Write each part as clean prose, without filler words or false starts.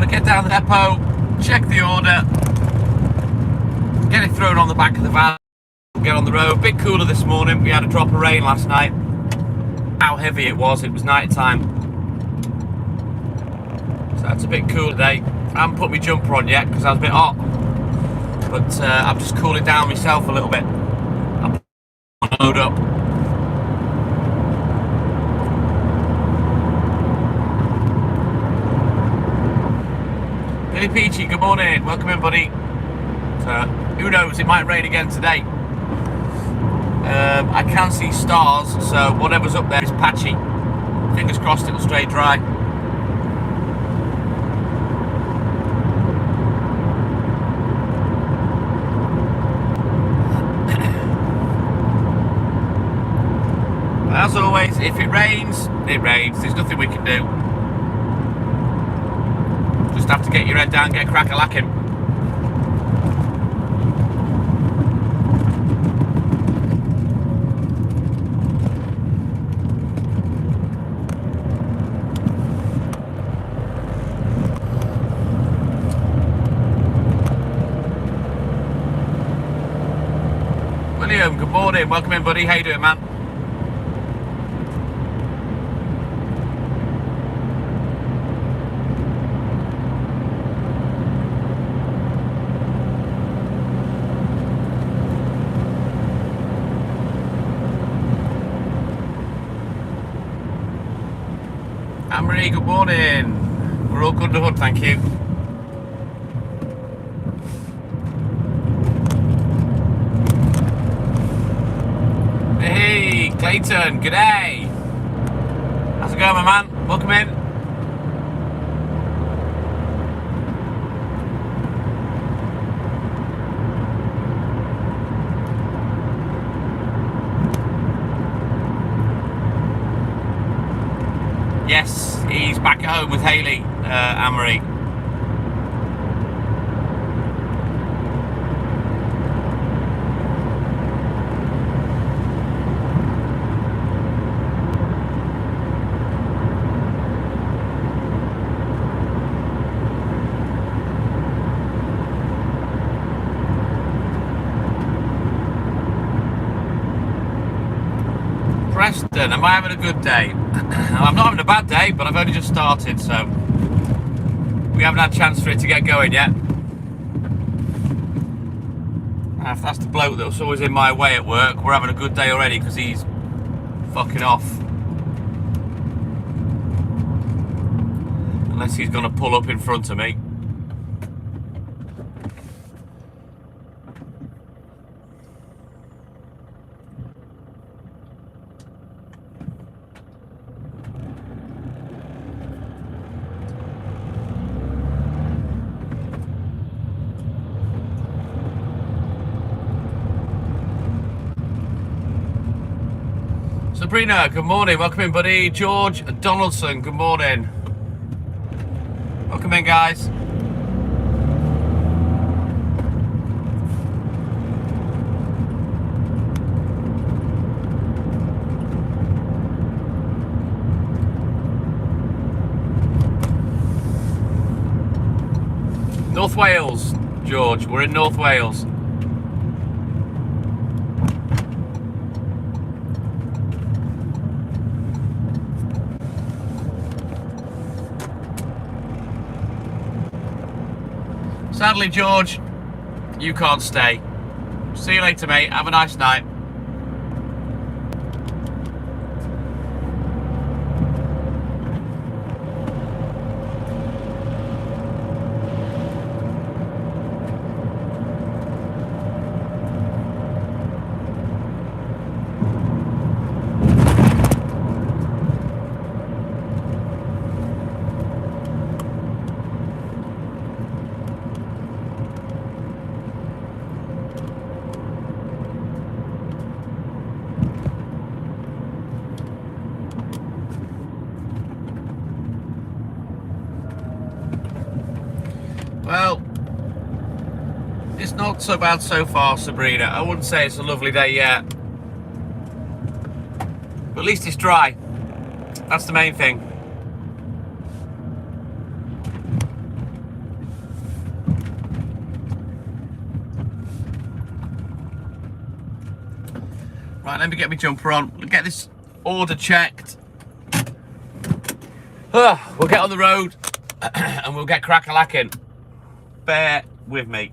get down the depot, check the order, get it thrown on the back of the van, get on the road. Bit cooler this morning. We had a drop of rain last night. How heavy it was night time. So that's a bit cool today. I haven't put my jumper on yet because I was a bit hot. But I've just cooled it down myself a little bit. I'll load up. Billy Peachy, good morning. Welcome in, buddy. So, who knows, it might rain again today. I can see stars, so whatever's up there is patchy. Fingers crossed it'll stay dry. As always, if it rains, it rains. There's nothing we can do. Just have to get your head down, get crack-a-lacking. William, good morning. Welcome in, buddy. How you doing, man? Anne-Marie, good morning. We're all good in the hood, thank you. Hey, Clayton, g'day. How's it going, my man? Welcome in. Yes, he's back at home with Hayley, Anne-Marie. Preston, am I having a good day? I'm not having a bad day, but I've only just started, so we haven't had a chance for it to get going yet. If that's the bloke that was always in my way at work, we're having a good day already because he's fucking off. Unless he's going to pull up in front of me. Sabrina, good morning. Welcome in, buddy. George Donaldson, good morning. Welcome in, guys. North Wales, George. We're in North Wales. Sadly, George, you can't stay. See you later, mate. Have a nice night. Well, it's not so bad so far, Sabrina. I wouldn't say it's a lovely day yet. But at least it's dry. That's the main thing. Right, let me get my jumper on. We'll get this order checked. We'll get on the road and we'll get crack-a-lacking. Bear with me.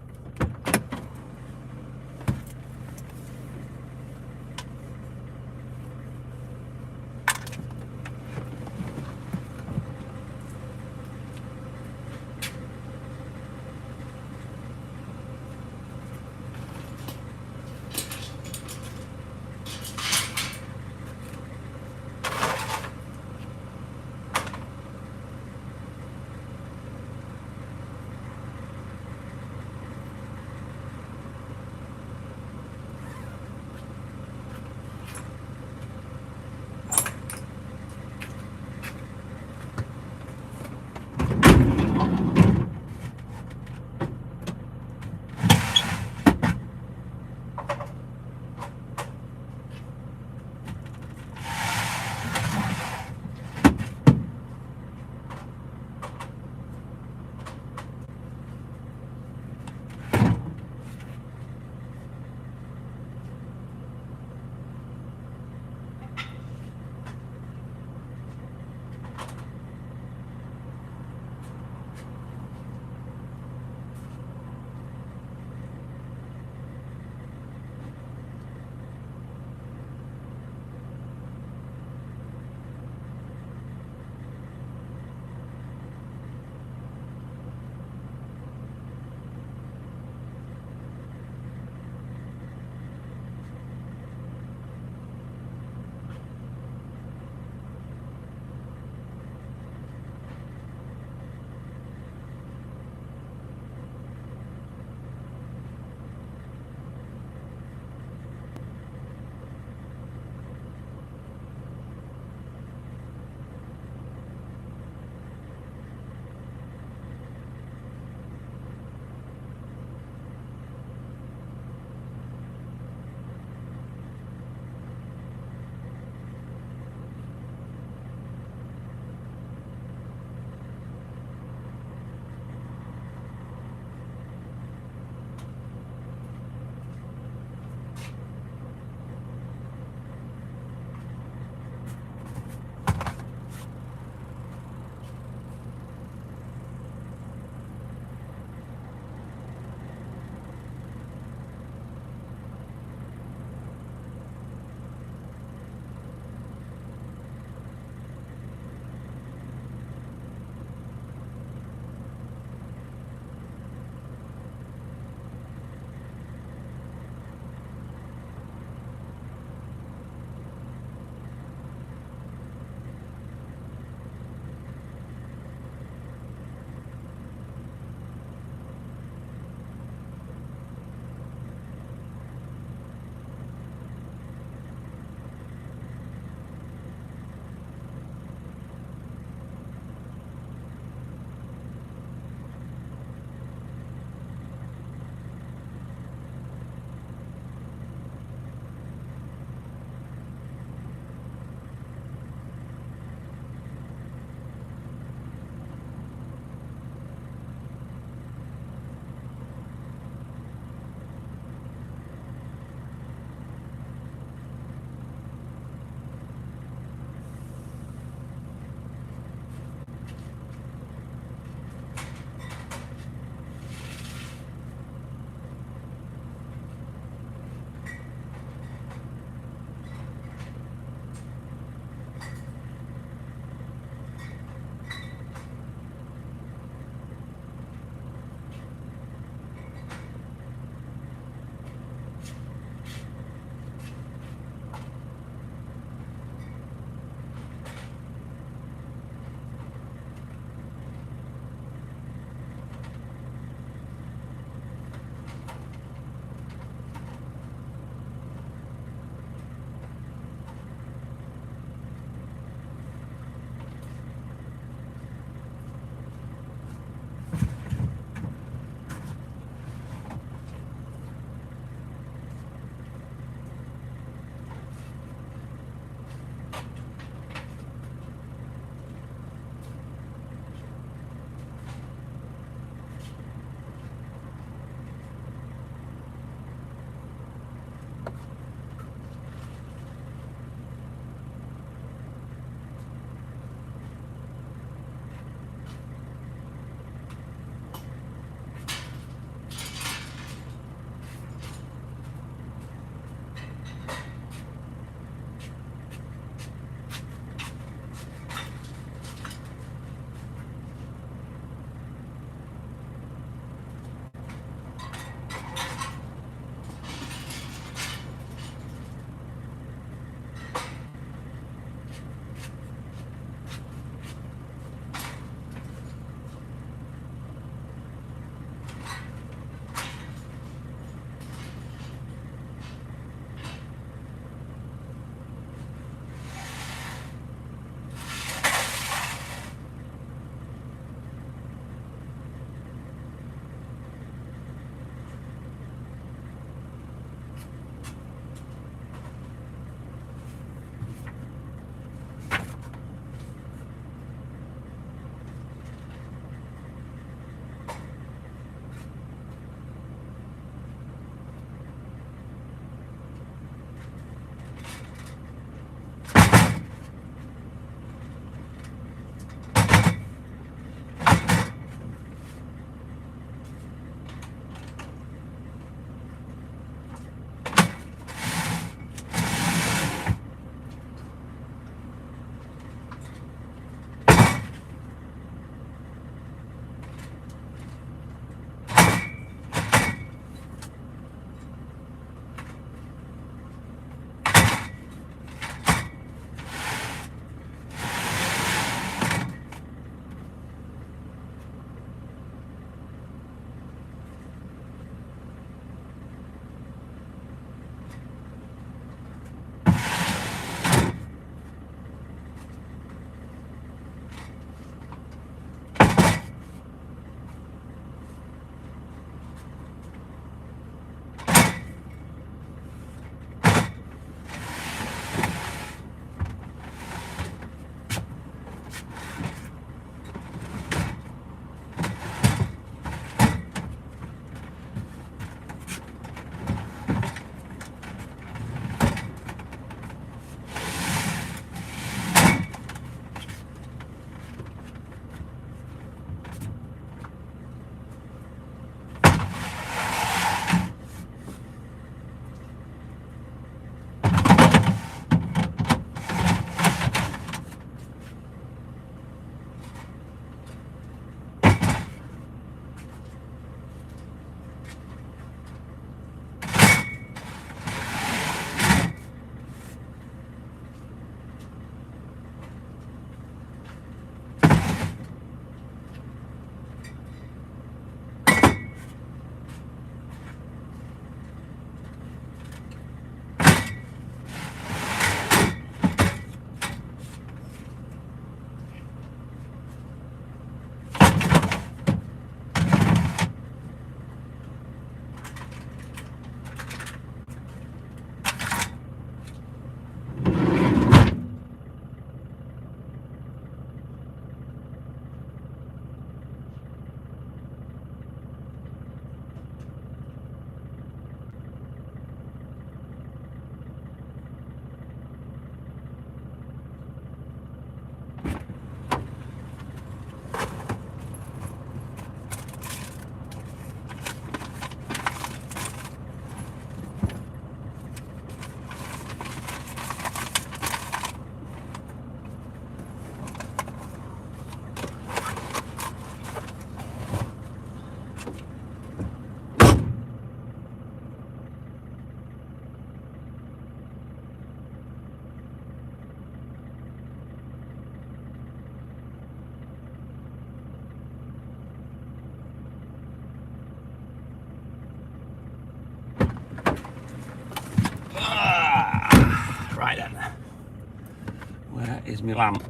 my lamp.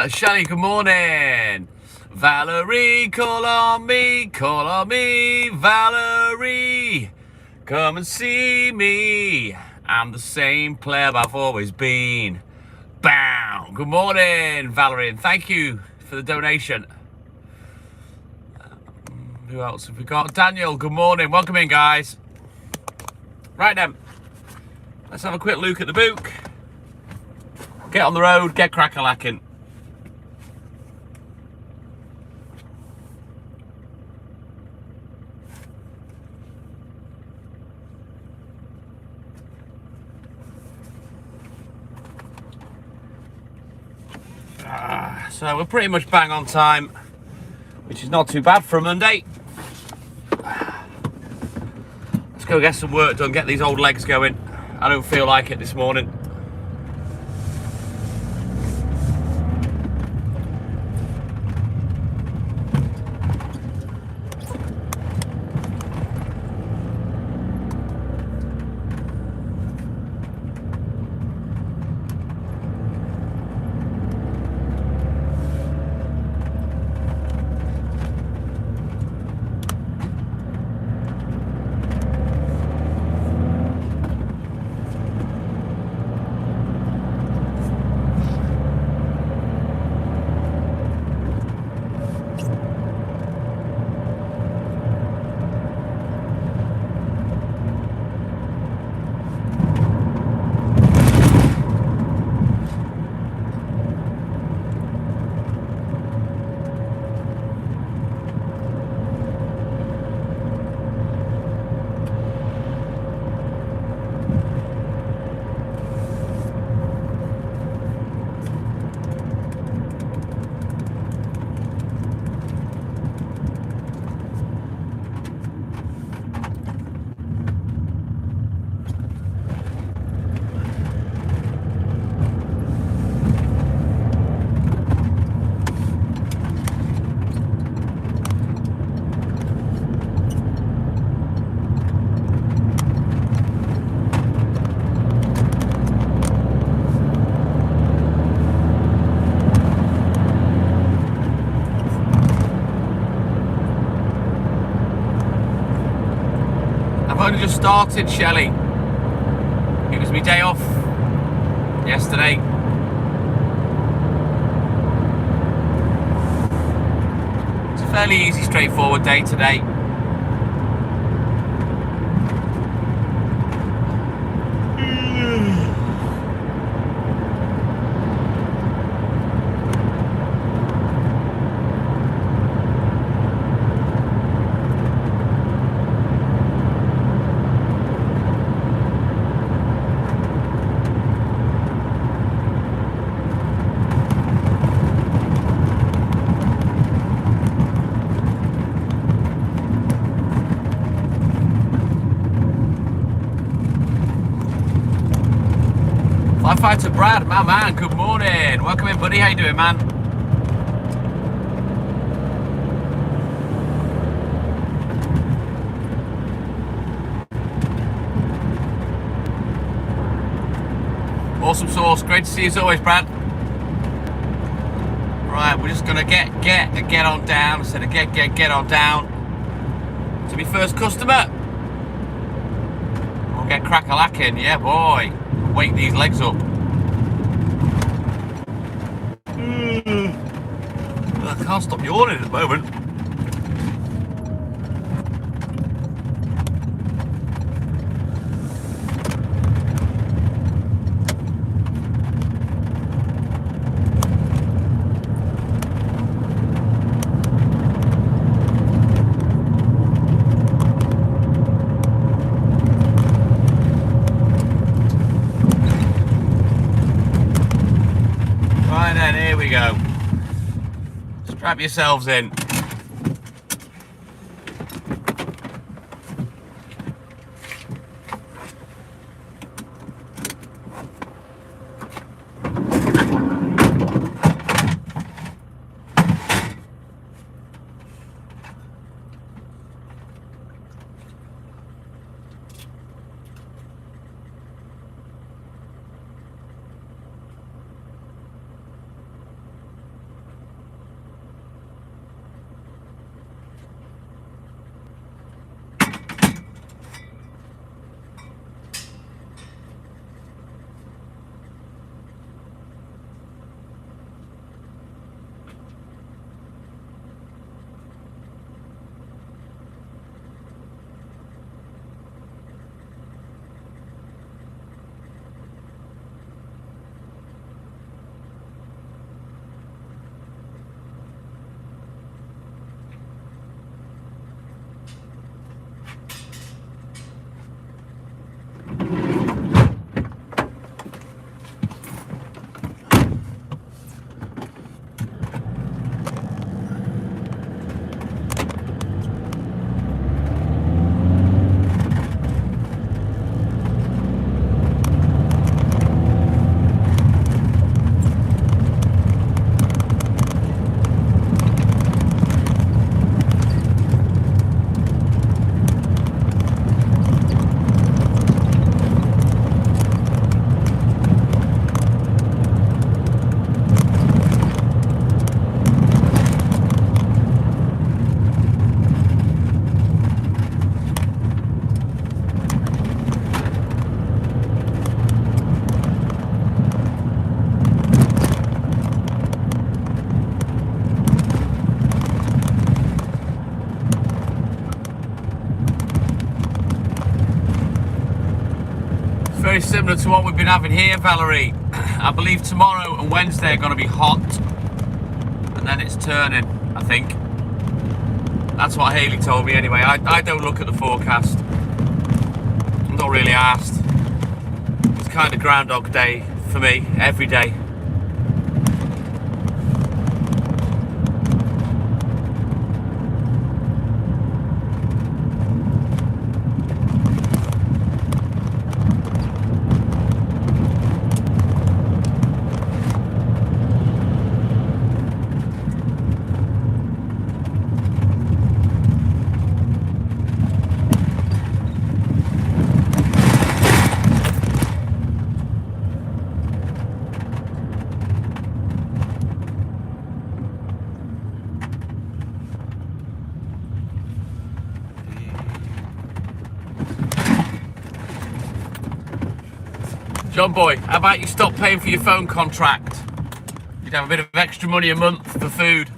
Shani, good morning. Valerie, call on me, Valerie. Come and see me. I'm the same pleb I've always been. Bam. Good morning, Valerie, and thank you for the donation. Who else have we got? Daniel, good morning. Welcome in, guys. Right then, let's have a quick look at the book. Get on the road, get crack-a-lacking. So we're pretty much bang on time, which is not too bad for a Monday. Let's go get some work done, get these old legs going. I don't feel like it this morning. Only just started, Shelley. It was my day off yesterday. It's a fairly easy, straightforward day today. Firefighter Brad, my man, good morning. Welcome in, buddy. How you doing, man? Awesome sauce. Great to see you as always, Brad. Right, we're just gonna get on down instead of get on down to my first customer. We'll get crack-a-lacking, yeah, boy. Wake these legs up. I can't stop yawning at the moment. Right then, here we go. Strap yourselves in. It's very similar to what we've been having here, Valerie. I believe tomorrow and Wednesday are going to be hot, and then it's turning, I think. That's what Hayley told me anyway. I don't look at the forecast. I'm not really asked. It's kind of Groundhog Day for me, every day. John boy, how about you stop paying for your phone contract? You'd have a bit of extra money a month for food.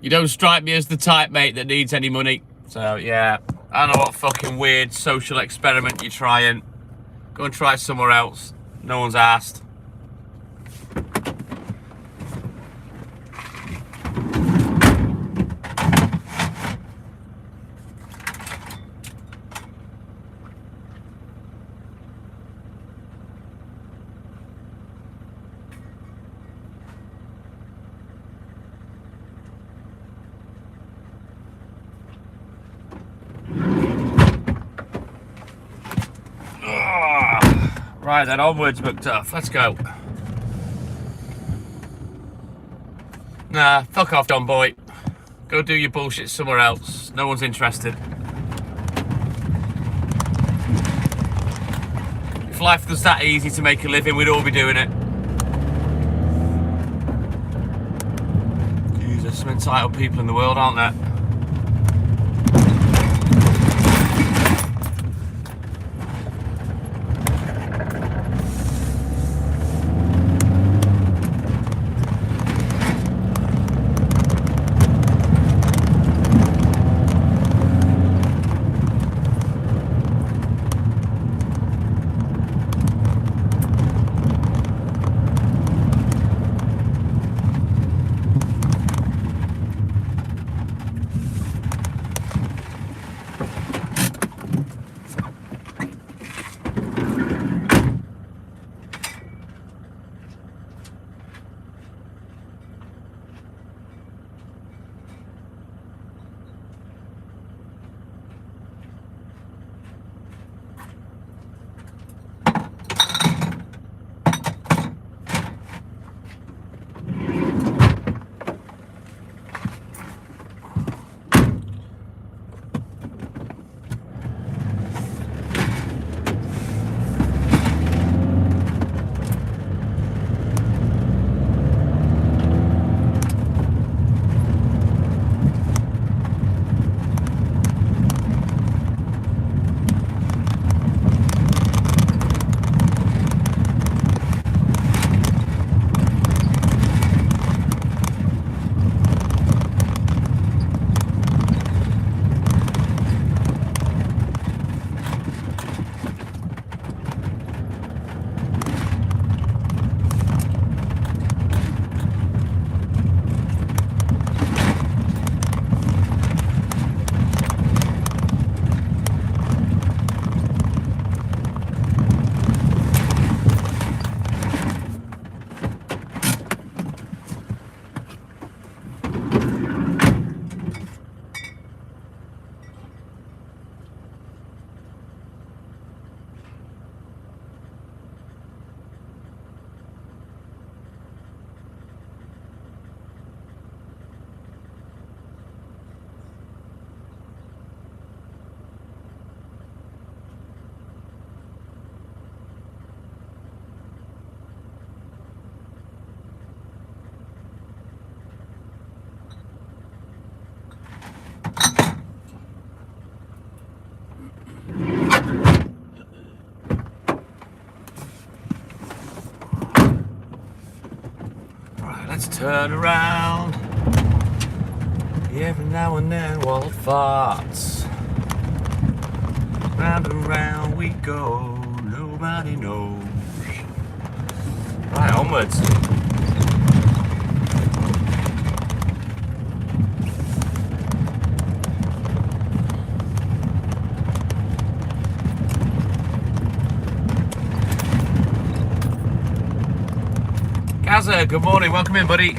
You don't strike me as the type, mate, that needs any money. So, yeah, I don't know what fucking weird social experiment you're trying. Go and try somewhere else. No one's asked. Right then, onwards, McDuff. Let's go. Nah, fuck off, Don boy. Go do your bullshit somewhere else. No one's interested. If life was that easy to make a living, we'd all be doing it. Jesus, some entitled people in the world, aren't there? turn around. Every now and then, Walt farts. Round and round we go, nobody knows. Right, onwards. Gaza, good morning, welcome in, buddy.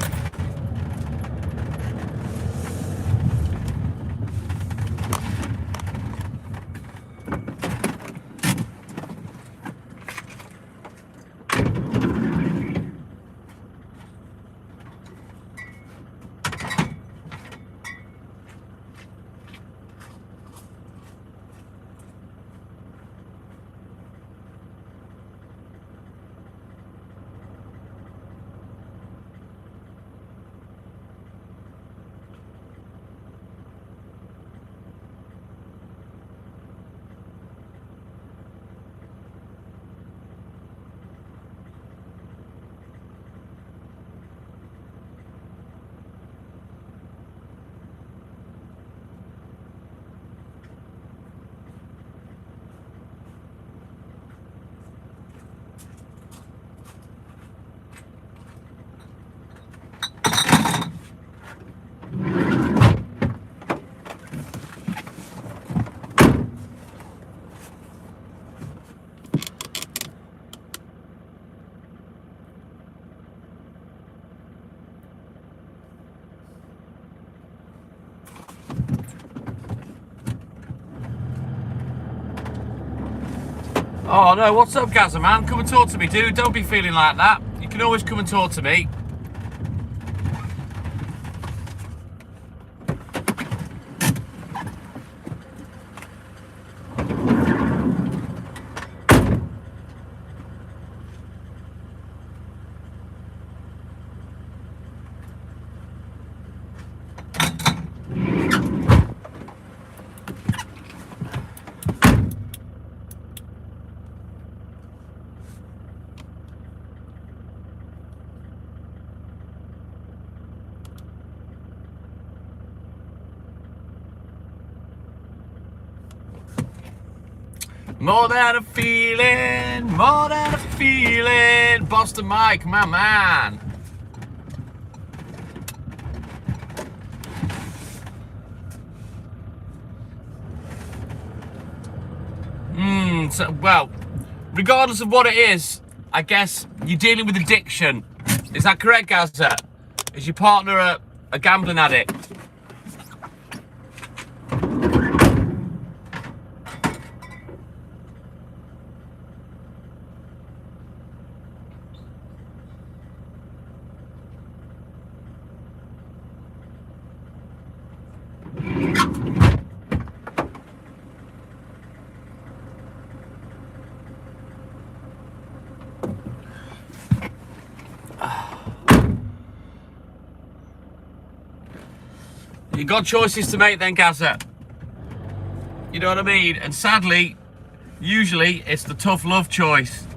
Oh no, what's up, Gaza, man? Come and talk to me, dude. Don't be feeling like that. You can always come and talk to me. More than a feeling, more than a feeling. Boston Mike, my man. So, well, regardless of what it is, I guess you're dealing with addiction. Is that correct, Gaza? Is your partner a gambling addict? You got choices to make then, Gaza. You know what I mean? And sadly, usually it's the tough love choice.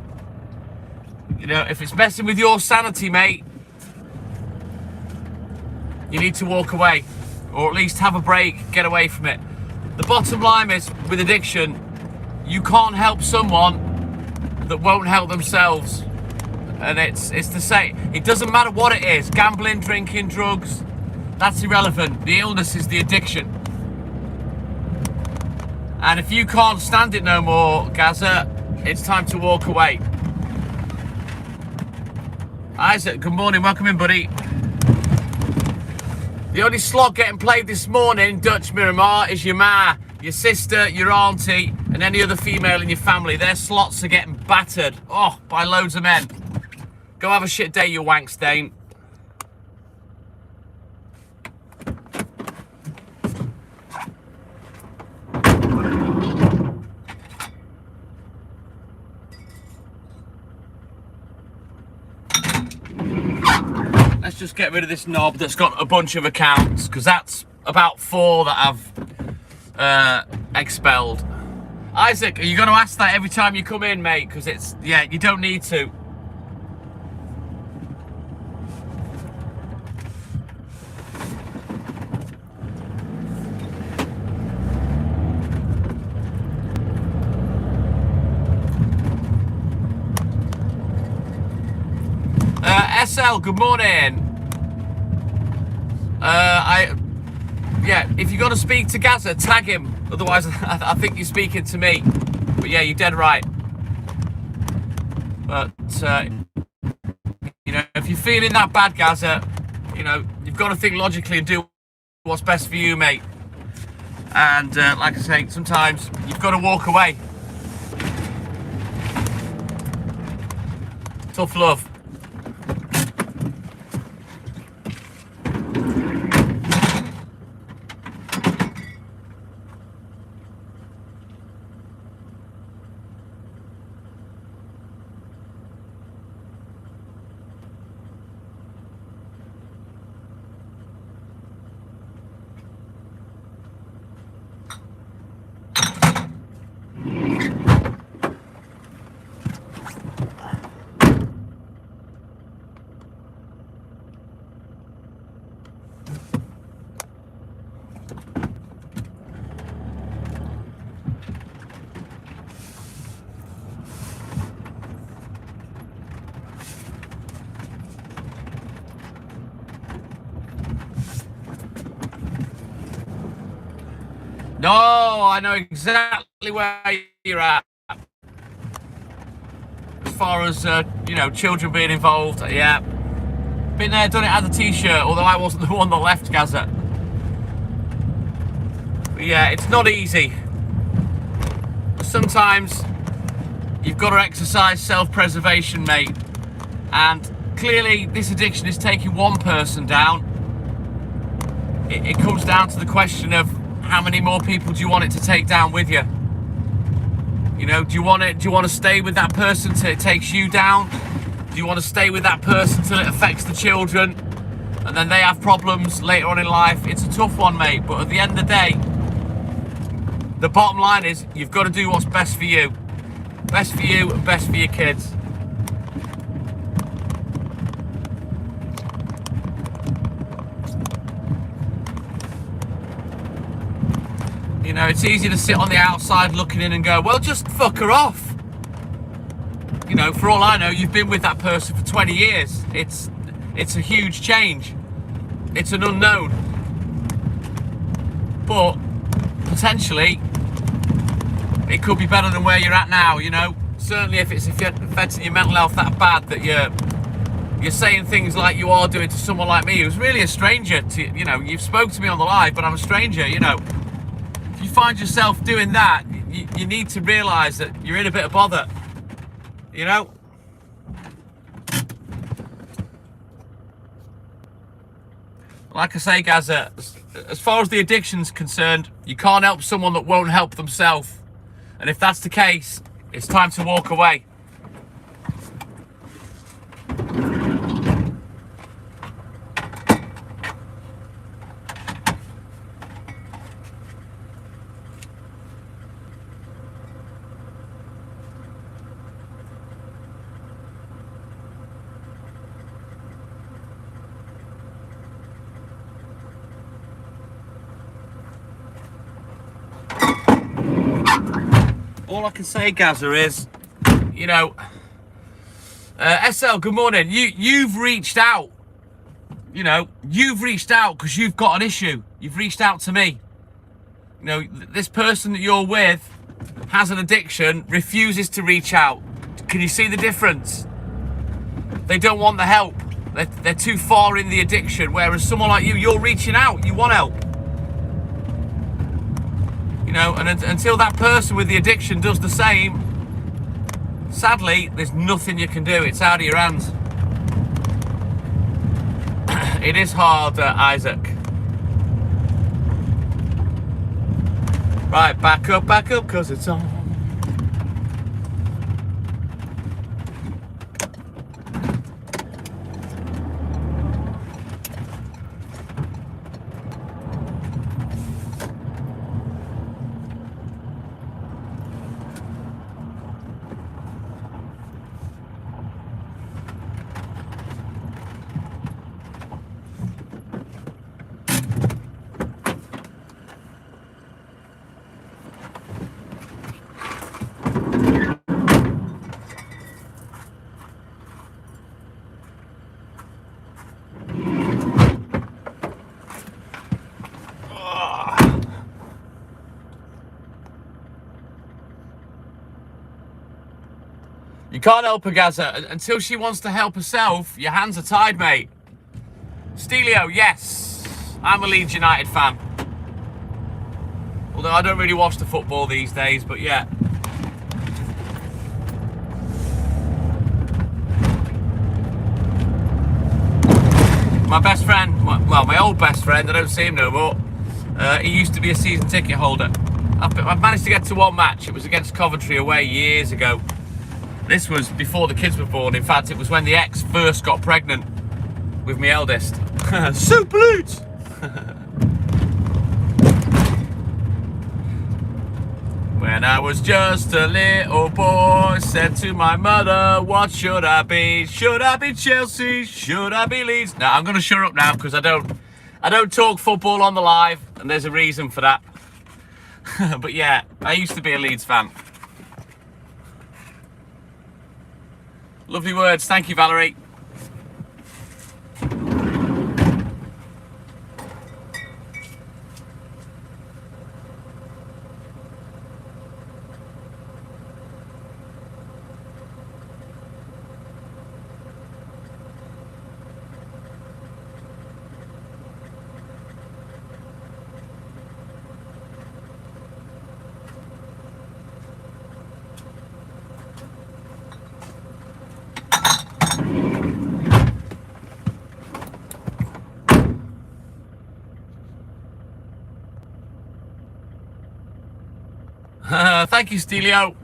You know, if it's messing with your sanity, mate, you need to walk away. Or at least have a break, get away from it. The bottom line is, with addiction, you can't help someone that won't help themselves. And it's the same. It doesn't matter what it is. Gambling, drinking, drugs. That's irrelevant. The illness is the addiction. And if you can't stand it no more, Gaza, it's time to walk away. Isaac, good morning. Welcome in, buddy. The only slot getting played this morning, Dutch Miramar, is your ma, your sister, your auntie, and any other female in your family. Their slots are getting battered. Oh, by loads of men. Go have a shit day, you wank stain. Let's just get rid of this knob that's got a bunch of accounts, because that's about 4 that I've expelled. Isaac, are you going to ask that every time you come in, mate? Because it's, yeah, you don't need to. SL, good morning. Yeah, if you're going to speak to Gaza, tag him. Otherwise, I think you're speaking to me. But yeah, you're dead right. But, you know, if you're feeling that bad, Gaza, you know, you've got to think logically and do what's best for you, mate. And like I say, sometimes you've got to walk away. Tough love. No, I know exactly where you're at. As far as, you know, children being involved, yeah. Been there, done it as a t-shirt, although I wasn't the one that left Gaza. But yeah, it's not easy. Sometimes you've got to exercise self-preservation, mate. And clearly this addiction is taking one person down. It comes down to the question of how many more people do you want it to take down with you? You know, do you want to stay with that person till it takes you down? Do you want to stay with that person till it affects the children and then they have problems later on in life? It's a tough one, mate, but at the end of the day, the bottom line is you've got to do what's best for you. Best for you and best for your kids. You know, it's easy to sit on the outside looking in and go, well, just fuck her off. You know, for all I know, you've been with that person for 20 years. It's a huge change. It's an unknown. But potentially, it could be better than where you're at now, you know. Certainly if it's affecting your mental health that bad that you're saying things like you are doing to someone like me who's really a stranger to, you know, you've spoke to me on the live, but I'm a stranger, you know. If you find yourself doing that, you need to realise that you're in a bit of bother, you know. Like I say, Gaza, as far as the addiction's concerned, you can't help someone that won't help themselves. And if that's the case, it's time to walk away. All I can say, Gaza, is, you know, SL, good morning. You've reached out. You know, you've reached out because you've got an issue. You've reached out to me. You know, this person that you're with has an addiction, refuses to reach out. Can you see the difference? They don't want the help. They're too far in the addiction, whereas someone like you, you're reaching out. You want help. You know, and until that person with the addiction does the same, sadly, there's nothing you can do. It's out of your hands. It is hard, Isaac. Right, back up, because it's on. You can't help her, Gaza. Until she wants to help herself, your hands are tied, mate. Stelio, yes. I'm a Leeds United fan. Although I don't really watch the football these days, but yeah. My best friend, my old best friend, I don't see him no more. He used to be a season ticket holder. I've managed to get to one match. It was against Coventry away years ago. This was before the kids were born. In fact, it was when the ex first got pregnant with my eldest. Super Leeds! When I was just a little boy, said to my mother, what should I be? Should I be Chelsea? Should I be Leeds? No, I'm going to shut up now because I don't talk football on the live, and there's a reason for that. But yeah, I used to be a Leeds fan. Lovely words. Thank you, Valerie. Thank you, Stelio.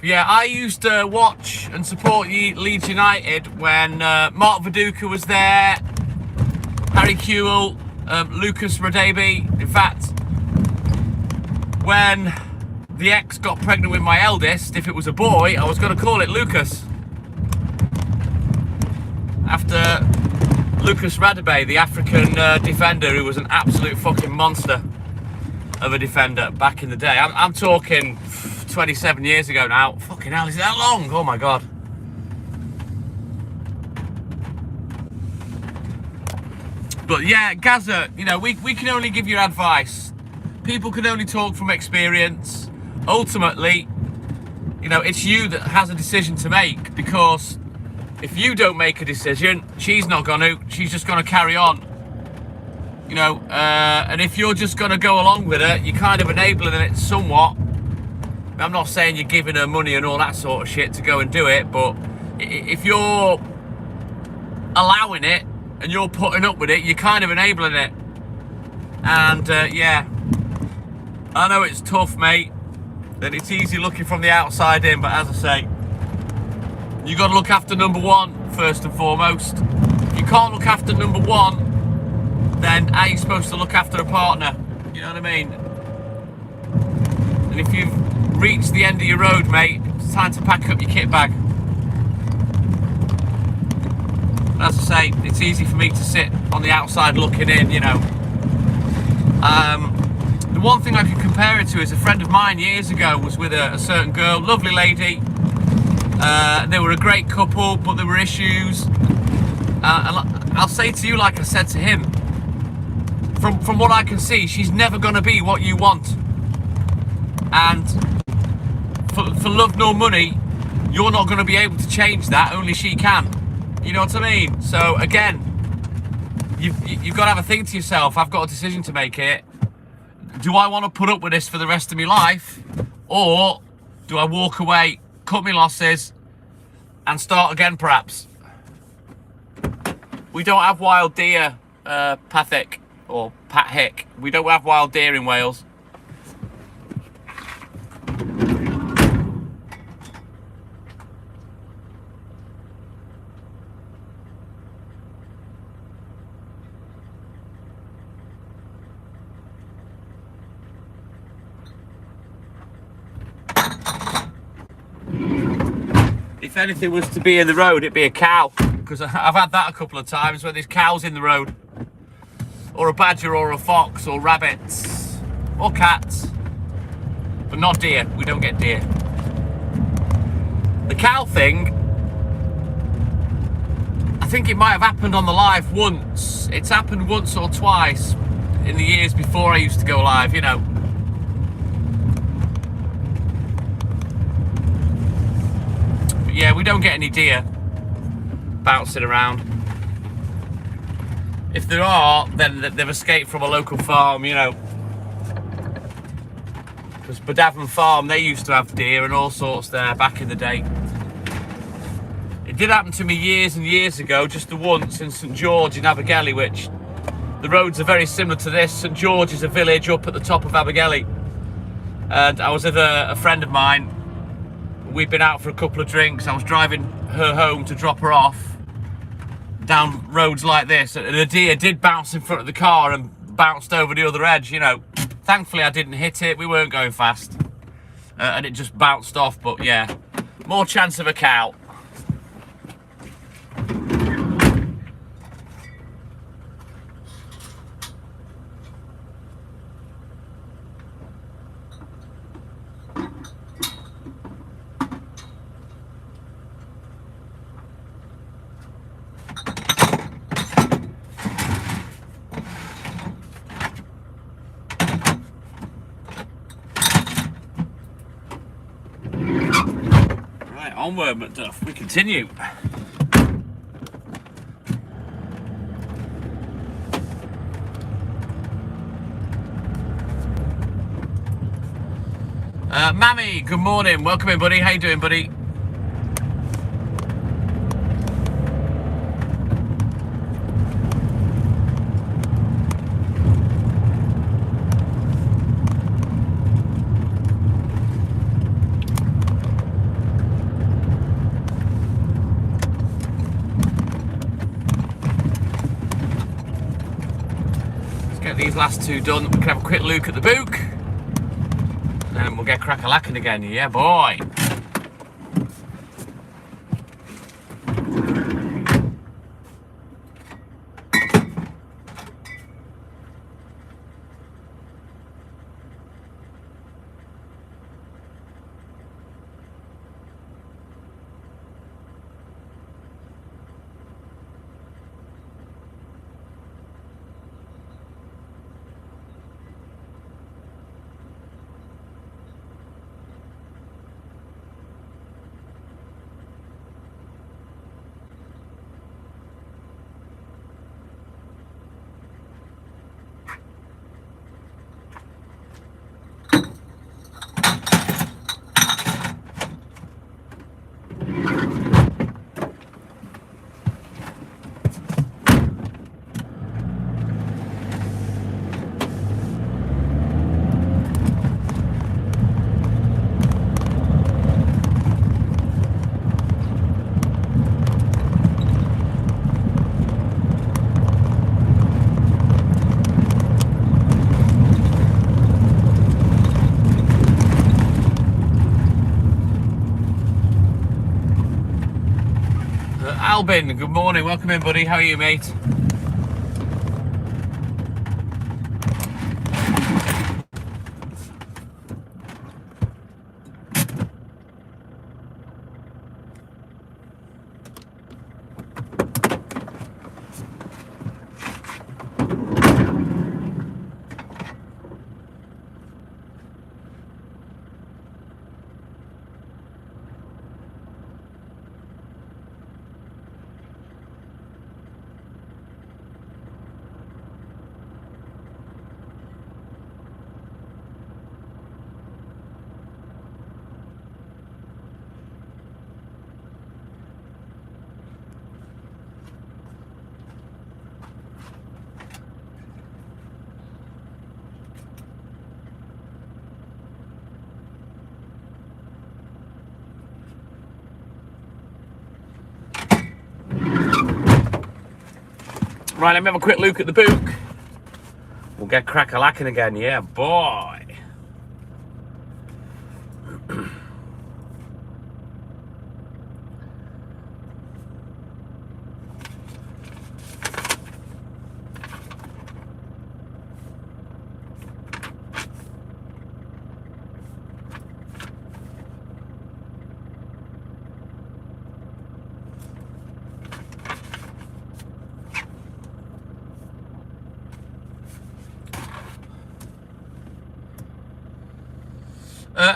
Yeah, I used to watch and support Leeds United when Mark Viduka was there, Harry Kewell, Lucas Radebe. In fact, when the ex got pregnant with my eldest, if it was a boy, I was going to call it Lucas. After Lucas Radebe, the African defender who was an absolute fucking monster of a defender back in the day. I'm talking 27 years ago now. Fucking hell, is it that long? Oh my God. But yeah, Gaza, you know, we can only give you advice. People can only talk from experience. Ultimately, you know, it's you that has a decision to make, because if you don't make a decision, she's not gonna. She's just gonna carry on. You know, and if you're just going to go along with it, you're kind of enabling it somewhat. I'm not saying you're giving her money and all that sort of shit to go and do it, but if you're allowing it and you're putting up with it, you're kind of enabling it. And yeah, I know it's tough, mate, and it's easy looking from the outside in, but as I say, you got to look after number one first and foremost. If you can't look after number one, then how are you supposed to look after a partner? You know what I mean? And if you've reached the end of your road, mate, it's time to pack up your kit bag. As I say, it's easy for me to sit on the outside looking in, you know. The one thing I could compare it to is a friend of mine years ago was with a certain girl, lovely lady. They were a great couple, but there were issues. And I'll say to you, like I said to him, from what I can see, she's never going to be what you want. And for love nor money, you're not going to be able to change that. Only she can. You know what I mean? So again, you've got to have a think to yourself. I've got a decision to make here. Do I want to put up with this for the rest of my life, or do I walk away, cut my losses, and start again, perhaps? We don't have wild deer, Pathick. Or Pat Hick. We don't have wild deer in Wales. If anything was to be in the road, it'd be a cow. Because I've had that a couple of times where there's cows in the road. Or a badger, or a fox, or rabbits, or cats, but not deer. We don't get deer. The cow thing, I think it might have happened on the live once. It's happened once or twice in the years before I used to go live, you know. yeah, we don't get any deer bouncing around. If there are, then they've escaped from a local farm, you know. Because Bodavon Farm, they used to have deer and all sorts there back in the day. It did happen to me years and years ago, just the once in St George in Abergele, which the roads are very similar to this. St George is a village up at the top of Abergele. And I was with a friend of mine. We'd been out for a couple of drinks. I was driving her home to drop her off down roads like this. And a deer did bounce in front of the car and bounced over the other edge, you know. Thankfully, I didn't hit it. We weren't going fast. And it just bounced off. But yeah, more chance of a cow. Onward, Macduff, we continue. Mammy, good morning. Welcome in, buddy. How you doing, buddy? These last two done, we can have a quick look at the book and then we'll get crack-a-lacking again. Yeah, boy. Albin, good morning. Welcome in, buddy. How are you, mate? Right, let me have a quick look at the book. We'll get crack-a-lacking again. Yeah, boy.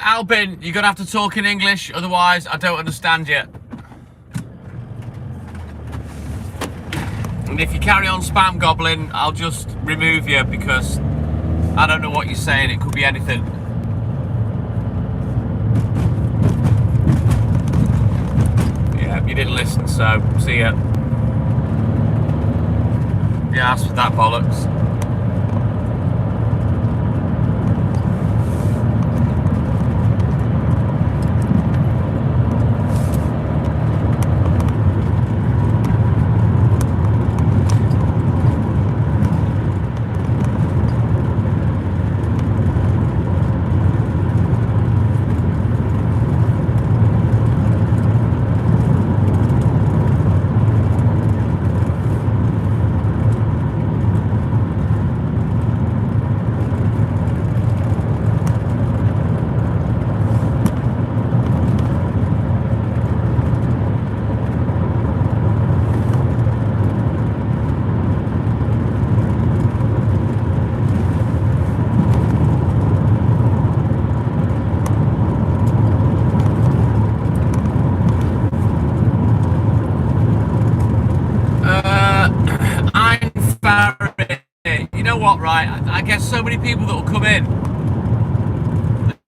Albin, you're going to have to talk in English, otherwise I don't understand you. And if you carry on spam gobbling, I'll just remove you because I don't know what you're saying. It could be anything. Yeah, you didn't listen, so see ya. Yeah, as for that bollocks. You know what, right? I guess so many people that will come in.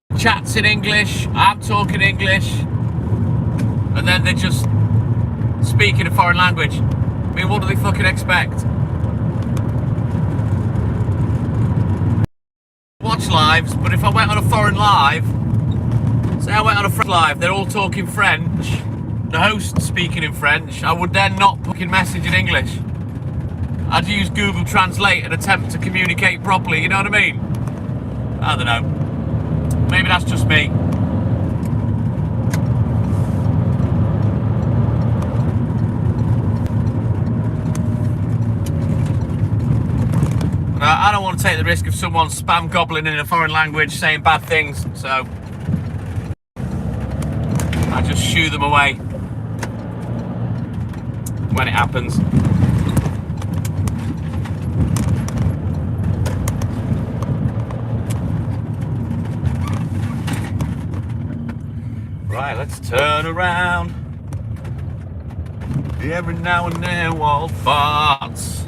The chat's in English, I'm talking English, and then they're just speaking a foreign language. I mean, what do they fucking expect? Watch lives, but if I went on a foreign live, say I went on a French live, they're all talking French, the host speaking in French, I would then not fucking message in English. I'd use Google Translate and attempt to communicate properly, you know what I mean? I don't know. Maybe that's just me. I don't want to take the risk of someone spam gobbling in a foreign language saying bad things, so I just shoo them away when it happens. Right, let's turn around. Every now and then, wall farts.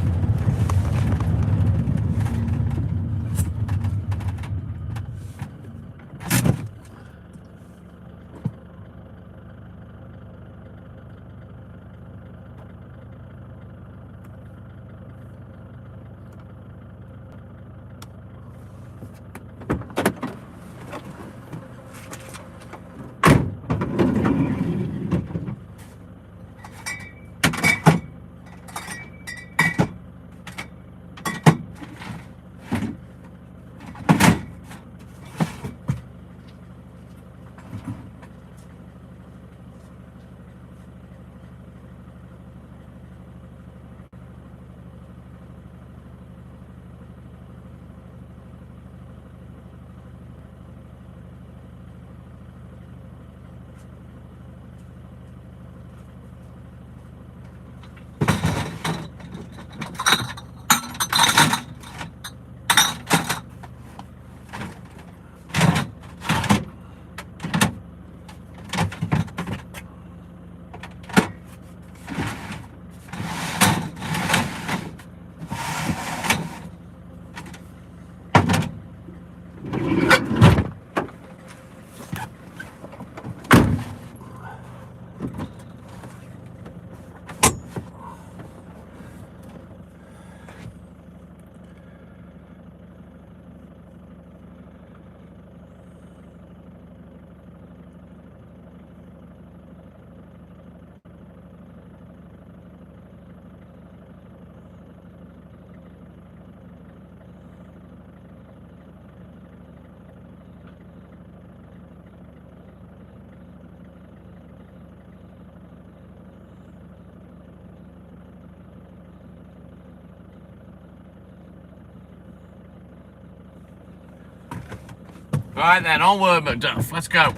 Right then, onward, Macduff. Let's go.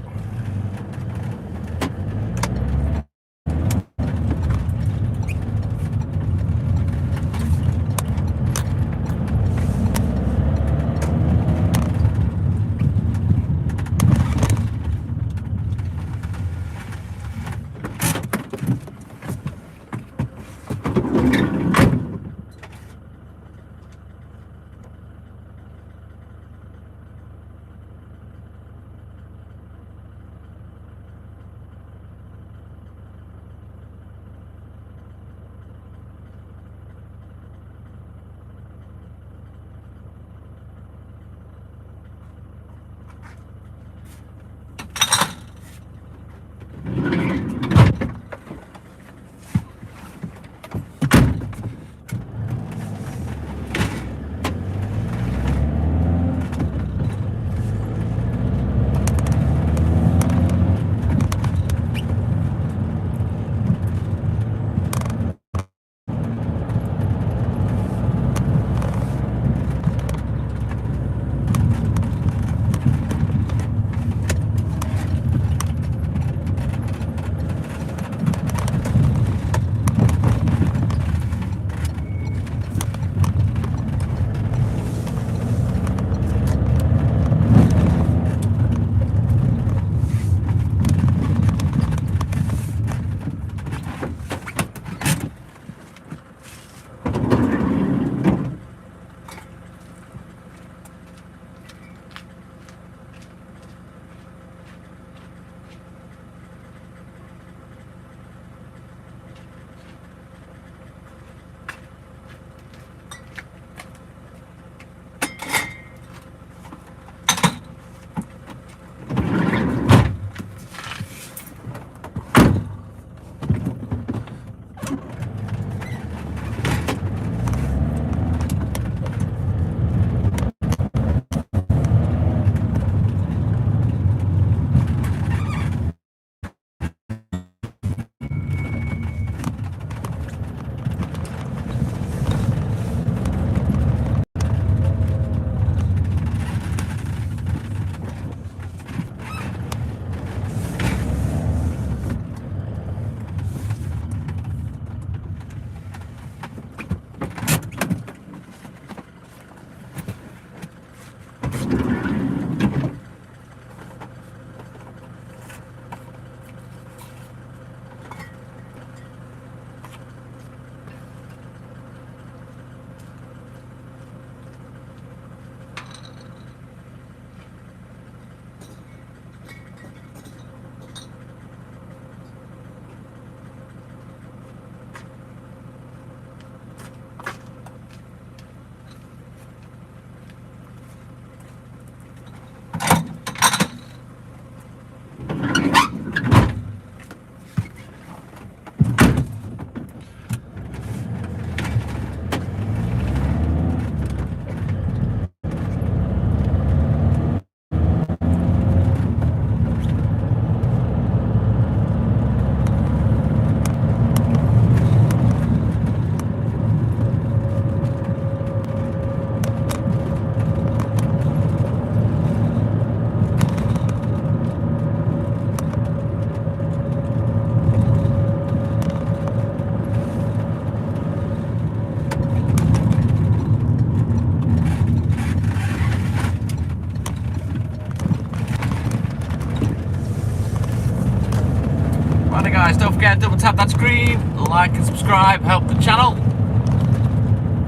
guys, don't forget, double tap that screen, like and subscribe, help the channel,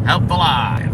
help the live.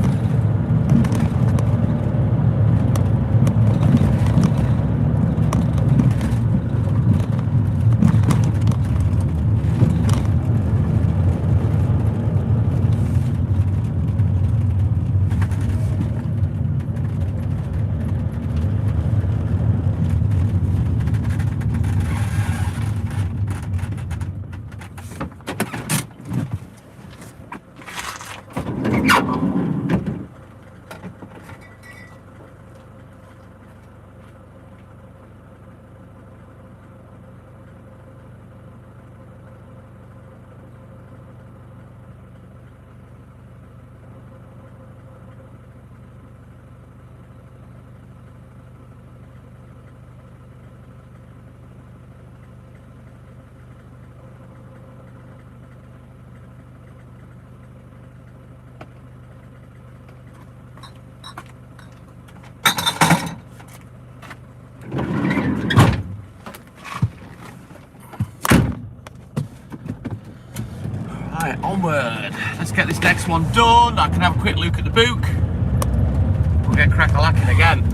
Right, onward. Let's get this next one done. I can have a quick look at the book. We'll get crack-a-lacking again.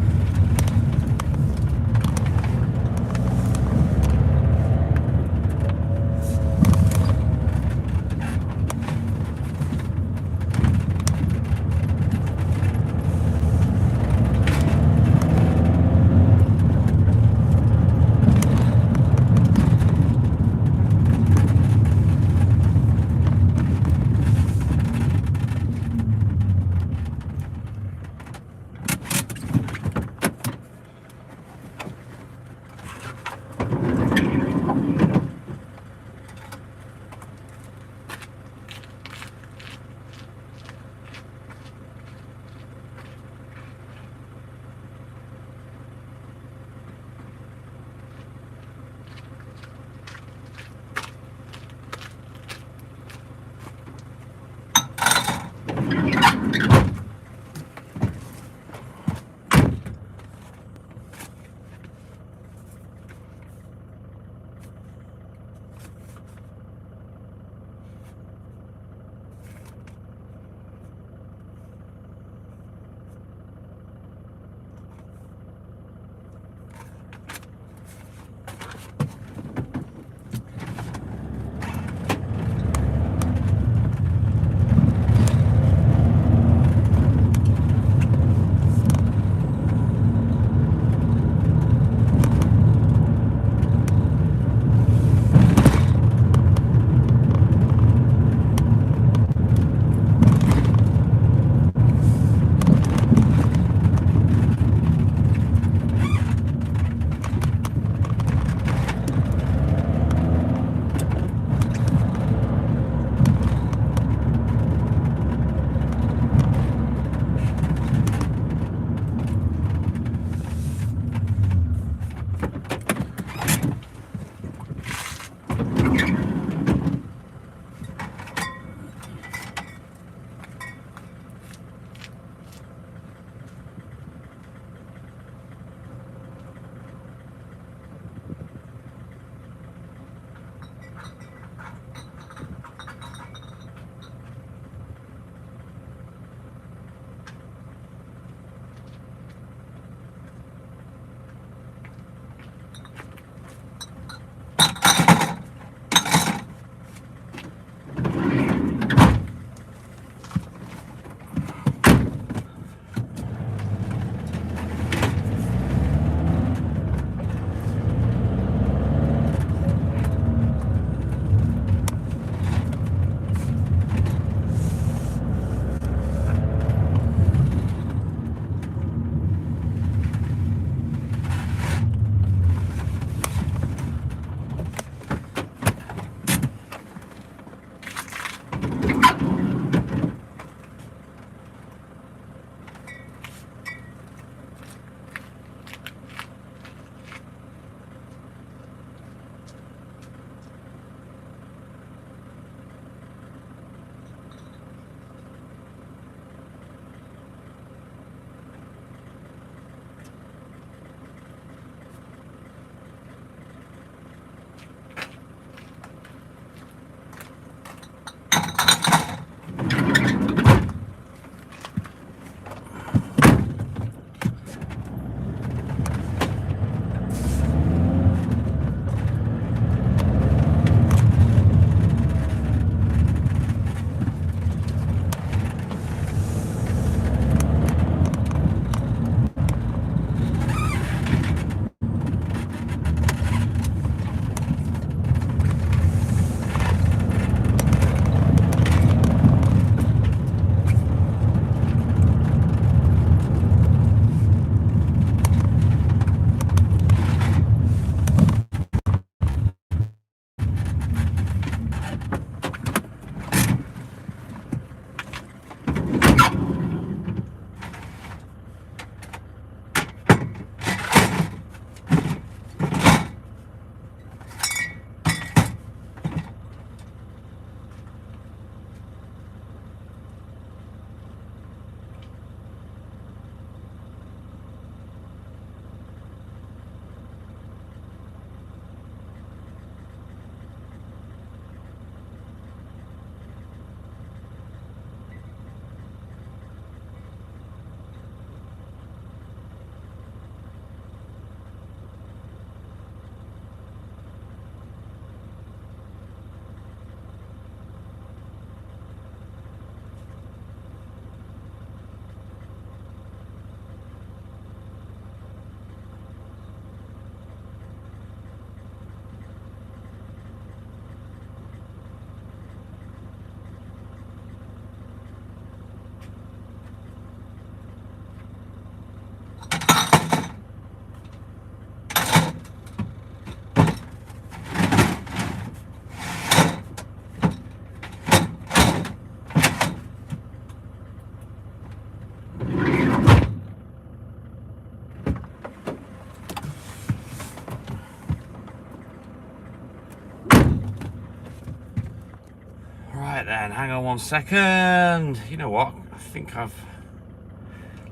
Right then, hang on 1 second. You know what? I think let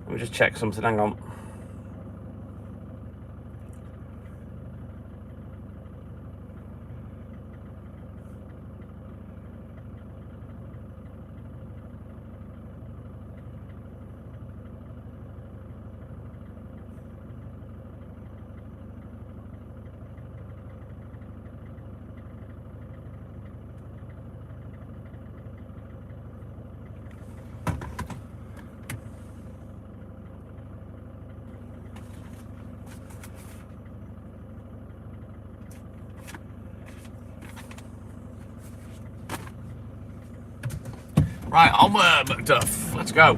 me just check something, hang on. Right, onward, McDuff. Let's go.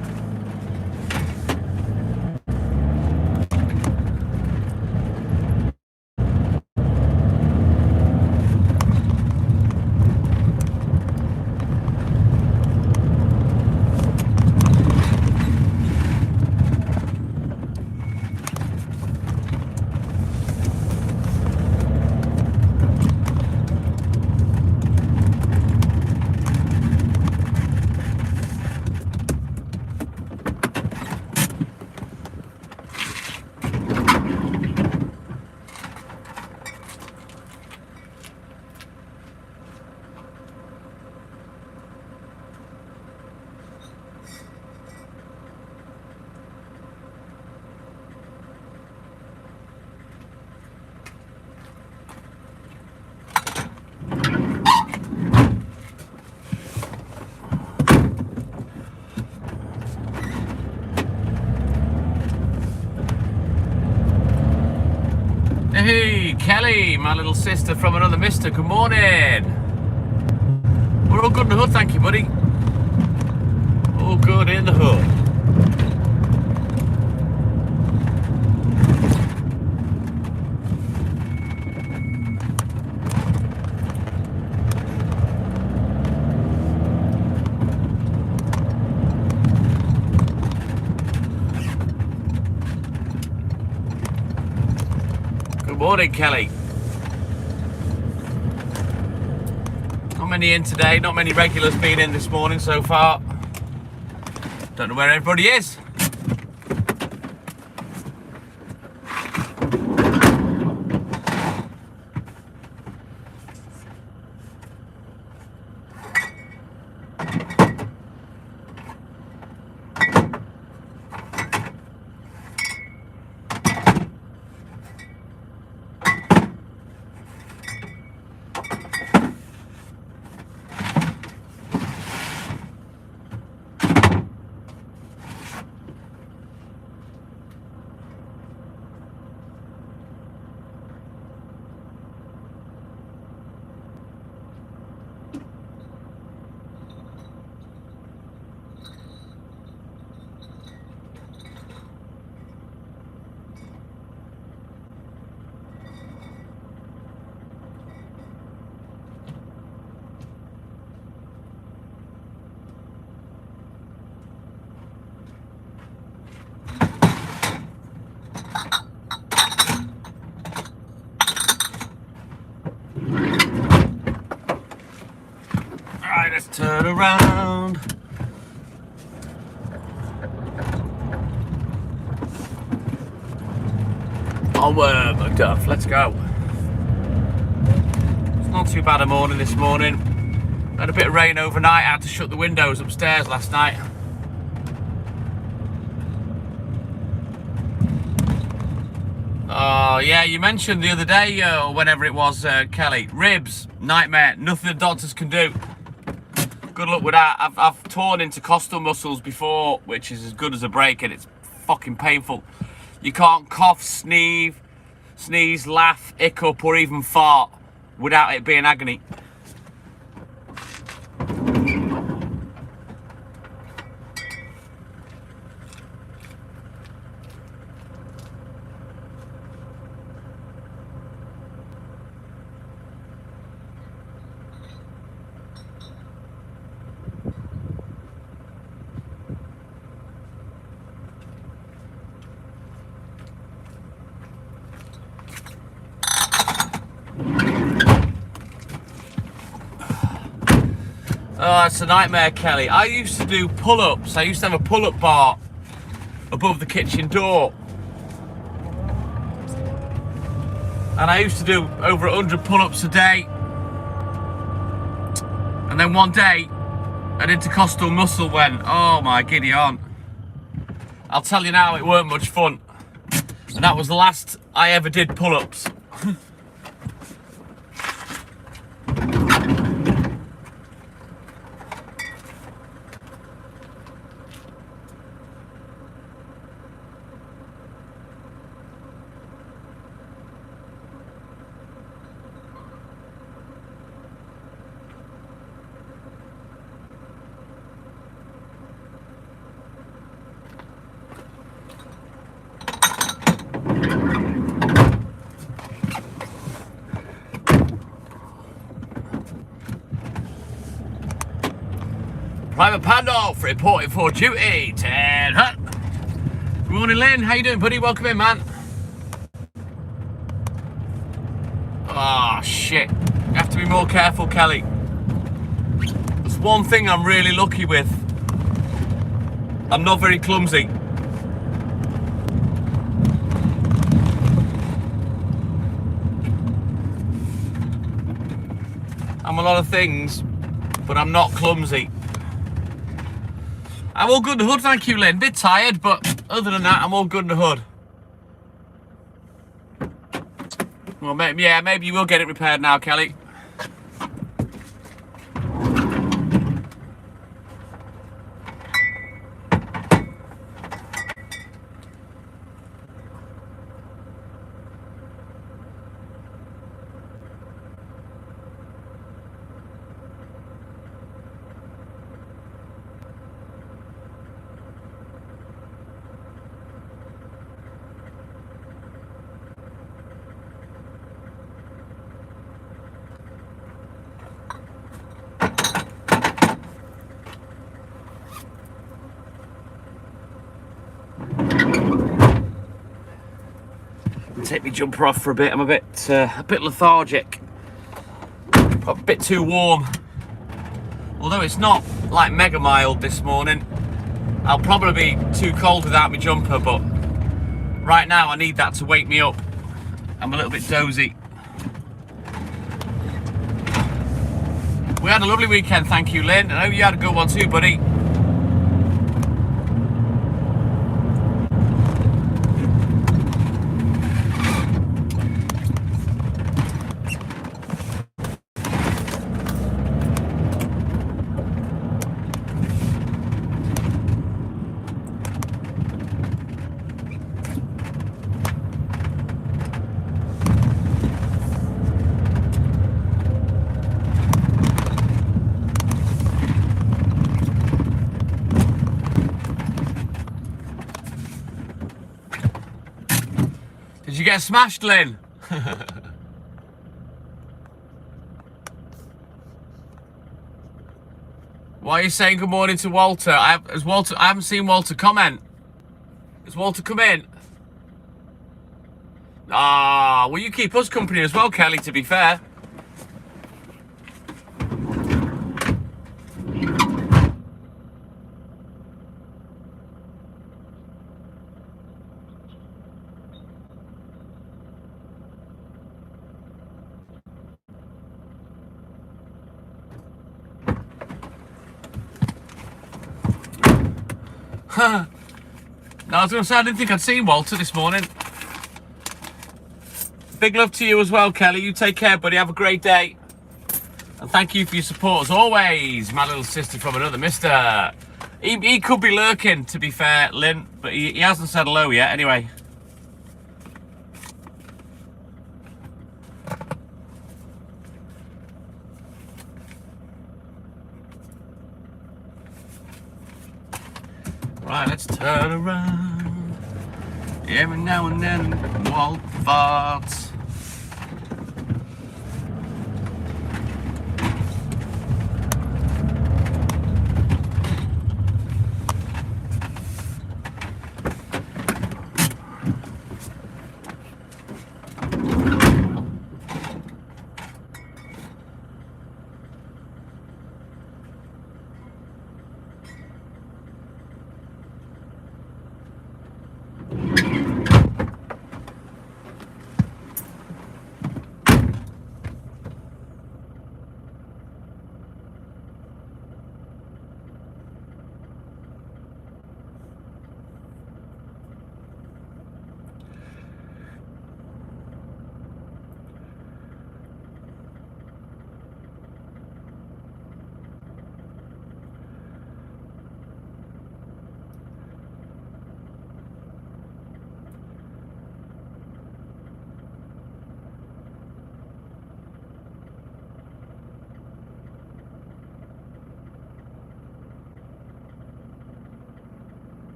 Hey, Kelly, my little sister from another mister, good morning. We're all good in the hood, thank you, buddy. All good in the hood. Good morning, Kelly. Not many in today, not many regulars been in this morning so far. Don't know where everybody is. Alright, let's turn around. Onward, McDuff, let's go. It's not too bad a morning this morning. Had a bit of rain overnight, I had to shut the windows upstairs last night. Oh yeah, you mentioned the other day, or whenever it was, Kelly, ribs, nightmare, nothing the doctors can do. Good luck with that. I've torn intercostal muscles before, which is as good as a break, and it's fucking painful. You can't cough, sneeze, laugh, hiccup, or even fart without it being agony. Oh, it's a nightmare, Kelly. I used to do pull-ups. I used to have a pull-up bar above the kitchen door. And I used to do over 100 pull-ups a day. And then one day, an intercostal muscle went, oh my giddy aunt. I'll tell you now, it weren't much fun. And that was the last I ever did pull-ups. Private Pandolf reporting for duty. Ted Hutt. Good morning, Lynn. How you doing, buddy? Welcome in, man. Ah, shit. You have to be more careful, Kelly. There's one thing I'm really lucky with. I'm not very clumsy. I'm a lot of things, but I'm not clumsy. I'm all good in the hood, thank you, Lynn. Bit tired, but other than that, I'm all good in the hood. Well, maybe you will get it repaired now, Kelly. Take my jumper off for a bit. I'm a bit lethargic, a bit too warm. Although it's not like mega mild this morning, I'll probably be too cold without my jumper. But right now, I need that to wake me up. I'm a little bit dozy. We had a lovely weekend, thank you, Lynn. I hope you had a good one too, buddy. Did you get smashed, Lynn? Why are you saying good morning to Walter? I haven't seen Walter comment. Has Walter come in? Ah, well, you keep us company as well, Kelly, to be fair. No, I was going to say, I didn't think I'd seen Walter this morning. Big love to you as well, Kelly. You take care, buddy. Have a great day. And thank you for your support as always. My little sister from another mister. He could be lurking, to be fair, Lynn, but he hasn't said hello yet, anyway. Right, let's turn around. Every now and then, Walt farts.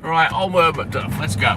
Right, onward Macduff, let's go.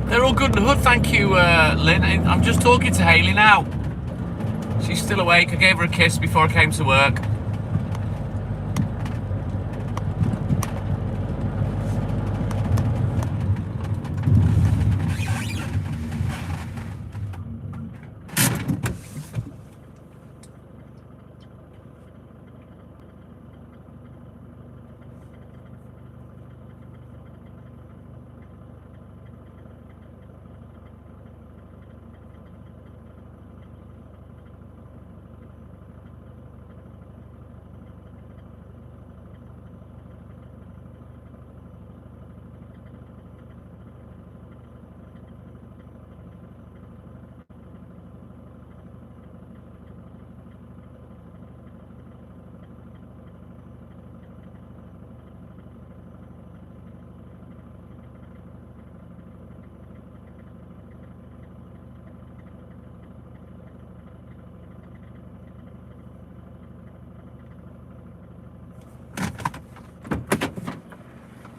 They're all good and hood, thank you, Lynn. I'm just talking to Hayley now. She's still awake. I gave her a kiss before I came to work.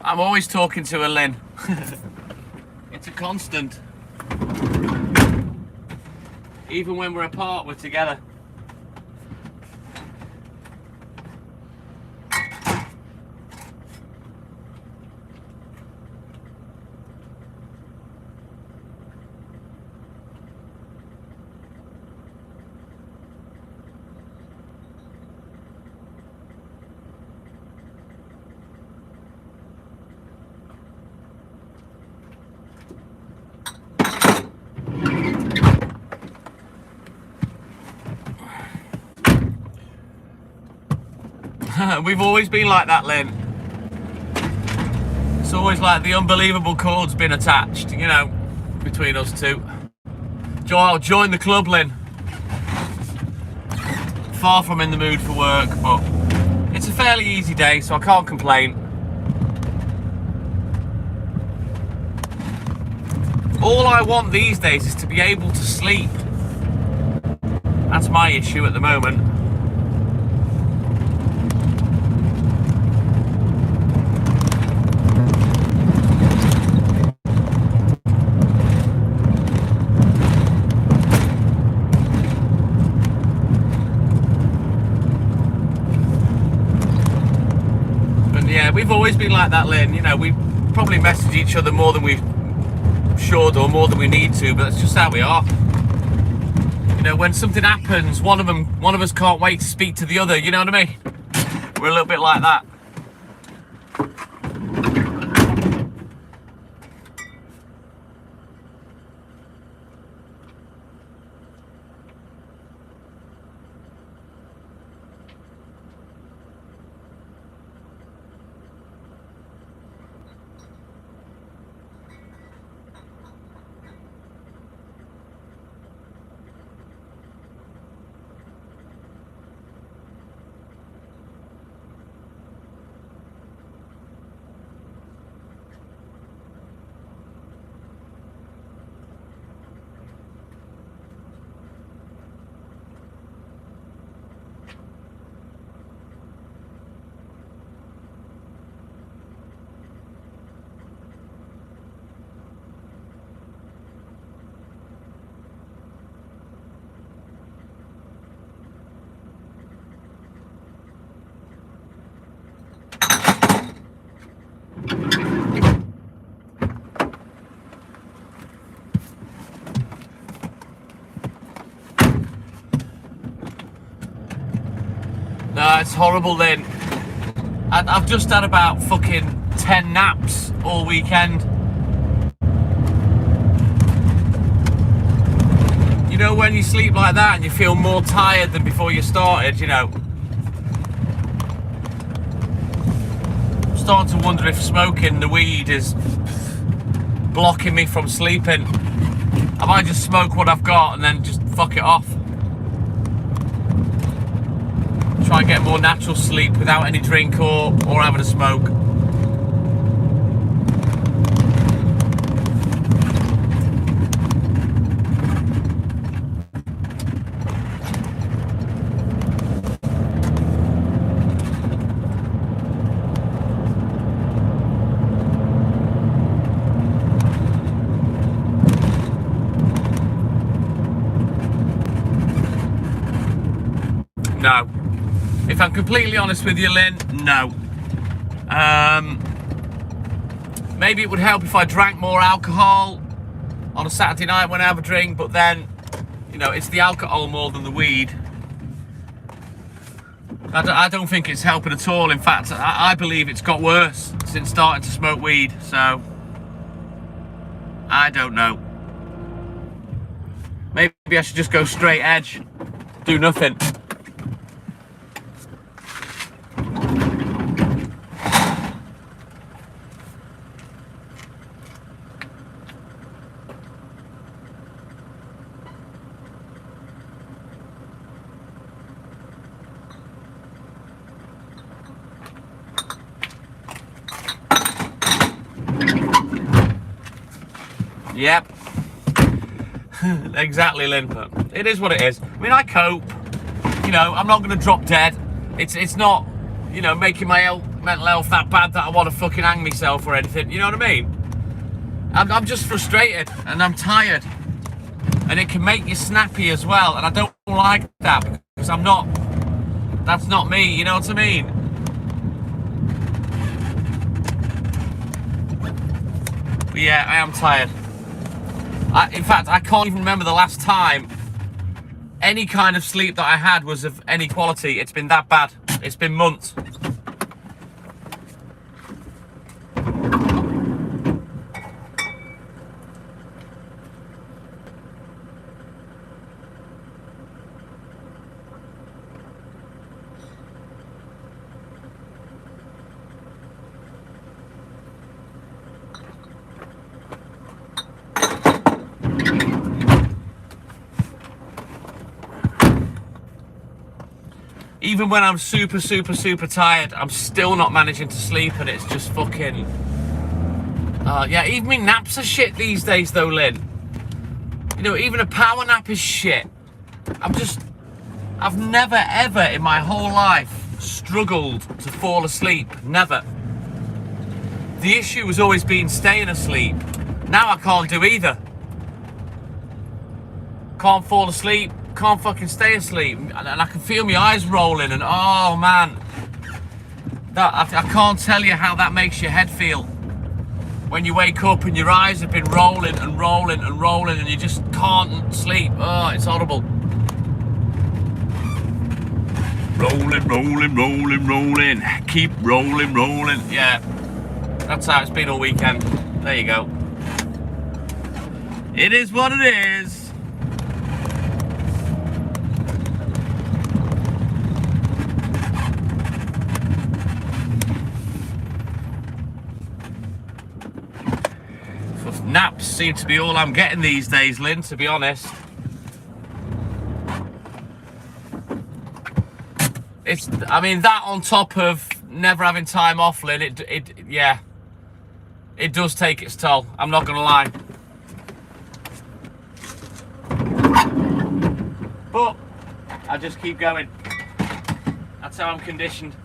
I'm always talking to her, Lynn. It's a constant. Even when we're apart, we're together. We've always been like that, Lynn. It's always like the unbelievable cord's been attached, you know, between us two. Join the club, Lynn. Far from in the mood for work, but it's a fairly easy day, so I can't complain. All I want these days is to be able to sleep. That's my issue at the moment. We've always been like that, Lynn. You know, we probably message each other more than we should or more than we need to, but that's just how we are. You know, when something happens, one of us can't wait to speak to the other, you know what I mean? We're a little bit like that. No, it's horrible, Lynn. I've just had about fucking 10 naps all weekend. You know when you sleep like that and you feel more tired than before you started, you know. I'm starting to wonder if smoking the weed is blocking me from sleeping. I might just smoke what I've got and then just fuck it off. Try and get more natural sleep without any drink or having a smoke. No. If I'm completely honest with you, Lynn, no. Maybe it would help if I drank more alcohol on a Saturday night when I have a drink, but then, you know, it's the alcohol more than the weed. I don't think it's helping at all. In fact, I believe it's got worse since starting to smoke weed, so I don't know. Maybe I should just go straight edge, do nothing. Yep. Exactly, Lynn. It is what it is. I mean, I cope. You know, I'm not going to drop dead. It's not, you know, making my mental health that bad that I want to fucking hang myself or anything. You know what I mean? I'm just frustrated and I'm tired. And it can make you snappy as well. And I don't like that because I'm not, that's not me. You know what I mean? But yeah, I am tired. In fact, I can't even remember the last time any kind of sleep that I had was of any quality. It's been that bad. It's been months. Even when I'm super tired, I'm still not managing to sleep, and it's just fucking... yeah, even my naps are shit these days though, Lynn. You know, even a power nap is shit. I've never ever in my whole life struggled to fall asleep. Never. The issue has always been staying asleep. Now I can't do either. Can't fall asleep. Can't fucking stay asleep, and I can feel my eyes rolling, and oh man, that I can't tell you how that makes your head feel when you wake up and your eyes have been rolling and rolling and rolling and you just can't sleep. Oh, it's horrible. Rolling, keep rolling. Yeah, that's how it's been all weekend. There you go. It is what it is. Naps seem to be all I'm getting these days, Lynn, to be honest. I mean, that on top of never having time off, Lynn, yeah, it does take its toll. I'm not gonna lie. But I just keep going. That's how I'm conditioned.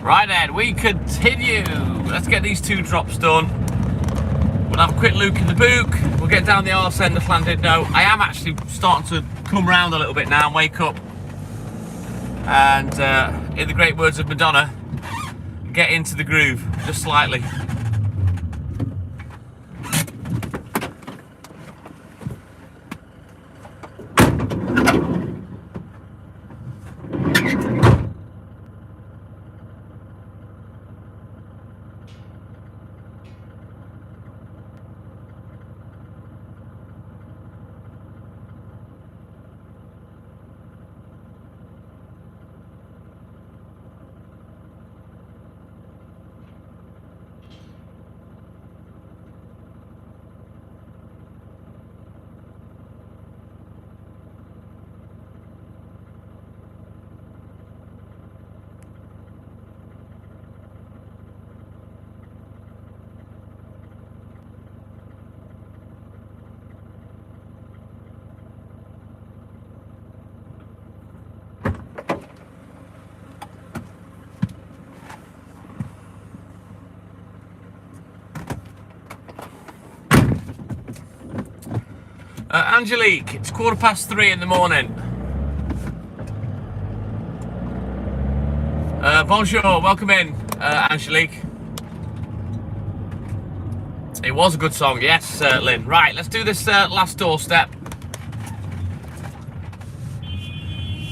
Right then, we continue. Let's get these 2 drops done. We'll have a quick look in the book. We'll get down the arse end of Llandudno. I am actually starting to come round a little bit now and wake up. And in the great words of Madonna, get into the groove, just slightly. Angelique, it's 3:15 in the morning. Bonjour, welcome in, Angelique. It was a good song, yes, Lynn. Right, let's do this last doorstep.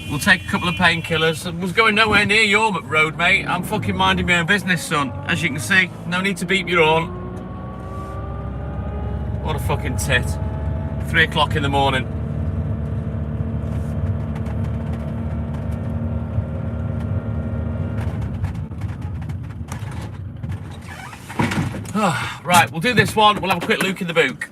We'll take a couple of painkillers. I was going nowhere near your road, mate. I'm fucking minding my own business, son. As you can see, no need to beep your horn. What a fucking tit. 3 o'clock in the morning. Right, we'll do this one. We'll have a quick look in the book.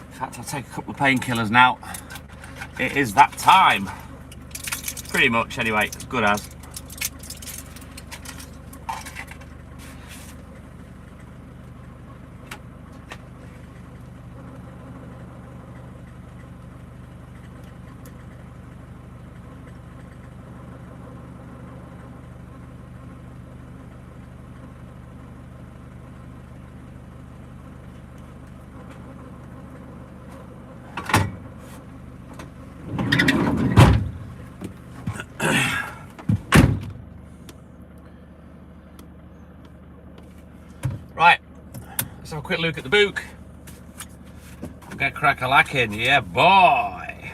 In fact, I'll take a couple of painkillers now. It is that time. Pretty much, anyway, as good as. Right, let's have a quick look at the book. Get crack-a-lacking, yeah boy.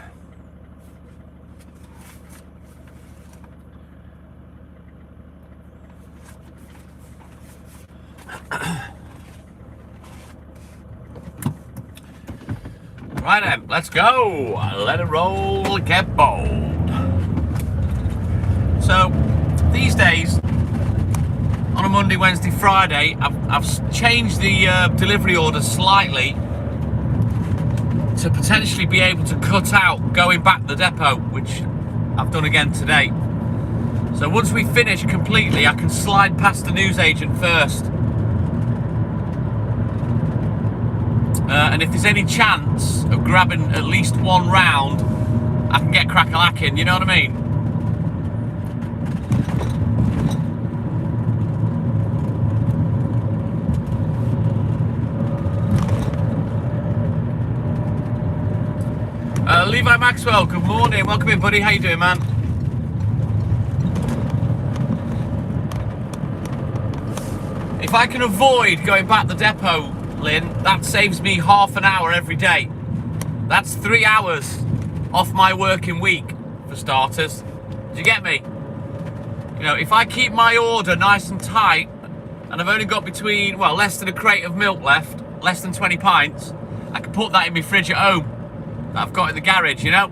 Right then, let's go. Let it roll, get bold. So, these days, on a Monday, Wednesday, Friday, I've changed the delivery order slightly to potentially be able to cut out going back to the depot, which I've done again today. So once we finish completely, I can slide past the newsagent first. And if there's any chance of grabbing at least one round, I can get crack-a-lacking, you know what I mean? Levi Maxwell, good morning. Welcome in, buddy. How you doing, man? If I can avoid going back to the depot Lynn, that saves me half an hour every day. That's 3 hours off my working week, for starters. Do you get me? You know, if I keep my order nice and tight, and I've only got between, well, less than a crate of milk left, less than 20 pints, I can put that in my fridge at home that I've got in the garage, you know?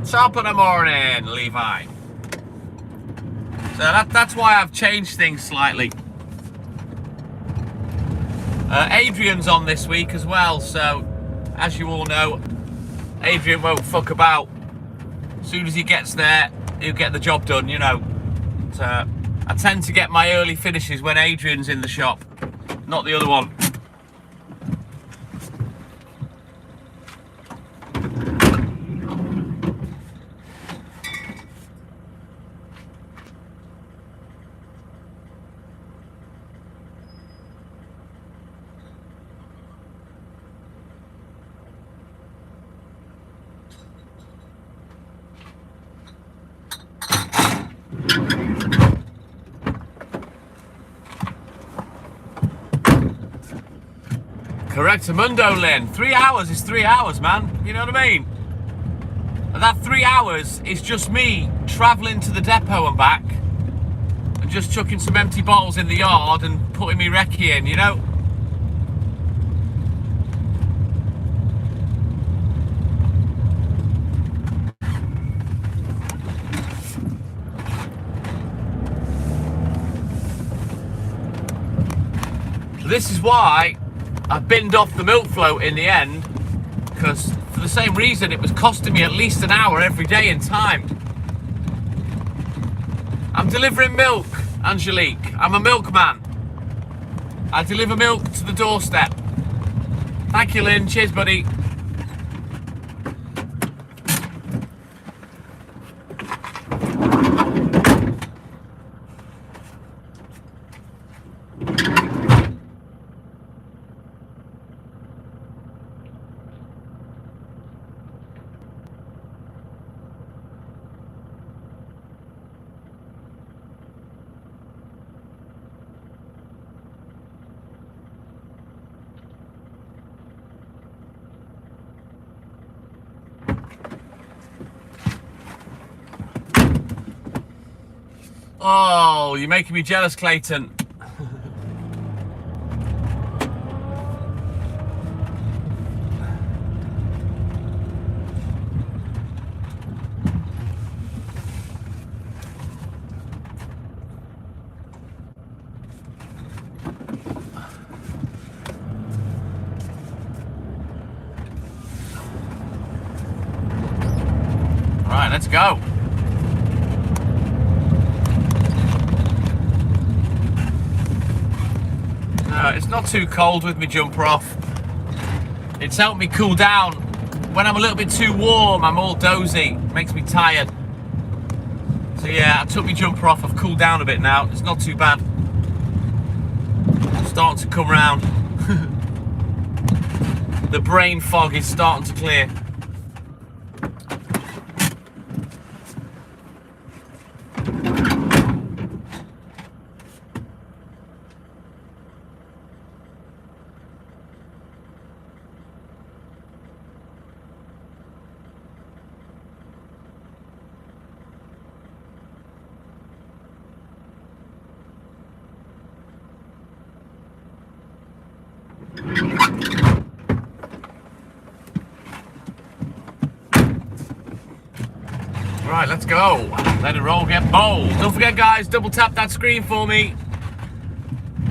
Top of the morning, Levi. So that's why I've changed things slightly. Adrian's on this week as well, so as you all know, Adrian won't fuck about. As soon as he gets there, he'll get the job done, you know. So, I tend to get my early finishes when Adrian's in the shop, not the other one. Correctamundo, Lynn. 3 hours is 3 hours, man. You know what I mean? And that 3 hours is just me travelling to the depot and back and just chucking some empty bottles in the yard and putting me recce in, you know? This is why I binned off the milk float in the end, because for the same reason it was costing me at least an hour every day in time. I'm delivering milk, Angelique. I'm a milkman. I deliver milk to the doorstep. Thank you, Lynn. Cheers, buddy. Oh, you're making me jealous, Clayton. All right, let's go. It's not too cold with my jumper off. It's helped me cool down. When I'm a little bit too warm, I'm all dozy. Makes me tired. So yeah, I took my jumper off. I've cooled down a bit now. It's not too bad. Starting to come round. The brain fog is starting to clear. Right, let's go. Let it roll, get bold. Don't forget, guys, double tap that screen for me.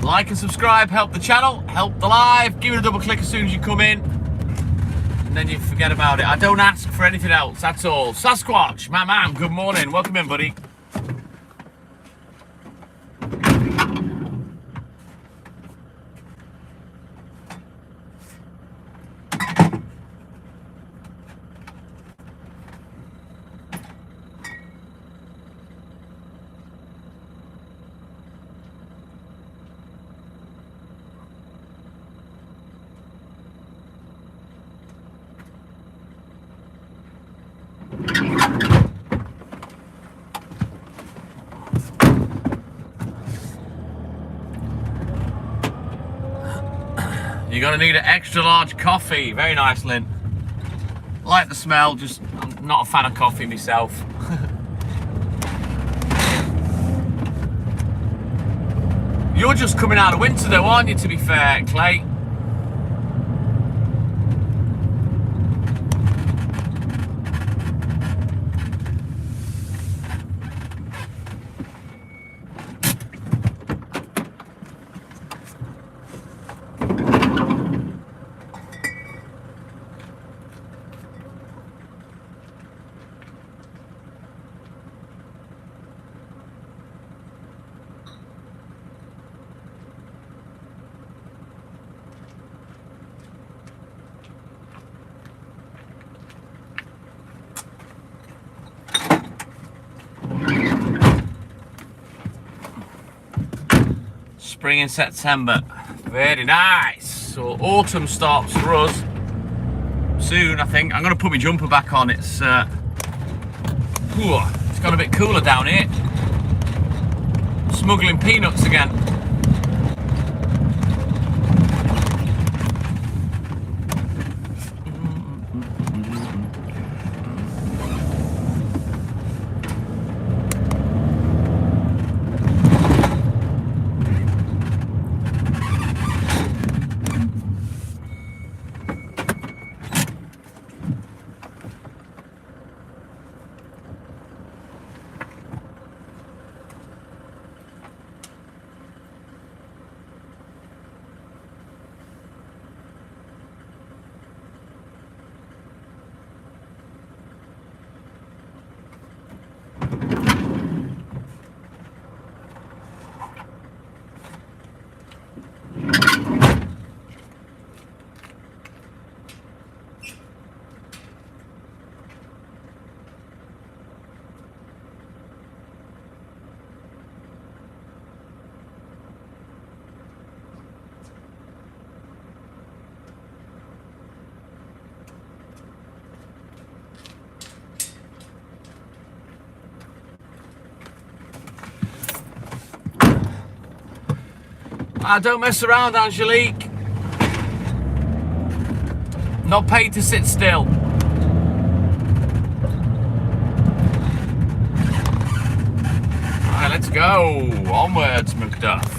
Like and subscribe, help the channel, help the live. Give it a double click as soon as you come in. And then you forget about it. I don't ask for anything else, that's all. Sasquatch, my man, good morning. Welcome in, buddy. You're going to need an extra large coffee. Very nice, Lynn. Like the smell, just I'm not a fan of coffee myself. You're just coming out of winter though, aren't you, to be fair, Clay? Spring in September. Very nice. So autumn starts for us soon, I think. I'm going to put my jumper back on. It's got a bit cooler down here. Smuggling peanuts again. Don't mess around, Angelique. Not paid to sit still. Right, let's go. Onwards, Macduff.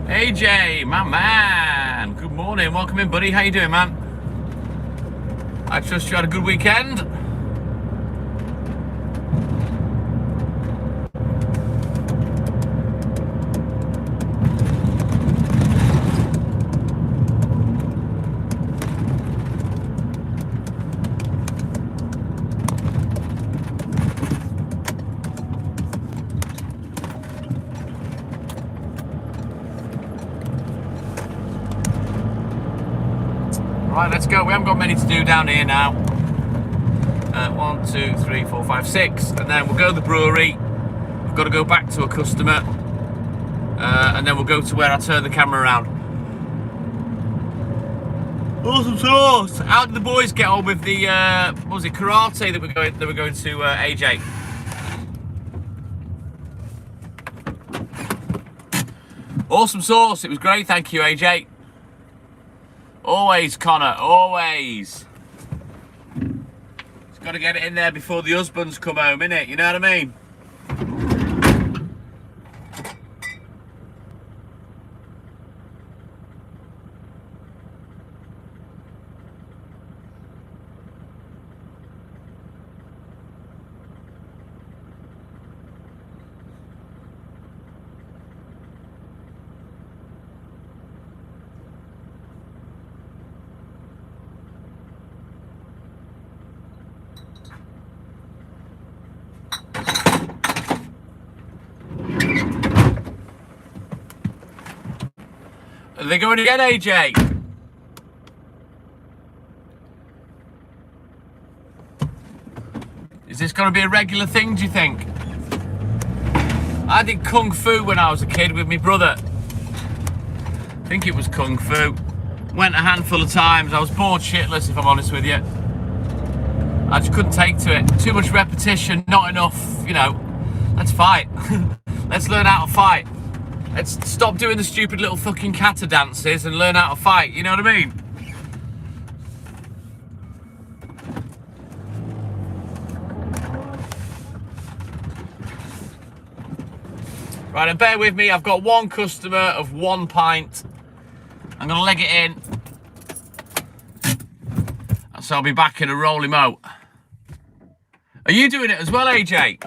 AJ, my man. Good morning. Welcome in, buddy. How you doing, man? I trust you had a good weekend. Right, let's go. We haven't got many to do down here now. 1, 2, 3, 4, 5, 6. And then we'll go to the brewery. We've got to go back to a customer. And then we'll go to where I turn the camera around. Awesome sauce! How did the boys get on with the, what was it, karate that we're going to, AJ? Awesome sauce. It was great. Thank you, AJ. Always, Connor, always. It's got to get it in there before the husbands come home, innit? You know what I mean? Are they going again, AJ? this going to be a regular thing, do you think? I did Kung Fu when I was a kid with my brother. I think it was Kung Fu. Went a handful of times. I was bored shitless, if I'm honest with you. I just couldn't take to it. Too much repetition, not enough, you know. Let's fight. Let's learn how to fight. Let's stop doing the stupid little fucking kata dances and learn how to fight, you know what I mean? Right, and bear with me, I've got one customer of 1 pint. I'm gonna leg it in. So I'll be back in a rolling mo. Are you doing it as well, AJ?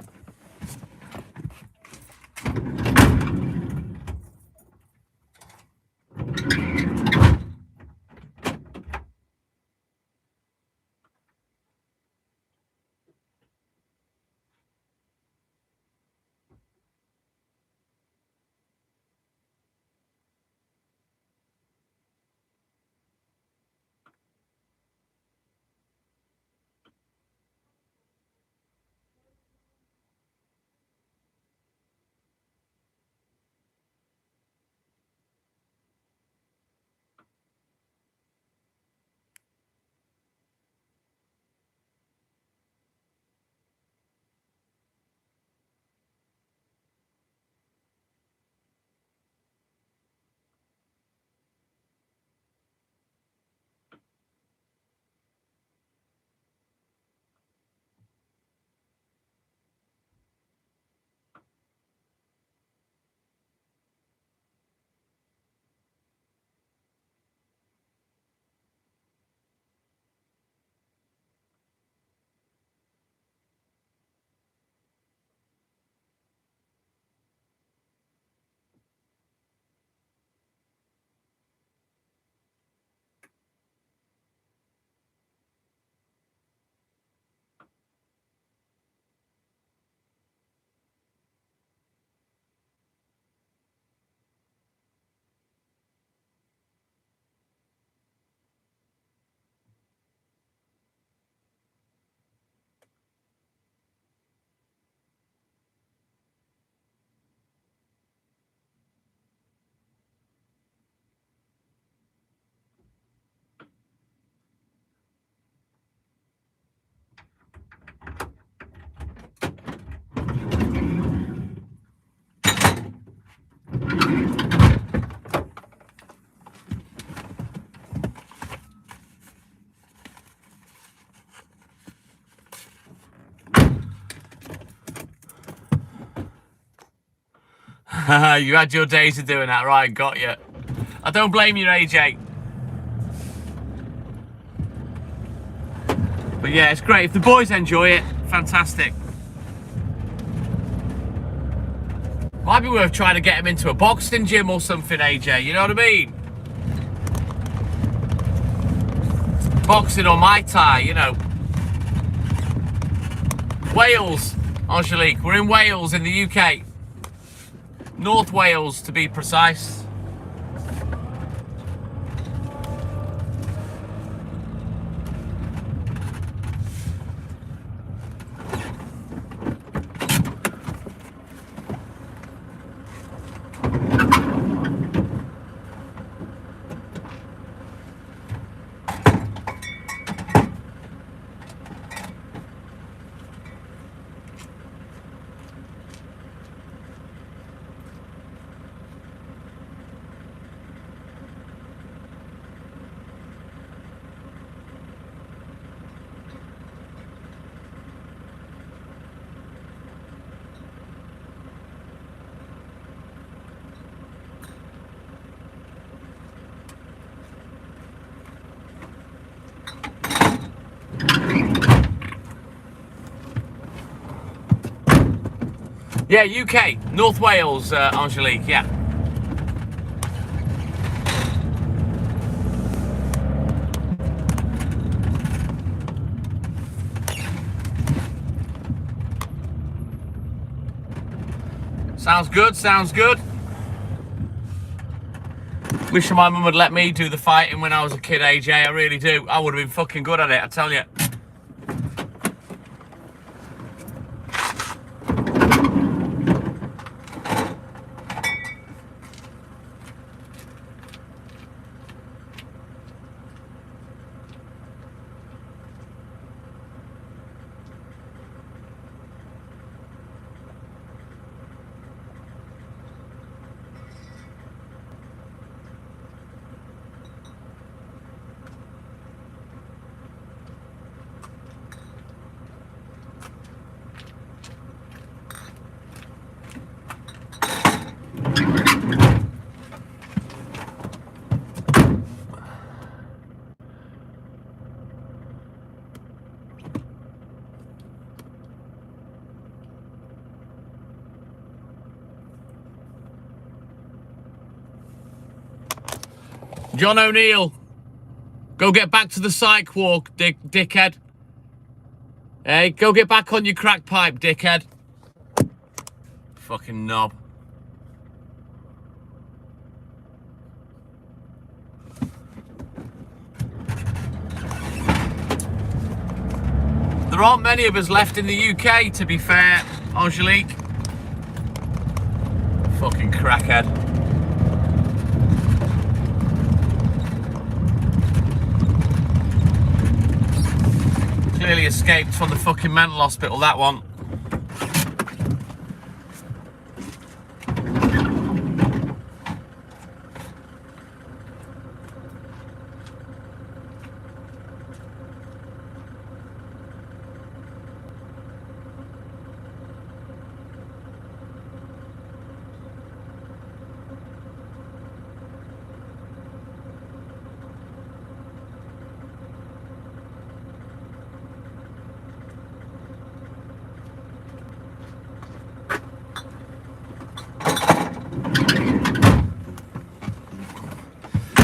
You had your days of doing that, right? Got you. I don't blame you, AJ. But yeah, it's great. If the boys enjoy it, fantastic. Might be worth trying to get them into a boxing gym or something, AJ. You know what I mean? Boxing or Muay Thai, you know. Wales, Angelique. We're in Wales in the UK. North Wales, to be precise. Yeah, UK, North Wales, Angelique, yeah. Sounds good, sounds good. Wish my mum would let me do the fighting when I was a kid, AJ, I really do. I would have been fucking good at it, I tell you. John O'Neill, go get back to the psych walk, dickhead. Hey, go get back on your crack pipe, dickhead. Fucking knob. There aren't many of us left in the UK, to be fair, Angelique. Fucking crackhead. Clearly escaped from the fucking mental hospital, that one.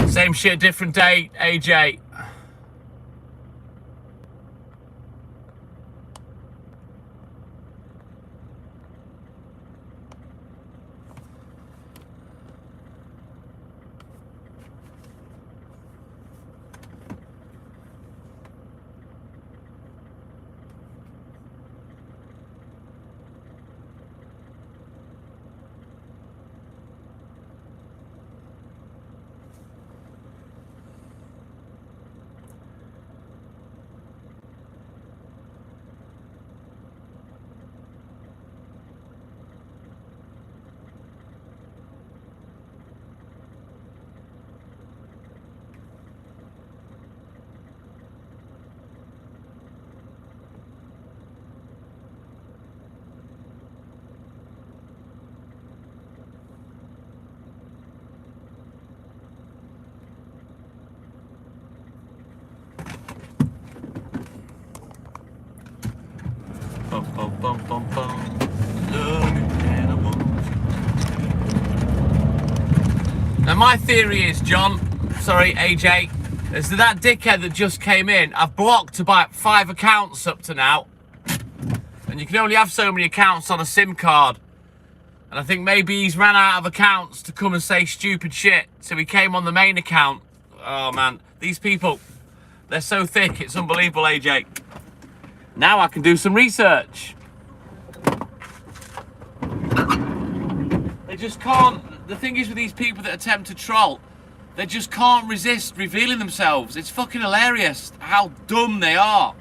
Same shit, different day, AJ. Bum, bum, bum, bum, bum. Look at the woman. Now my theory is, John, sorry, AJ, is that dickhead that just came in, I've blocked about 5 accounts up to now. And you can only have so many accounts on a SIM card. And I think maybe he's ran out of accounts to come and say stupid shit. So he came on the main account. Oh man, these people, they're so thick, it's unbelievable, AJ. Now I can do some research. They just can't. The thing is with these people that attempt to troll, they just can't resist revealing themselves. It's fucking hilarious how dumb they are.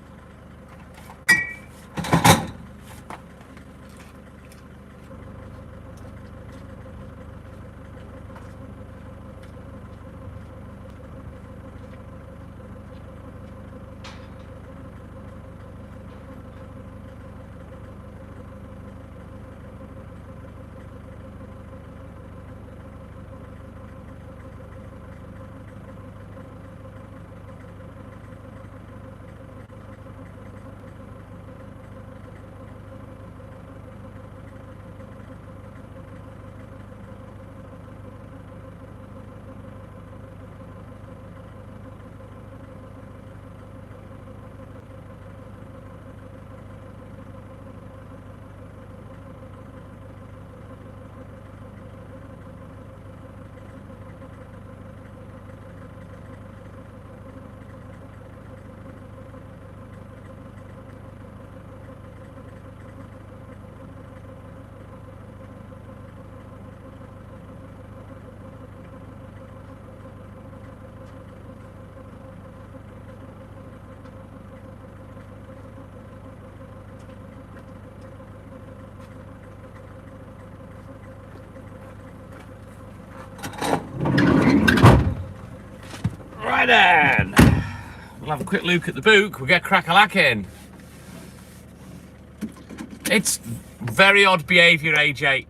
Right then, we'll have a quick look at the book. We'll get crack-a-lacking. It's very odd behaviour, AJ.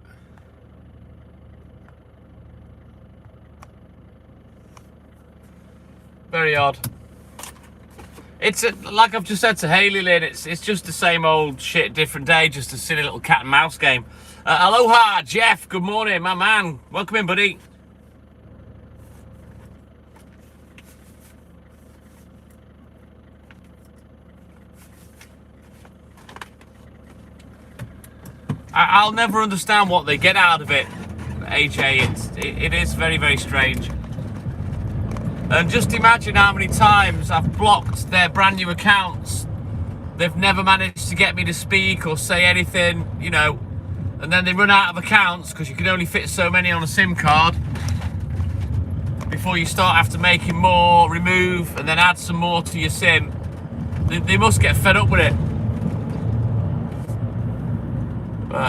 Very odd. It's like I've just said to Hayley Lynn, it's just the same old shit, different day, just a silly little cat and mouse game. Aloha, Jeff, good morning, my man. Welcome in, buddy. I'll never understand what they get out of it, AJ. It is very, very strange. And just imagine how many times I've blocked their brand new accounts. They've never managed to get me to speak or say anything, you know. And then they run out of accounts because you can only fit so many on a SIM card. Before you start after making more, remove, and then add some more to your SIM. They must get fed up with it.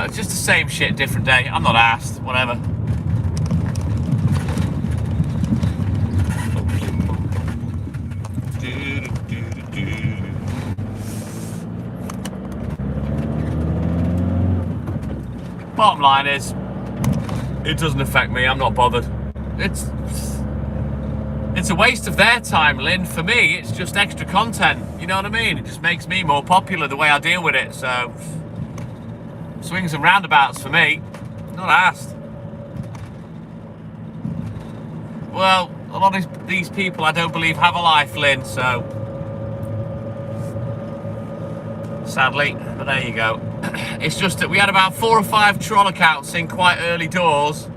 It's just the same shit, different day. I'm not asked, whatever. Bottom line is, it doesn't affect me. I'm not bothered. It's a waste of their time, Lynn. For me, it's just extra content. You know what I mean? It just makes me more popular the way I deal with it. So, swings and roundabouts for me. Not asked. Well, a lot of these people I don't believe have a life, Lynn. So, sadly, but there you go. It's just that we had about 4 or 5 troll accounts in quite early doors.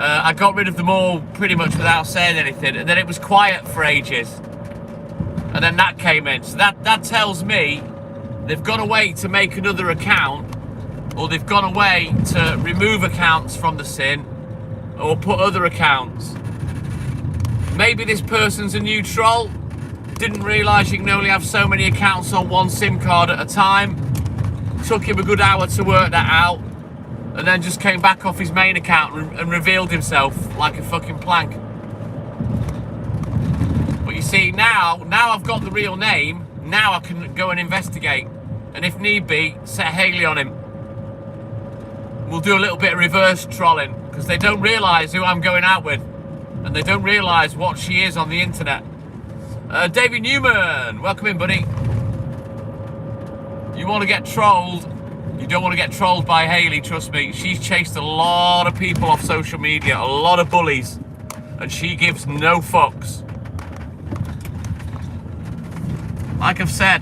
I got rid of them all pretty much without saying anything, and then it was quiet for ages. And then that came in. So that tells me they've gone away to make another account, or they've gone away to remove accounts from the SIM, or put other accounts. Maybe this person's a new troll, didn't realise you can only have so many accounts on one SIM card at a time. Took him a good hour to work that out, and then just came back off his main account and revealed himself like a fucking plank. But you see, now I've got the real name, now I can go and investigate, and if need be, set Haley on him. We'll do a little bit of reverse trolling, because they don't realise who I'm going out with, and they don't realise what she is on the internet. David Newman, welcome in, buddy. You want to get trolled, you don't want to get trolled by Haley, trust me. She's chased a lot of people off social media, a lot of bullies, and she gives no fucks. Like I've said,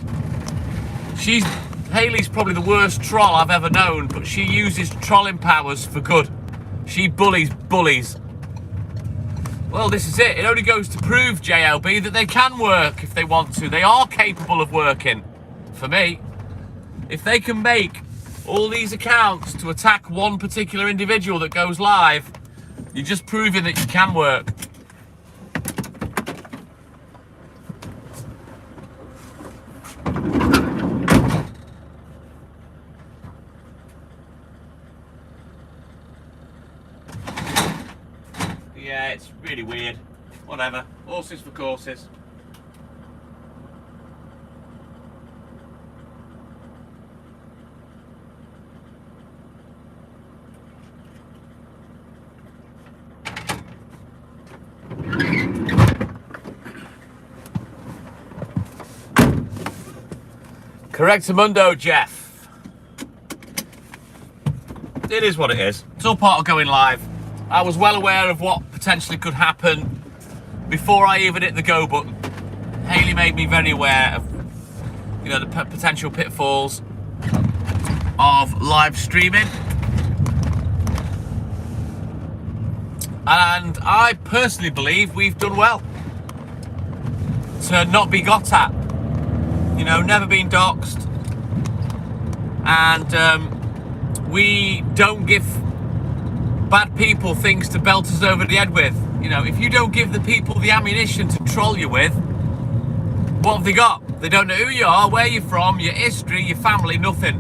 Haley's probably the worst troll I've ever known, but she uses trolling powers for good. She bullies bullies. Well, this is it. It only goes to prove, JLB, that they can work if they want to. They are capable of working, for me. If they can make all these accounts to attack one particular individual that goes live, you're just proving that you can work. Yeah, it's really weird. Whatever. Horses for courses. Correctamundo, Jeff. It is what it is. It's all part of going live. I was well aware of what potentially could happen before I even hit the go button. Haley made me very aware of, you know, the potential pitfalls of live streaming. And I personally believe we've done well to not be got at. You know, never been doxxed, and we don't give bad people things to belt us over the head with. You know, if you don't give the people the ammunition to troll you with, what have they got? They don't know who you are, where you're from, your history, your family, nothing.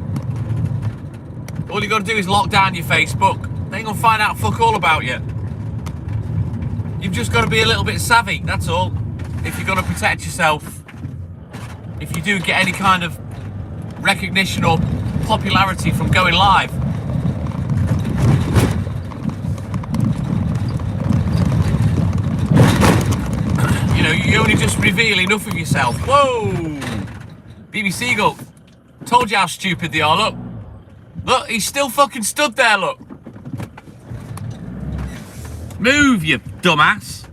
All you got to do is lock down your Facebook. They ain't gonna find out fuck all about you. You've just got to be a little bit savvy, that's all. If you're gonna protect yourself. If you do get any kind of recognition or popularity from going live. You know, you only just reveal enough of yourself. Whoa! BBC Eagle. Told you how stupid they are, look. Look, he's still fucking stood there, look. Move, you dumbass.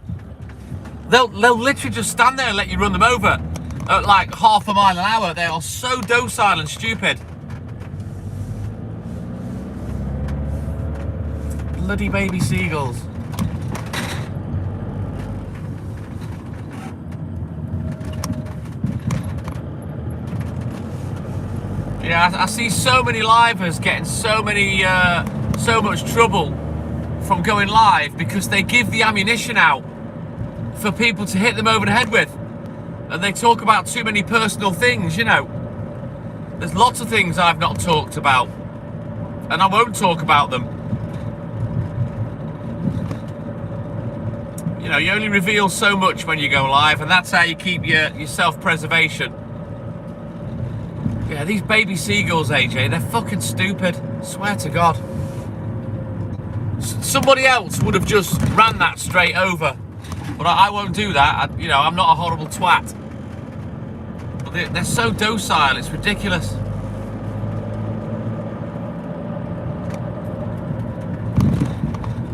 They'll literally just stand there and let you run them over. At like 0.5 mile an hour. They are so docile and stupid. Bloody baby seagulls. Yeah, I see so many livers getting so much trouble from going live because they give the ammunition out for people to hit them over the head with. And they talk about too many personal things, you know. There's lots of things I've not talked about, and I won't talk about them. You know, you only reveal so much when you go live, and that's how you keep your self-preservation. Yeah, these baby seagulls, AJ, they're fucking stupid. Swear to God. Somebody else would have just ran that straight over, but I won't do that. You know, I'm not a horrible twat. But they're so docile, it's ridiculous.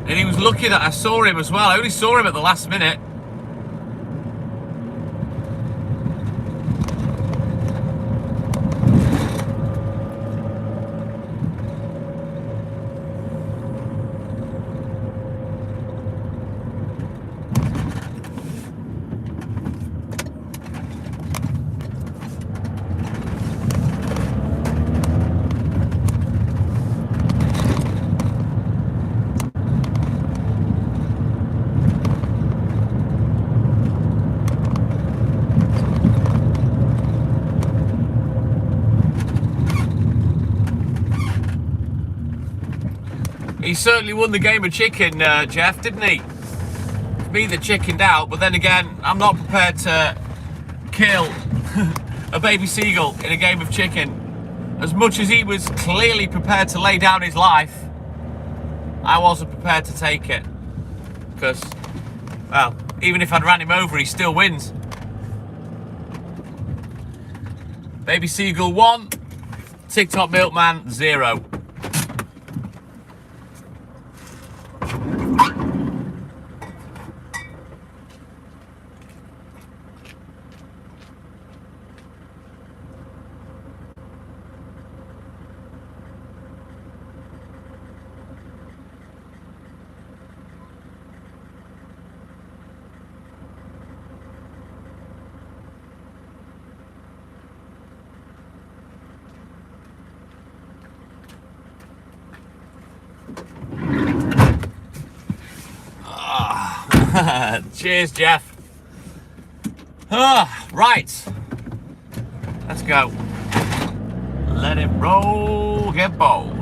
And he was lucky that I saw him as well. I only saw him at the last minute. He certainly won the game of chicken, Jeff, didn't he? It's me that chickened out, but then again, I'm not prepared to kill a baby seagull in a game of chicken. As much as he was clearly prepared to lay down his life, I wasn't prepared to take it. Because, well, even if I'd ran him over, he still wins. Baby seagull 1, TikTok milkman 0. Cheers, Jeff. Right. Let's go. Let it roll, get bold.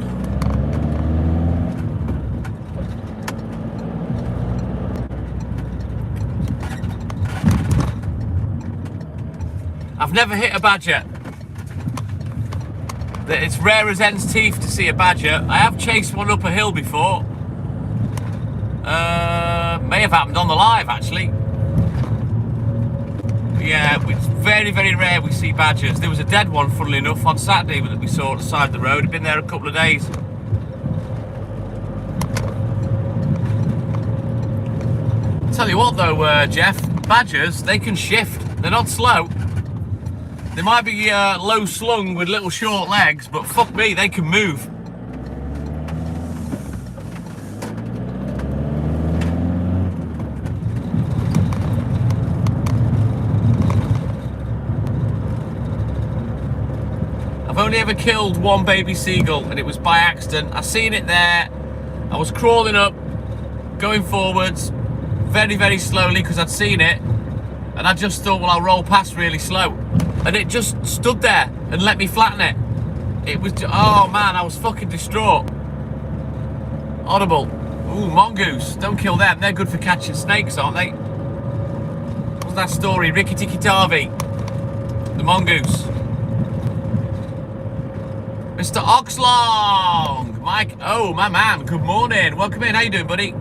I've never hit a badger. It's rare as hen's teeth to see a badger. I have chased one up a hill before. May have happened on the live, actually. Yeah, it's very, very rare we see badgers. There was a dead one, funnily enough, on Saturday that we saw at the side of the road. It'd been there a couple of days. Tell you what though, Jeff, badgers, they can shift. They're not slow. They might be low slung with little short legs, but fuck me, they can move. I've only ever killed one baby seagull, and it was by accident. I seen it there. I was crawling up, going forwards, very, very slowly because I'd seen it, and I just thought, well, I'll roll past really slow. And it just stood there and let me flatten it. It was, oh man, I was fucking distraught. Audible. Ooh, mongoose. Don't kill them. They're good for catching snakes, aren't they? What's that story? Ricky Tikki Tavi. The mongoose. Mr. Oxlong. Mike. Oh, my man. Good morning. Welcome in. How you doing, buddy?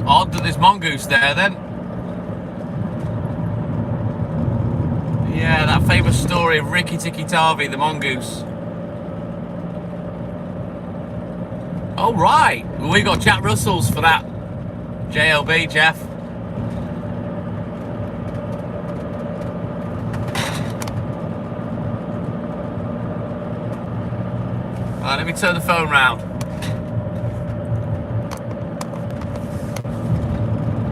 Odd that there's mongoose there then. Yeah, that famous story of Ricky Tikki Tavi, the mongoose. Oh, right. Well, we got Jack Russells for that. JLB, Jeff. Right, let me turn the phone round.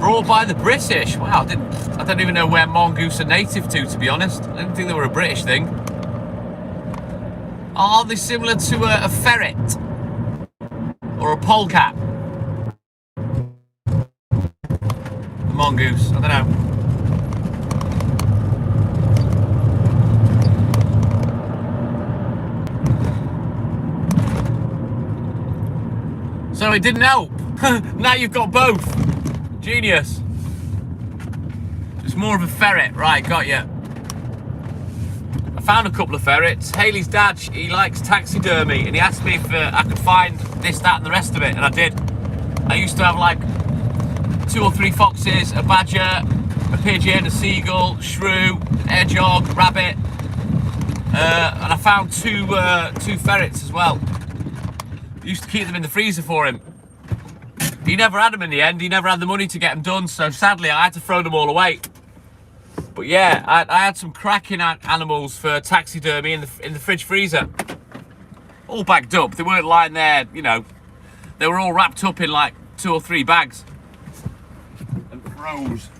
Brought by the British. Wow, I don't even know where mongoose are native to be honest. I didn't think they were a British thing. Are they similar to a ferret? Or a polecat? A mongoose, I don't know. So it didn't help. Now you've got both. Genius. It's more of a ferret. Right, got you. I found a couple of ferrets. Haley's dad, he likes taxidermy, and he asked me if I could find this, that, and the rest of it, and I did. I used to have like 2 or 3 foxes, a badger, a pigeon, a seagull, shrew, an hedgehog, rabbit, and I found two ferrets as well. I used to keep them in the freezer for him. He never had them in the end. He never had the money to get them done, so sadly I had to throw them all away. But yeah, I had some cracking animals for taxidermy in the fridge freezer. All bagged up. They weren't lying there, you know. They were all wrapped up in like 2 or 3 bags and froze.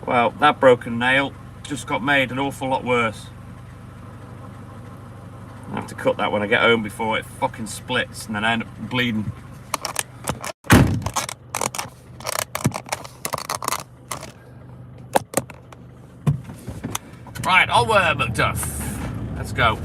Well, that broken nail just got made an awful lot worse. I have to cut that when I get home before it fucking splits and then I end up bleeding. Right, onward, Macduff. Let's go.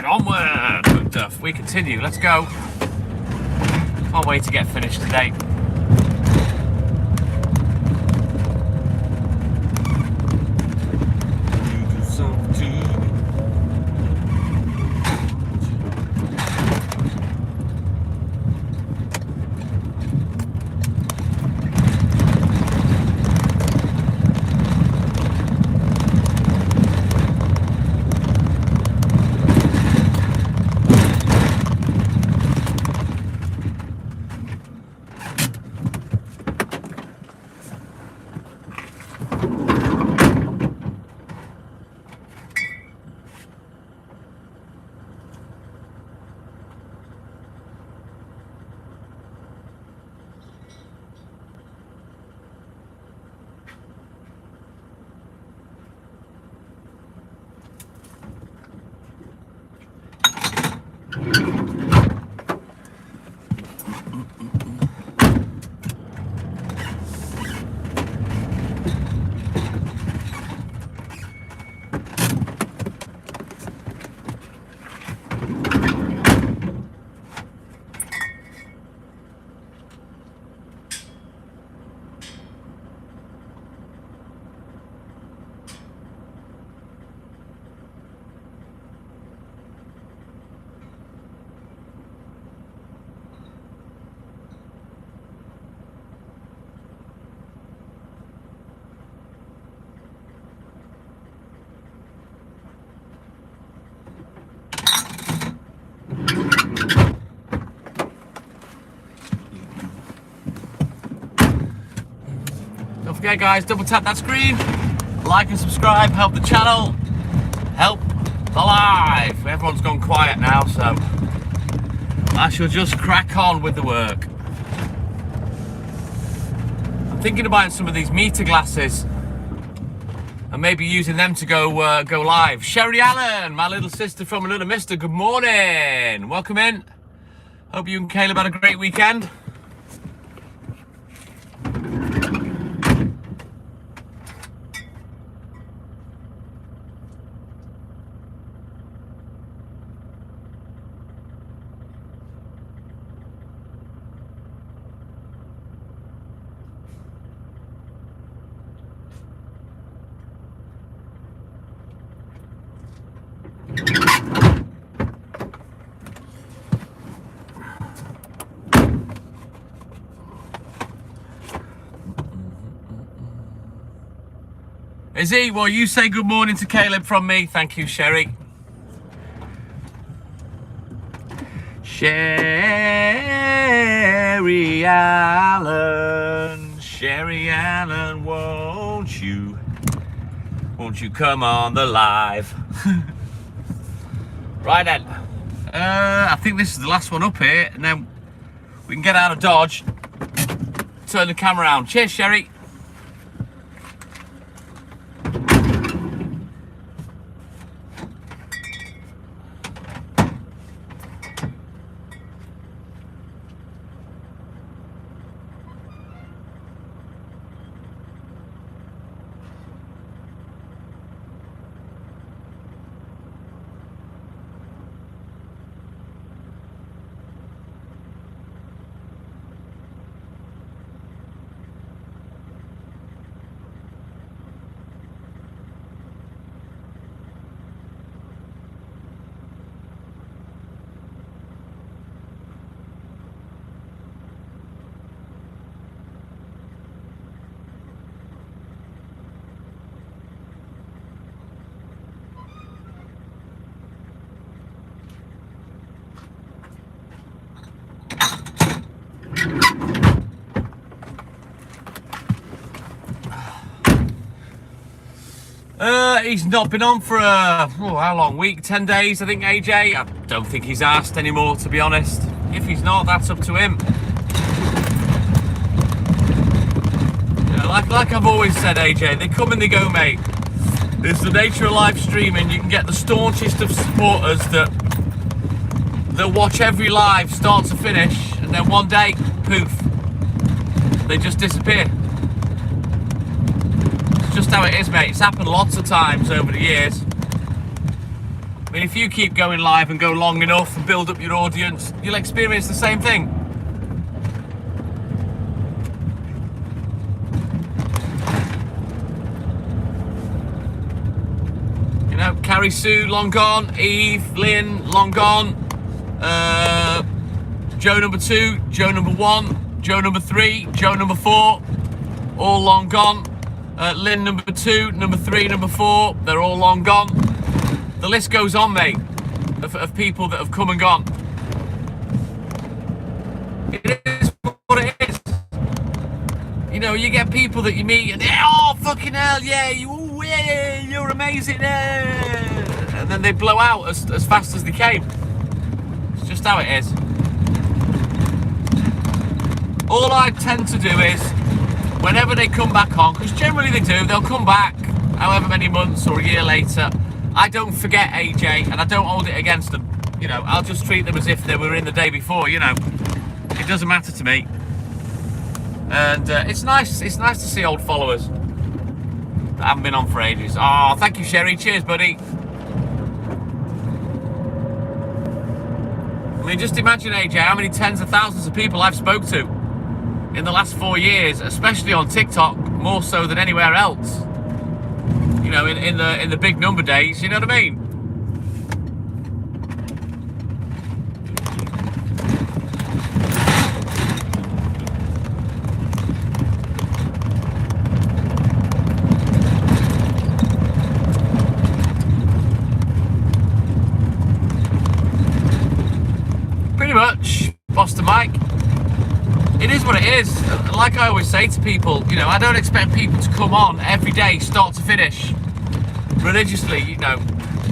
Onward, Macduff. We continue. Let's go. Can't wait to get finished today. Don't forget, guys, double tap that screen, like and subscribe, help the channel, help the live. Everyone's gone quiet now, so I shall just crack on with the work. I'm thinking of buying some of these meter glasses and maybe using them to go live. Sherry Allen, my little sister from another mister, good morning. Welcome in. Hope you and Caleb had a great weekend. Is he? Well, you say good morning to Caleb from me. Thank you, Sherry. Sherry Allen, won't you come on the live? Right then. I think this is the last one up here, and then we can get out of Dodge, turn the camera around. Cheers, Sherry. He's not been on for how long? Week, 10 days, I think, AJ. I don't think he's asked anymore, to be honest. If he's not, that's up to him. You know, like I've always said, AJ, they come and they go, mate. It's the nature of live streaming. You can get the staunchest of supporters that they'll watch every live, start to finish, and then one day, poof, they just disappear. Just how it is, mate. It's happened lots of times over the years. I mean, if you keep going live and go long enough and build up your audience, you'll experience the same thing. You know, Carrie Sue, long gone. Eve, Lynn, long gone. Joe number 2, Joe number 1, Joe number 3, Joe number 4, all long gone. Lynn number 2, number 3, number 4, they're all long gone. The list goes on, mate, of people that have come and gone. It is what it is. You know, you get people that you meet and oh fucking hell, yeah, you're amazing, and then they blow out as fast as they came. It's just how it is. All I tend to do is, whenever they come back on, because generally they do, they'll come back however many months or a year later. I don't forget AJ, and I don't hold it against them. You know, I'll just treat them as if they were in the day before, you know. It doesn't matter to me. And it's nice to see old followers that haven't been on for ages. Oh, thank you, Sherry. Cheers, buddy. mean, just imagine, AJ, how many tens of thousands of people I've spoke to in the last 4 years, especially on TikTok, more so than anywhere else. You know, in the big number days, you know what I mean? Pretty much, Boston Mike. It is what it is. Like I always say to people, you know, I don't expect people to come on every day, start to finish, religiously, you know.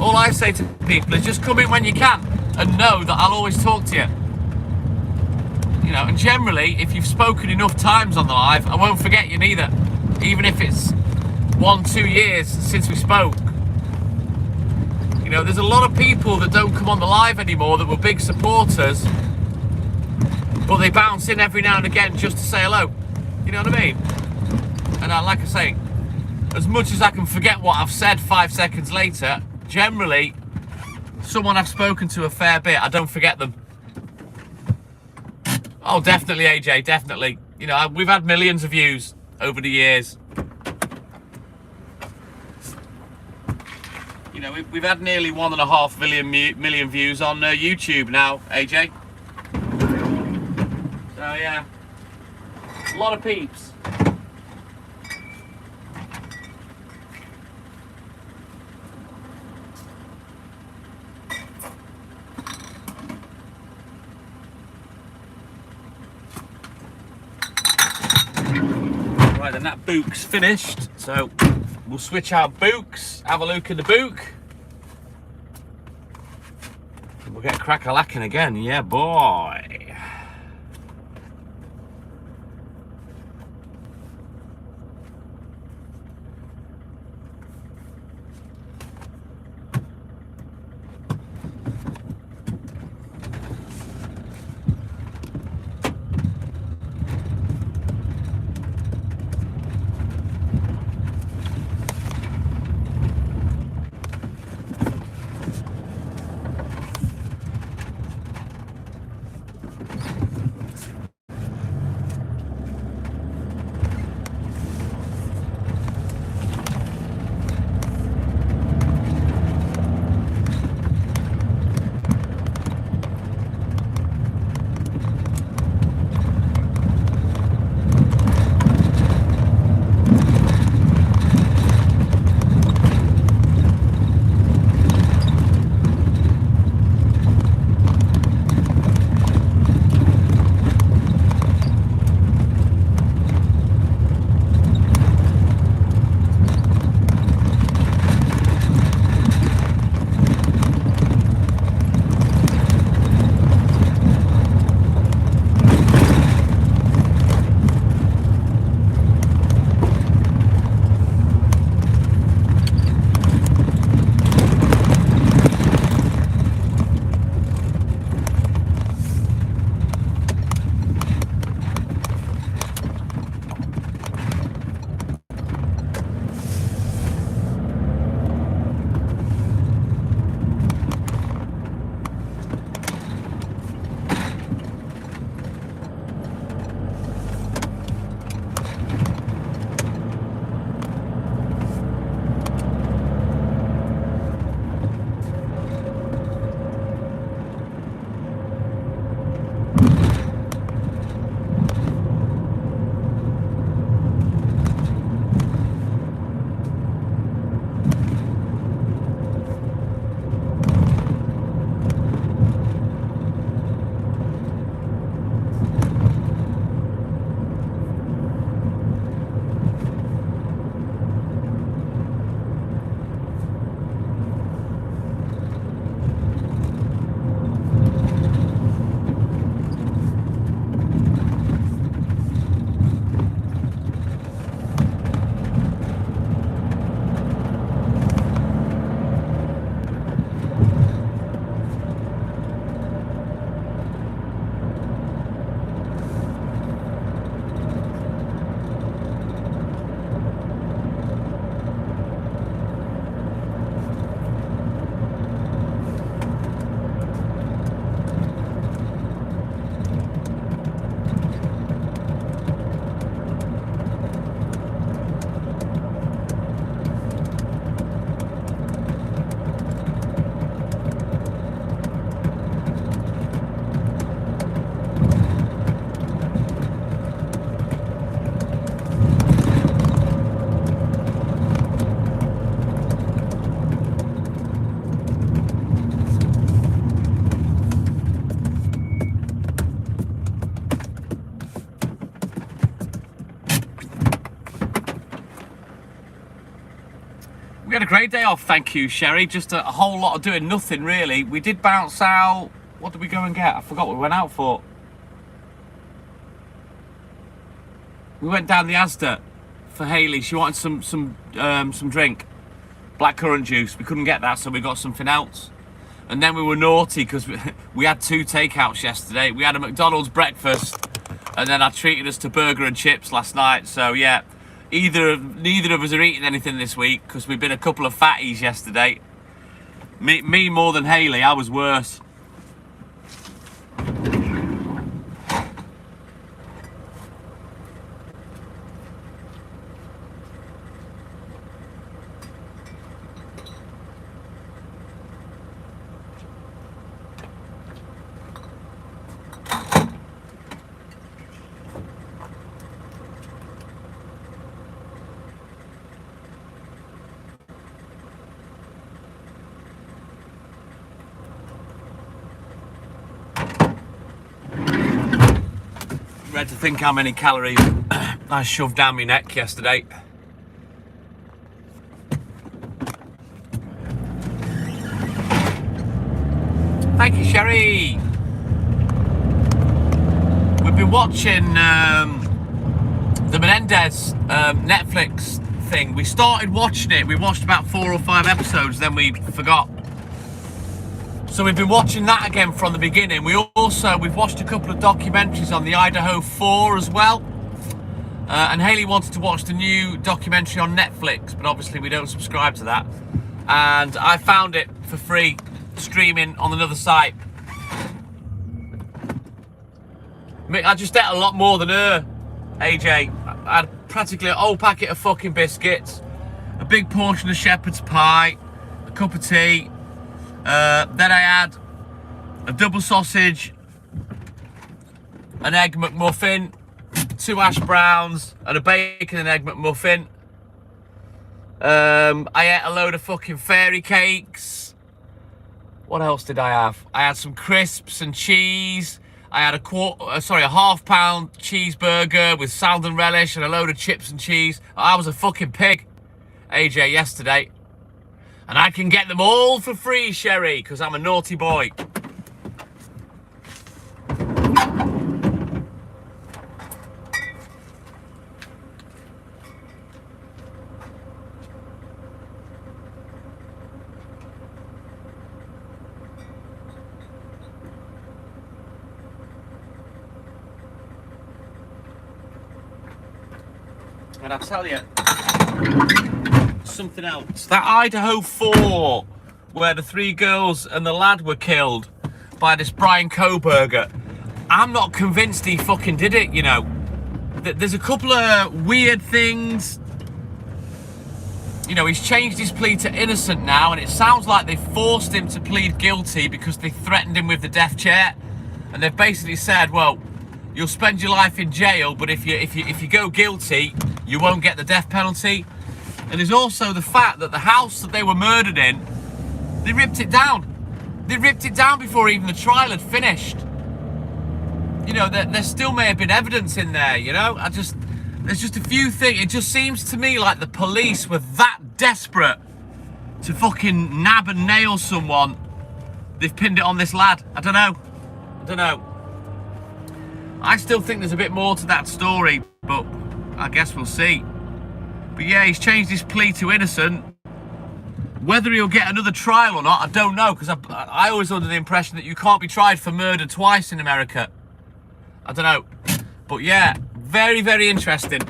All I say to people is just come in when you can and know that I'll always talk to you. You know, and generally, if you've spoken enough times on the live, I won't forget you neither. Even if it's 1-2 years since we spoke. You know, there's a lot of people that don't come on the live anymore that were big supporters, but they bounce in every now and again just to say hello. You know what I mean? And like I say, as much as I can forget what I've said 5 seconds later, generally, someone I've spoken to a fair bit, I don't forget them. Oh, definitely, AJ, definitely. You know, we've had millions of views over the years. You know, we've had nearly 1.5 million views on YouTube now, AJ. So yeah, a lot of peeps. Right then, that book's finished, so we'll switch our books, have a look in the book. We'll get crack-a-lacking again, yeah boy. great day off, thank you, Sherry. Just a whole lot of doing nothing, really. We did bounce out. What did we go and get? I forgot what we went out for. We went down the Asda for Hayley. She wanted some drink, blackcurrant juice. We couldn't get that, so we got something else. And then we were naughty because we had 2 takeouts yesterday. We had a McDonald's breakfast, and then I treated us to burger and chips last night. So yeah, neither of us are eating anything this week because we've been a couple of fatties yesterday. Me more than Hayley. I was worse. Read to think how many calories I shoved down my neck yesterday. Thank you, Sherry. We've been watching the Menendez Netflix thing. We started watching it. We watched about 4 or 5 episodes, then we forgot. So we've been watching that again from the beginning. We've watched a couple of documentaries on the Idaho 4 as well. And Hayley wanted to watch the new documentary on Netflix, but obviously we don't subscribe to that. And I found it for free, streaming on another site. I just ate a lot more than her, AJ. I had practically a whole packet of fucking biscuits, a big portion of shepherd's pie, a cup of tea. Then I had a double sausage, an egg McMuffin, 2 hash browns, and a bacon and egg McMuffin. I ate a load of fucking fairy cakes. What else did I have? I had some crisps and cheese. I had a half-pound cheeseburger with salad and relish and a load of chips and cheese. I was a fucking pig, AJ, yesterday. And I can get them all for free, Sherry, because I'm a naughty boy. And I'll tell you something else. That Idaho 4, where the 3 girls and the lad were killed by this Brian Koberger, I'm not convinced he fucking did it, you know. There's a couple of weird things. You know, he's changed his plea to innocent now, and it sounds like they forced him to plead guilty because they threatened him with the death chair. And they've basically said, well, you'll spend your life in jail, but if you go guilty, you won't get the death penalty. And there's also the fact that the house that they were murdered in, they ripped it down. They ripped it down before even the trial had finished. You know, there still may have been evidence in there, you know? There's just a few things. It just seems to me like the police were that desperate to fucking nab and nail someone. They've pinned it on this lad. I don't know. I still think there's a bit more to that story, but I guess we'll see. But yeah, he's changed his plea to innocent. Whether he'll get another trial or not, I don't know, because I always under the impression that you can't be tried for murder twice in America. I don't know. But yeah, very, very interesting.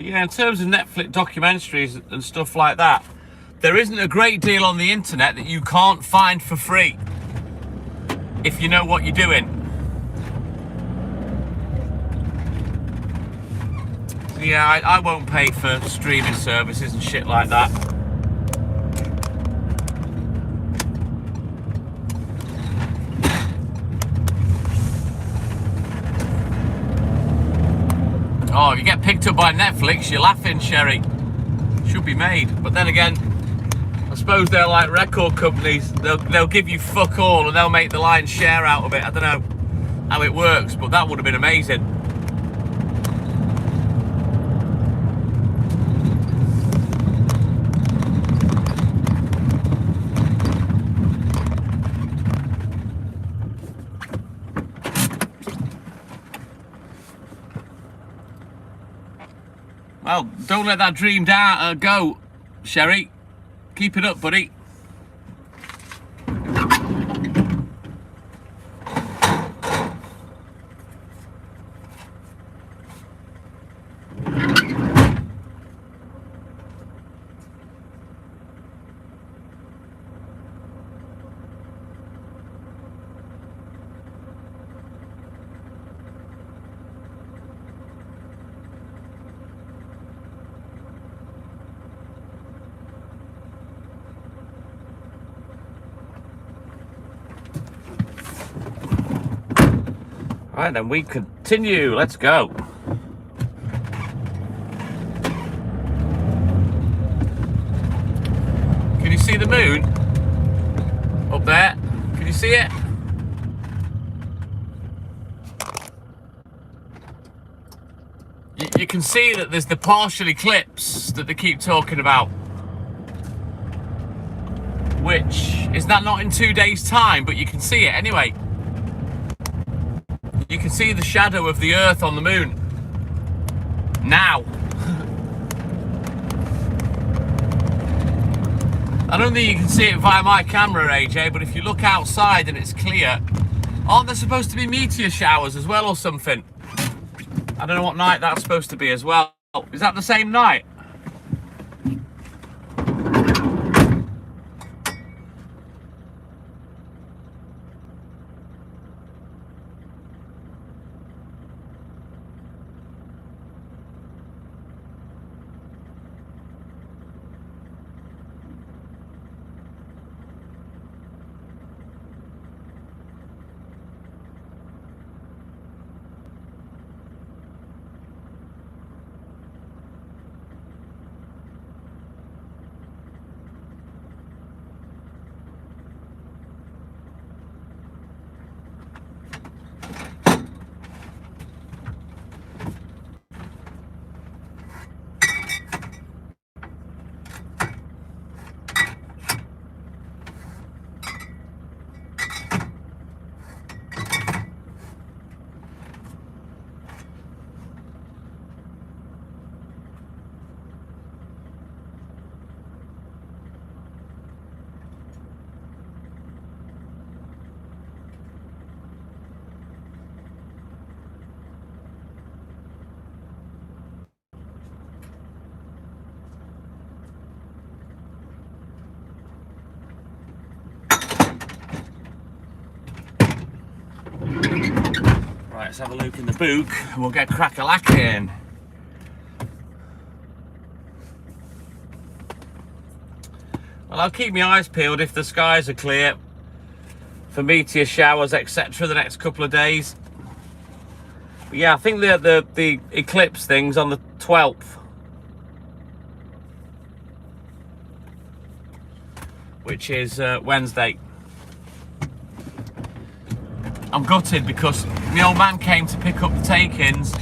But yeah, in terms of Netflix documentaries and stuff like that, there isn't a great deal on the internet that you can't find for free if you know what you're doing. So yeah, I won't pay for streaming services and shit like that. Oh, if you get picked up by Netflix, you're laughing, Sherry. Should be made. But then again, I suppose they're like record companies. They'll give you fuck all and they'll make the lion's share out of it. I don't know how it works, but that would have been amazing. Well, don't let that dream down go, Sherry. Keep it up, buddy. Right, then we continue. Let's go. Can you see the moon? Up there? Can you see it? You can see that there's the partial eclipse that they keep talking about. Which, is that not in 2 days' time? But you can see it anyway. You can see the shadow of the Earth on the moon. Now. I don't think you can see it via my camera, AJ, but if you look outside and it's clear, aren't there supposed to be meteor showers as well or something? I don't know what night that's supposed to be as well. Is that the same night? Right, let's have a look in the book and we'll get crack-a-lacking. Well, I'll keep my eyes peeled if the skies are clear for meteor showers, etc. the next couple of days. But yeah, I think the eclipse thing's on the 12th. Which is Wednesday. I'm gutted because my old man came to pick up the take-ins.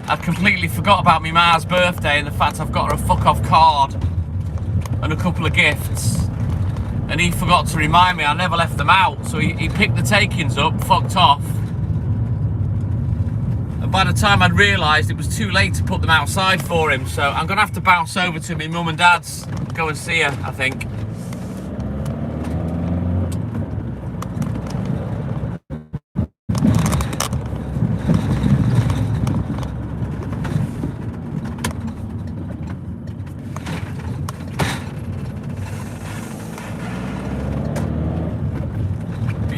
I completely forgot about my ma's birthday and the fact I've got her a fuck-off card and a couple of gifts. And he forgot to remind me I never left them out. So he picked the take-ins up, fucked off. And by the time I'd realised it was too late to put them outside for him. So I'm going to have to bounce over to my mum and dad's, go and see her, I think.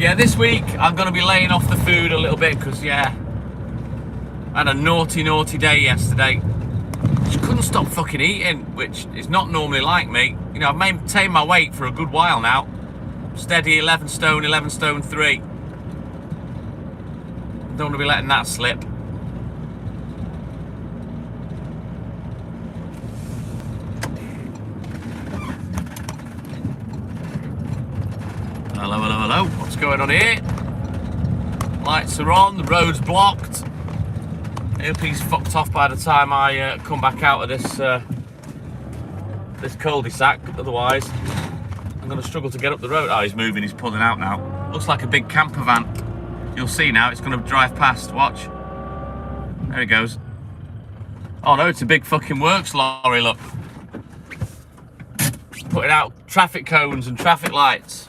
Yeah, this week I'm going to be laying off the food a little bit because, yeah, I had a naughty day yesterday. Just couldn't stop fucking eating, which is not normally like me. You know, I've maintained my weight for a good while now. Steady 11 stone 3. Don't want to be letting that slip. Hello. What's going on here? Lights are on, the road's blocked. I hope he's fucked off by the time I come back out of this cul-de-sac. Otherwise, I'm going to struggle to get up the road. Oh, he's moving, he's pulling out now. Looks like a big camper van. You'll see now, it's going to drive past. Watch. There he goes. Oh no, it's a big fucking works lorry, look. Putting out traffic cones and traffic lights.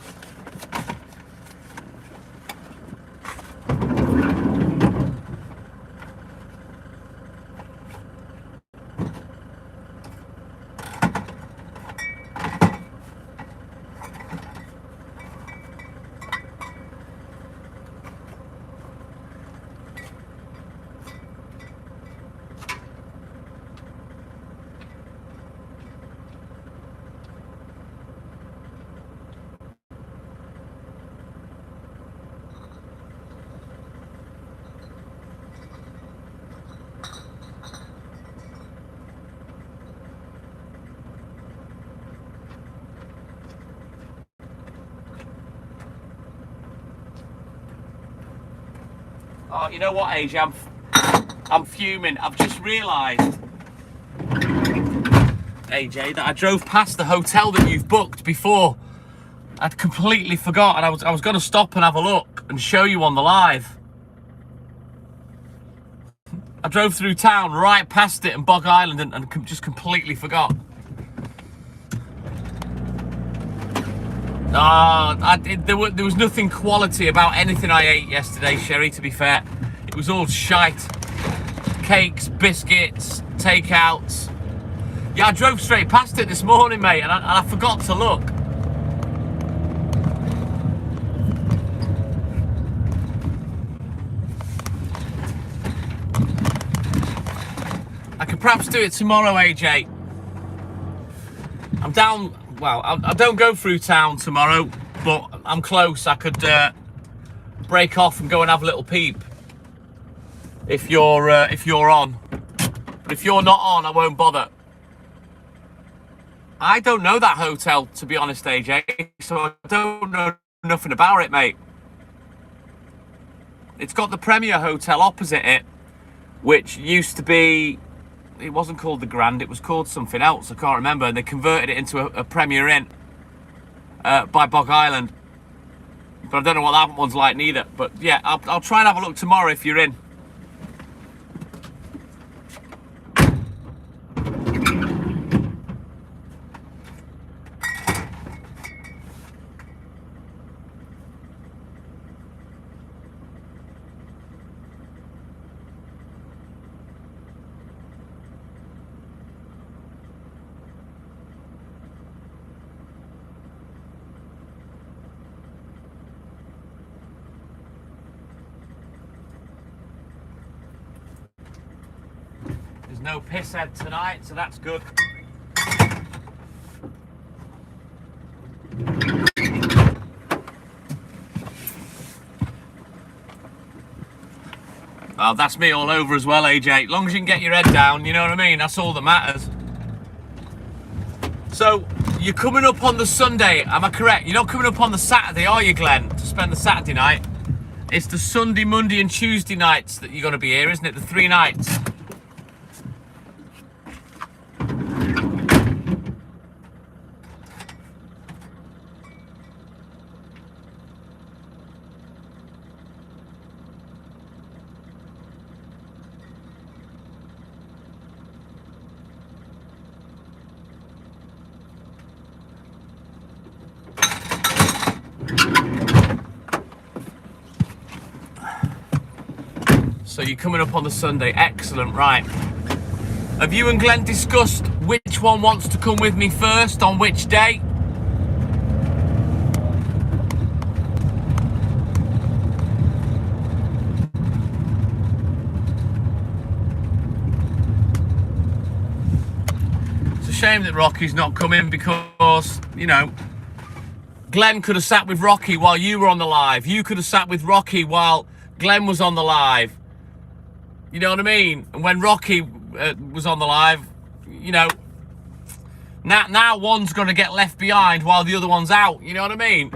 Oh, you know what, AJ? I'm fuming. I've just realised, AJ, that I drove past the hotel that you've booked before. I'd completely forgot, and I was going to stop and have a look and show you on the live. I drove through town right past it in Bog Island and just completely forgot. There was nothing quality about anything I ate yesterday, Sherry, to be fair. It was all shite. Cakes, biscuits, takeouts. Yeah, I drove straight past it this morning, mate, and I forgot to look. I could perhaps do it tomorrow, AJ. I'm down. Well, I don't go through town tomorrow, but I'm close. I could break off and go and have a little peep if you're on. But if you're not on, I won't bother. I don't know that hotel, to be honest, AJ, so I don't know nothing about it, mate. It's got the Premier Hotel opposite it, which used to be... It wasn't called the Grand, it was called something else, I can't remember, and they converted it into a Premier Inn by Bog Island. But I don't know what that one's like neither. But yeah, I'll try and have a look tomorrow if you're in. No pisshead tonight, so that's good. Oh, that's me all over as well, AJ. As long as you can get your head down, you know what I mean? That's all that matters. So, you're coming up on the Sunday, am I correct? You're not coming up on the Saturday, are you, Glenn, to spend the Saturday night? It's the Sunday, Monday and Tuesday nights that you're going to be here, isn't it? The 3 nights. So you're coming up on the Sunday. Excellent, right. Have you and Glenn discussed which one wants to come with me first on which day? shame that Rocky's not coming because, you know, Glenn could have sat with Rocky while you were on the live. You could have sat with Rocky while Glenn was on the live. You know what I mean? And when Rocky was on the live, you know, now one's going to get left behind while the other one's out. You know what I mean?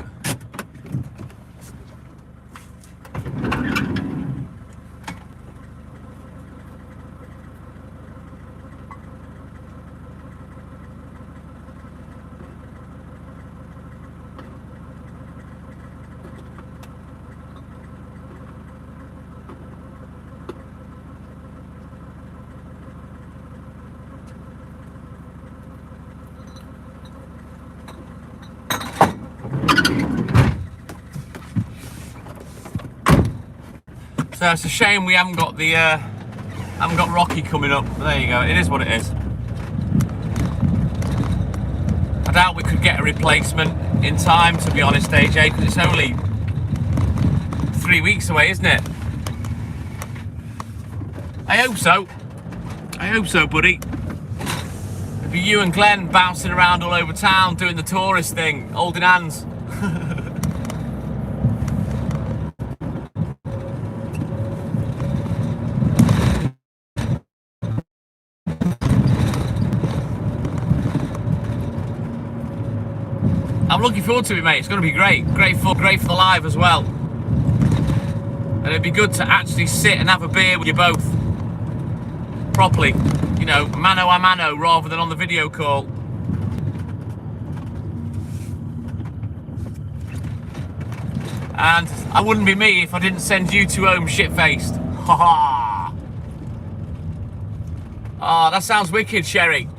So it's a shame we haven't got Rocky coming up. But there you go. It is what it is. I doubt we could get a replacement in time, to be honest, AJ, because it's only 3 weeks away, isn't it? I hope so. I hope so, buddy. It'll be you and Glenn bouncing around all over town doing the tourist thing, holding hands. I'm looking forward to it, mate. It's going to be great. Great for the live as well. And it'd be good to actually sit and have a beer with you both. Properly. You know, mano a mano rather than on the video call. And I wouldn't be me if I didn't send you two home shit-faced. Ha ha. Oh, that sounds wicked, Sherry.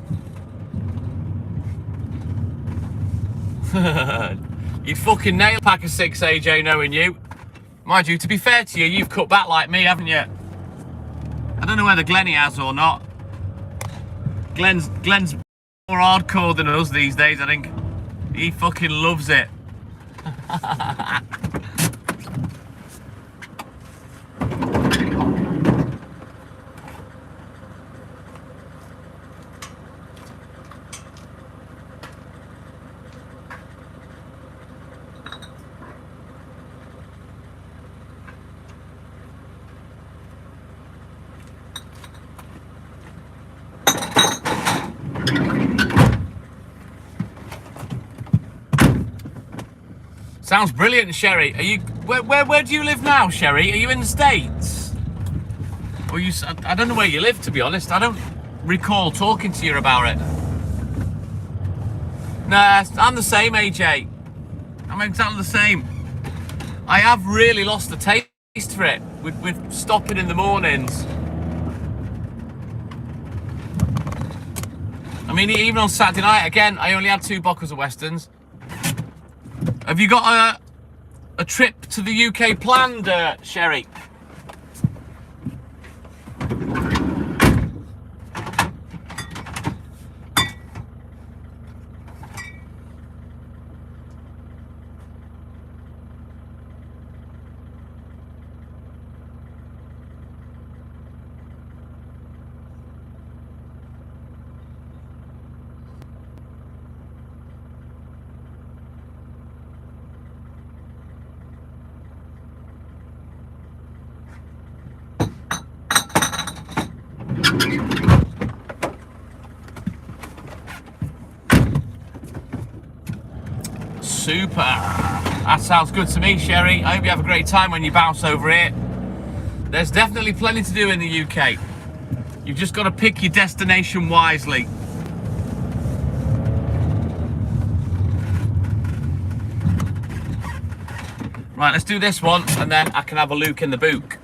You'd fucking nail pack of 6, AJ, knowing you. Mind you, to be fair to you, you've cut back like me, haven't you? I don't know whether Glenny has or not. Glenn's more hardcore than us these days, I think. He fucking loves it. Sounds brilliant, Sherry. Are you where do you live now, Sherry? Are you in the States? Or you? I don't know where you live, to be honest. I don't recall talking to you about it. Nah, I'm the same, AJ. I'm exactly the same. I have really lost the taste for it with stopping in the mornings. I mean, even on Saturday night, again, I only had 2 bottles of Westerns. Have you got a trip to the UK planned, Sherry? Super. That sounds good to me, Sherry. I hope you have a great time when you bounce over here. There's definitely plenty to do in the UK. You've just got to pick your destination wisely. Right, let's do this one and then I can have a look in the book.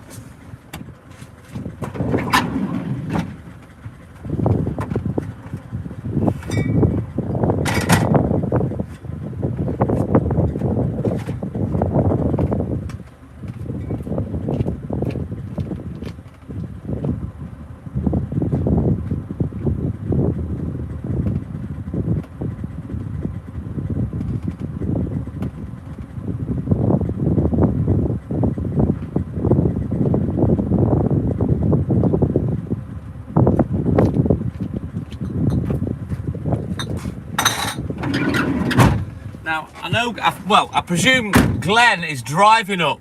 Now, I presume Glenn is driving up.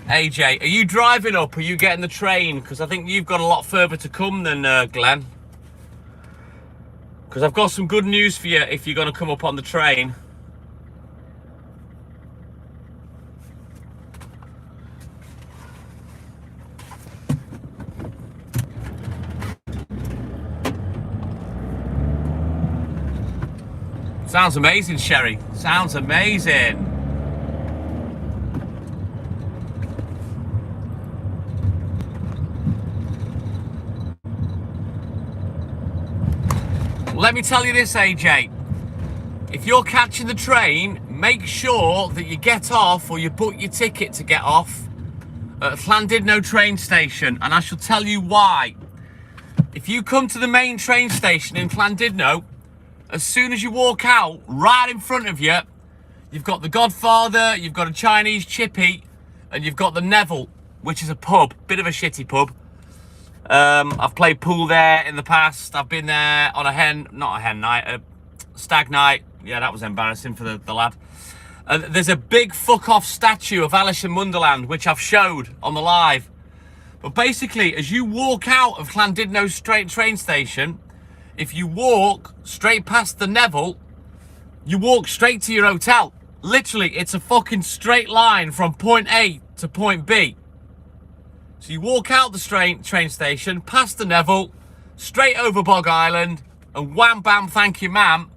AJ, are you driving up or are you getting the train? Because I think you've got a lot further to come than Glenn. Because I've got some good news for you if you're going to come up on the train. Sounds amazing, Sherry. Sounds amazing. Let me tell you this, AJ. If you're catching the train, make sure that you get off or you book your ticket to get off at Llandudno train station, and I shall tell you why. If you come to the main train station in Llandudno, as soon as you walk out, right in front of you, you've got the Godfather, you've got a Chinese chippy, and you've got the Neville, which is a pub, bit of a shitty pub. I've played pool there in the past. I've been there on a stag night. Yeah, that was embarrassing for the lad. There's a big fuck-off statue of Alice in Wonderland, which I've showed on the live. But basically, as you walk out of Llandudno train station, if you walk straight past the Neville, you walk straight to your hotel. Literally, it's a fucking straight line from point A to point B. So you walk out the train station, past the Neville, straight over Bog Island, and wham bam, thank you ma'am.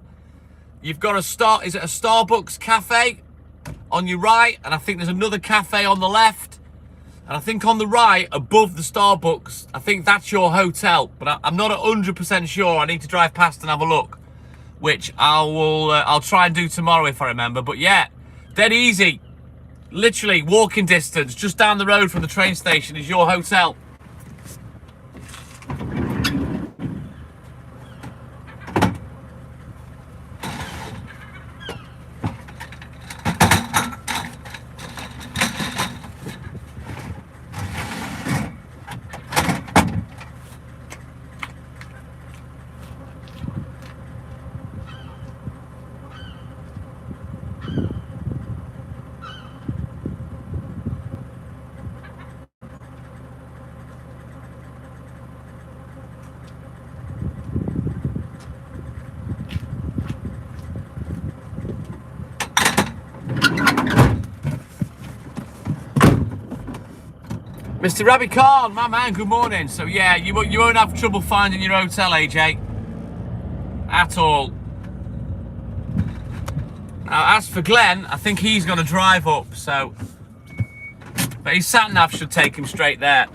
You've got a Starbucks cafe on your right, and I think there's another cafe on the left. And I think on the right, above the Starbucks, I think that's your hotel. But I'm not 100% sure. I need to drive past and have a look, which I'll try and do tomorrow if I remember. But yeah, dead easy. Literally walking distance, just down the road from the train station is your hotel. Mr. Rabbit Khan, my man, good morning. So yeah, you won't have trouble finding your hotel, AJ. At all. Now, as for Glenn, I think he's going to drive up, so... But his sat-nav should take him straight there.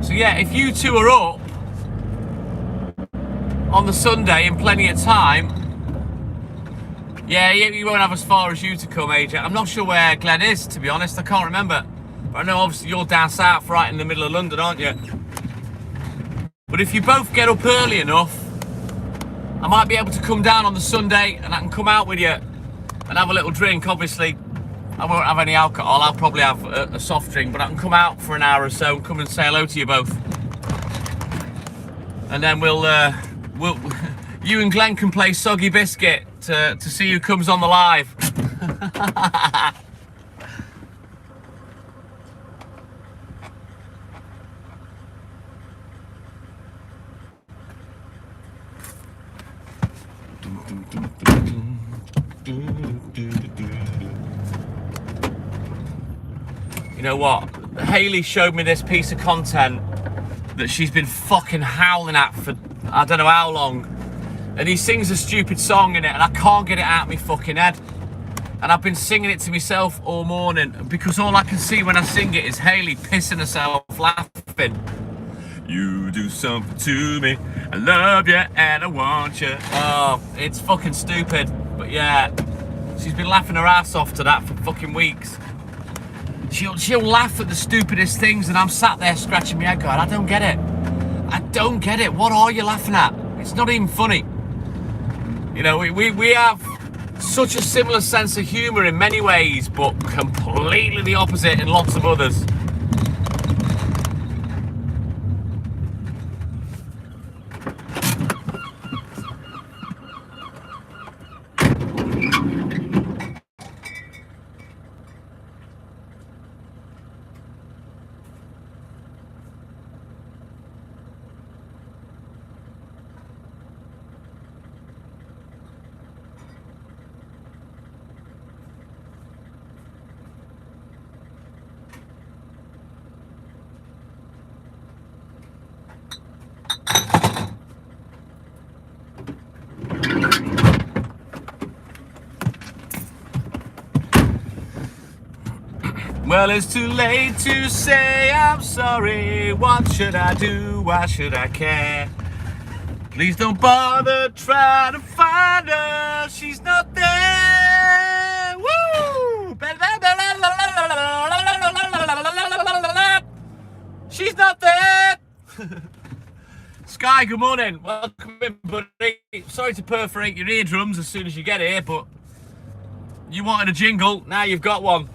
Yeah, if you two are up on the Sunday in plenty of time, yeah, you won't have as far as you to come, AJ. I'm not sure where Glenn is, to be honest. I can't remember. But I know obviously you're down south, right in the middle of London, aren't you? But if you both get up early enough, I might be able to come down on the Sunday and I can come out with you and have a little drink. Obviously, I won't have any alcohol. I'll probably have a soft drink, but I can come out for an hour or so and come and say hello to you both. And then you and Glenn can play Soggy Biscuit to see who comes on the live. You know what? Hayley showed me this piece of content that she's been fucking howling at for I don't know how long. And he sings a stupid song in it and I can't get it out of my fucking head. And I've been singing it to myself all morning because all I can see when I sing it is Hayley pissing herself laughing. You do something to me, I love you and I want you. Oh, it's fucking stupid. But yeah, she's been laughing her ass off to that for fucking weeks. She'll laugh at the stupidest things and I'm sat there scratching my head going, I don't get it. I don't get it. What are you laughing at? It's not even funny. You know, we have such a similar sense of humour in many ways, but completely the opposite in lots of others. Well, it's too late to say I'm sorry. What should I do? Why should I care? Please don't bother trying to find her. She's not there. Woo! She's not there. Sky, good morning. Welcome in, buddy. Sorry to perforate your eardrums as soon as you get here, but you wanted a jingle. Now you've got one.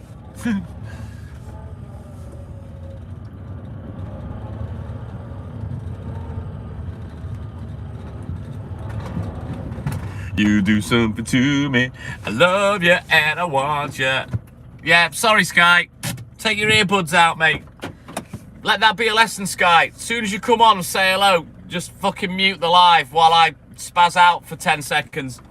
You do something to me, I love you and I want you. Yeah, sorry Sky, take your earbuds out, mate. Let that be a lesson, Sky. As soon as you come on and say hello, just fucking mute the live while I spaz out for 10 seconds.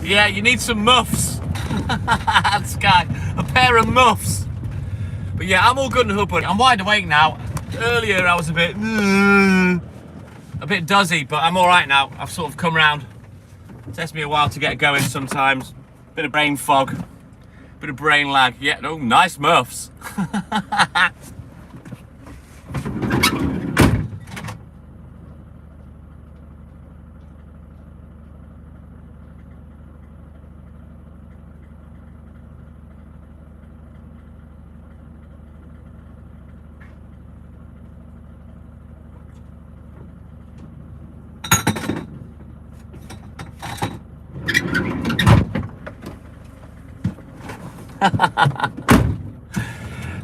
Yeah, you need some muffs. Sky, a pair of muffs. But yeah, I'm all good and hood, buddy. I'm wide awake now. Earlier I was a bit duzzy, but I'm all right now. I've sort of come round. It takes me a while to get going sometimes. Bit of brain fog, bit of brain lag. Yeah, no, nice muffs.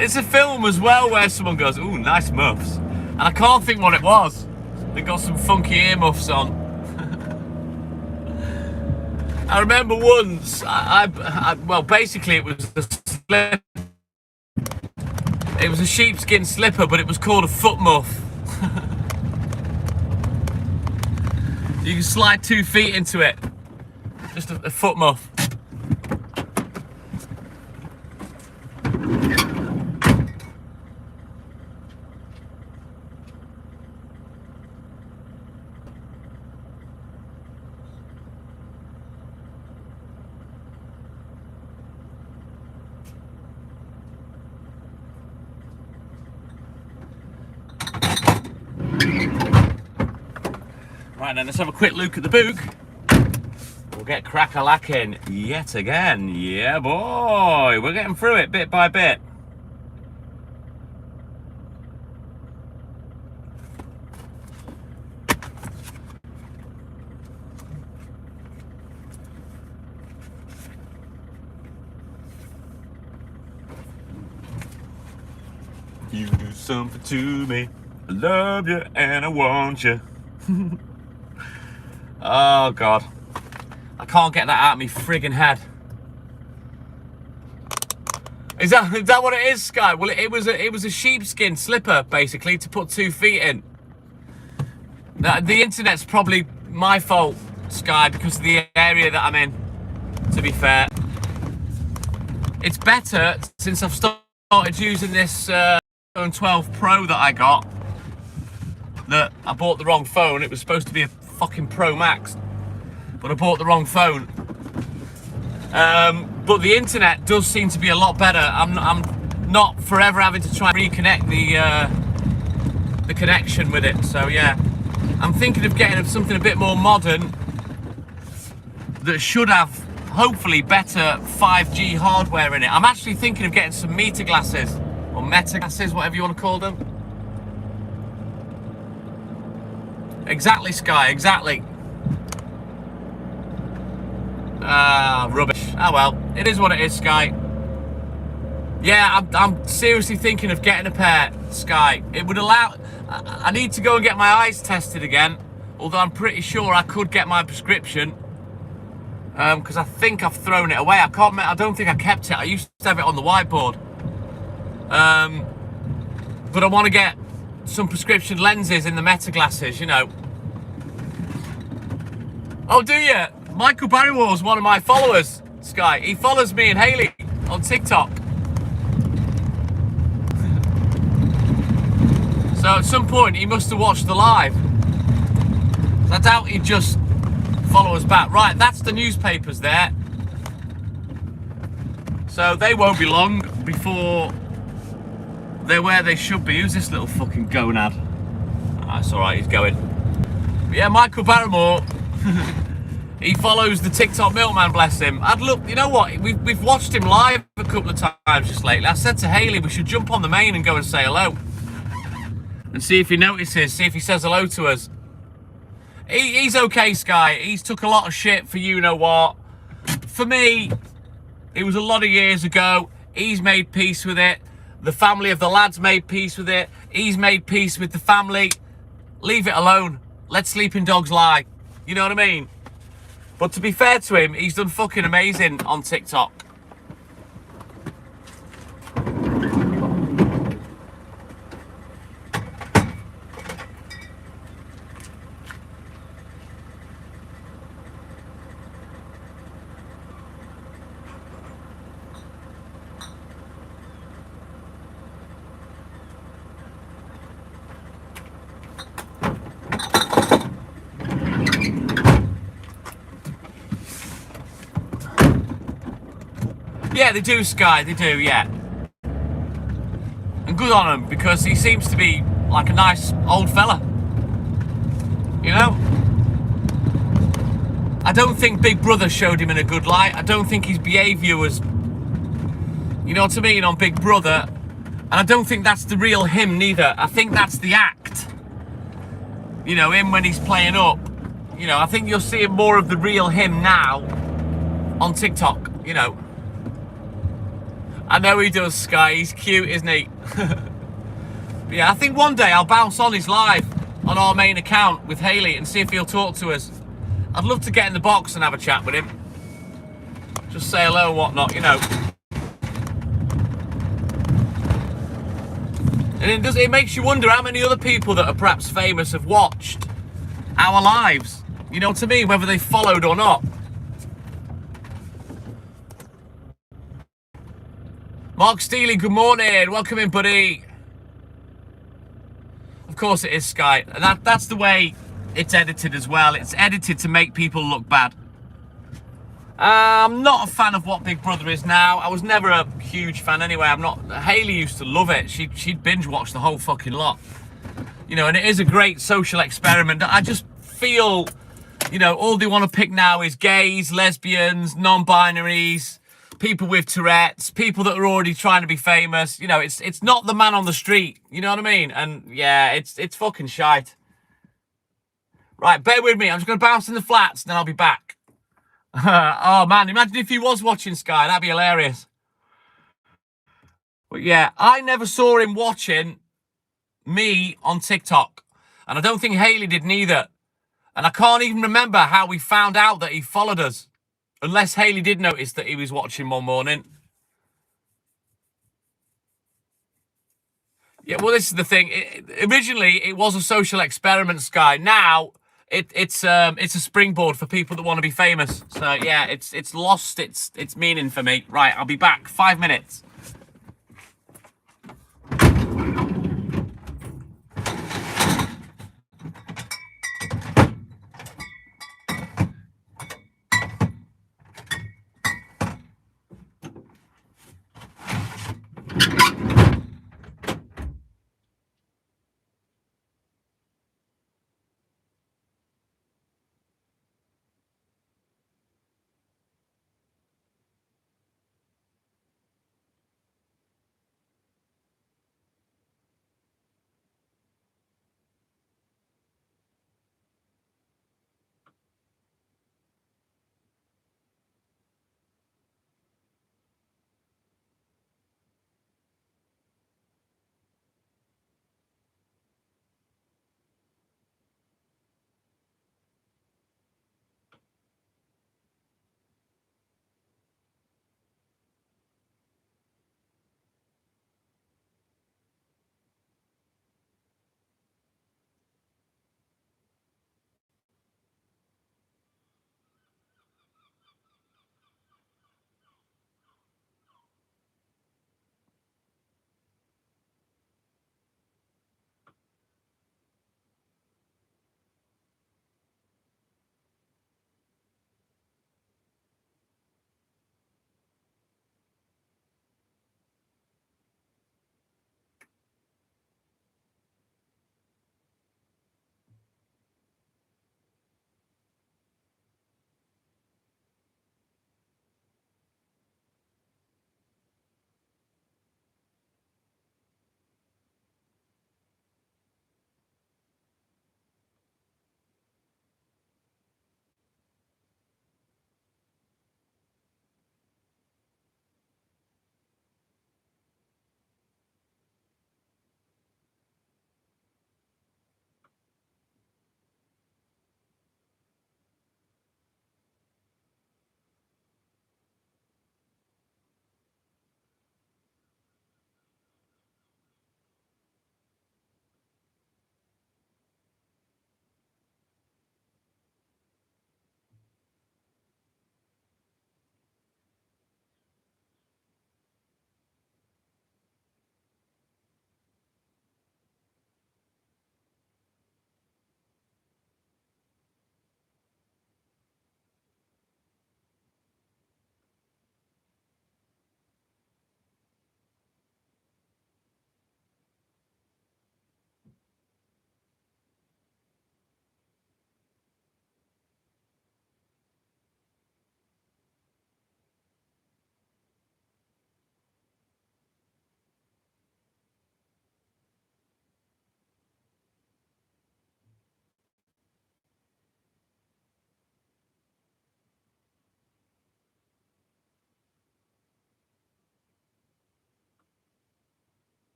It's a film as well where someone goes, ooh, nice muffs. And I can't think what it was. They got some funky earmuffs on. I remember once, well, basically it was a slip. It was a sheepskin slipper, but it was called a foot muff. You can slide 2 feet into it. Just a foot muff. Right then, let's have a quick look at the book. We'll get crack-a-lacking yet again. Yeah, boy. We're getting through it bit by bit. You do something to me. I love you and I want you. Oh, God. I can't get that out of me friggin' head. Is that what it is, Sky? Well, it was a sheepskin slipper, basically, to put 2 feet in. Now, the internet's probably my fault, Sky, because of the area that I'm in, to be fair. It's better since I've started using this iPhone 12 Pro that I got. That I bought the wrong phone. It was supposed to be a fucking Pro Max, but I bought the wrong phone. But the internet does seem to be a lot better. I'm not forever having to try and reconnect the connection with it. So yeah, I'm thinking of getting something a bit more modern that should have hopefully better 5G hardware in it. I'm actually thinking of getting some meter glasses or meta glasses, whatever you want to call them. Exactly, Sky, exactly. Rubbish. Oh well, it is what it is, Sky. Yeah, I'm seriously thinking of getting a pair, Sky. It would allow... I need to go and get my eyes tested again, although I'm pretty sure I could get my prescription. Because I think I've thrown it away. I don't think I kept it. I used to have it on the whiteboard. But I want to get some prescription lenses in the meta glasses, you know. Oh, do you? Michael Barrymore's one of my followers, Sky. He follows me and Hayley on TikTok. So at some point he must have watched the live. I doubt he'd just follow us back. Right, that's the newspapers there. So they won't be long before they're where they should be. Who's this little fucking gonad? That's alright, he's going. But yeah, Michael Barrymore. He follows the TikTok milkman, bless him. I'd look, you know what? We've watched him live a couple of times just lately. I said to Hayley we should jump on the main and go and say hello. And see if he notices, see if he says hello to us. He's okay, Sky. He's took a lot of shit for you know what. For me, it was a lot of years ago. He's made peace with it. The family of the lads made peace with it. He's made peace with the family. Leave it alone. Let sleeping dogs lie. You know what I mean? But to be fair to him, he's done fucking amazing on TikTok. Yeah, they do, Sky, they do, yeah. And good on him, because he seems to be like a nice old fella. You know? I don't think Big Brother showed him in a good light. I don't think his behaviour was, you know what I mean, on Big Brother. And I don't think that's the real him neither. I think that's the act. You know, him when he's playing up. You know, I think you're seeing more of the real him now on TikTok, you know. I know he does, Sky. He's cute, isn't he? Yeah, I think one day I'll bounce on his live on our main account with Hayley and see if he'll talk to us. I'd love to get in the box and have a chat with him. Just say hello and whatnot, you know. And it makes you wonder how many other people that are perhaps famous have watched our lives. You know what I mean? Whether they followed or not. Mark Steely, good morning. Welcome in, buddy. Of course it is, Sky. And that's the way it's edited as well. It's edited to make people look bad. I'm not a fan of what Big Brother is now. I was never a huge fan anyway. Hayley used to love it. She'd binge watch the whole fucking lot. You know, and it is a great social experiment. I just feel, you know, all they want to pick now is gays, lesbians, non-binaries, people with Tourette's, people that are already trying to be famous. You know, it's not the man on the street. You know what I mean? And yeah, it's fucking shite. Right, bear with me. I'm just going to bounce in the flats, and then I'll be back. Oh, man, imagine if he was watching Sky. That'd be hilarious. But yeah, I never saw him watching me on TikTok. And I don't think Hayley did neither. And I can't even remember how we found out that he followed us. Unless Haley did notice that he was watching one morning. Yeah, well, this is the thing. Originally, it was a social experiment, Sky. Now, it's a springboard for people that want to be famous. So yeah, it's lost its meaning for me. Right, I'll be back. 5 minutes.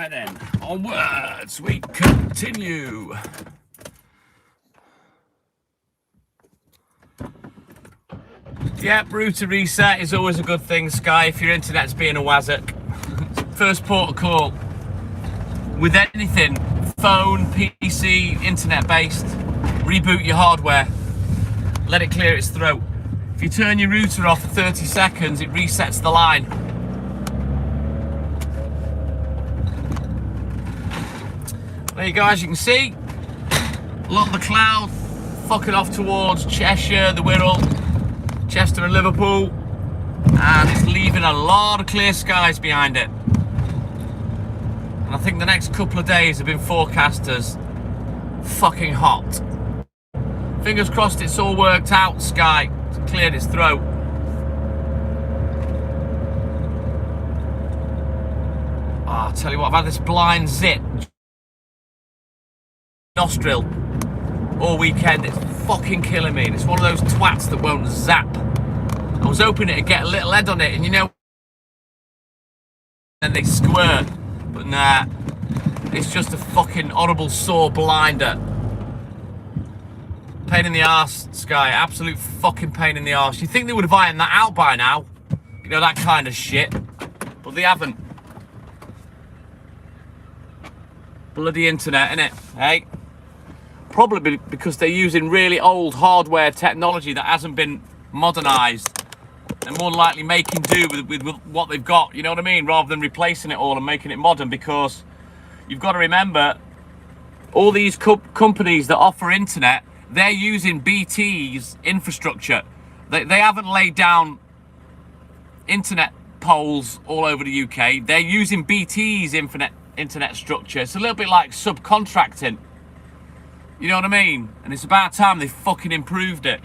Right then, onwards we continue. Yep, router reset is always a good thing, Sky, if your internet's being a wazzock. First port of call. With anything, phone, PC, internet-based, reboot your hardware. Let it clear its throat. If you turn your router off for 30 seconds, it resets the line. There you go, as you can see, a lot of the cloud fucking off towards Cheshire, the Wirral, Chester and Liverpool, and it's leaving a lot of clear skies behind it. And I think the next couple of days have been forecast as fucking hot. Fingers crossed it's all worked out, Sky. It's cleared its throat. Oh, I'll tell you what, I've had this blind zit nostril all weekend. It's fucking killing me. It's one of those twats that won't zap. I was hoping it'd get a little head on it, and you know, and they squirt, but nah, it's just a fucking horrible sore blinder. Pain in the arse, Sky. Absolute fucking pain in the arse. You'd think they would have ironed that out by now, you know, that kind of shit, but they haven't. Bloody internet, innit? Hey? Probably because they're using really old hardware technology that hasn't been modernised. They're more likely making do with what they've got, you know what I mean? Rather than replacing it all and making it modern, because you've got to remember, all these companies that offer internet, they're using BT's infrastructure. They haven't laid down internet poles all over the UK. They're using BT's internet structure. It's a little bit like subcontracting. You know what I mean? And it's about time they fucking improved it.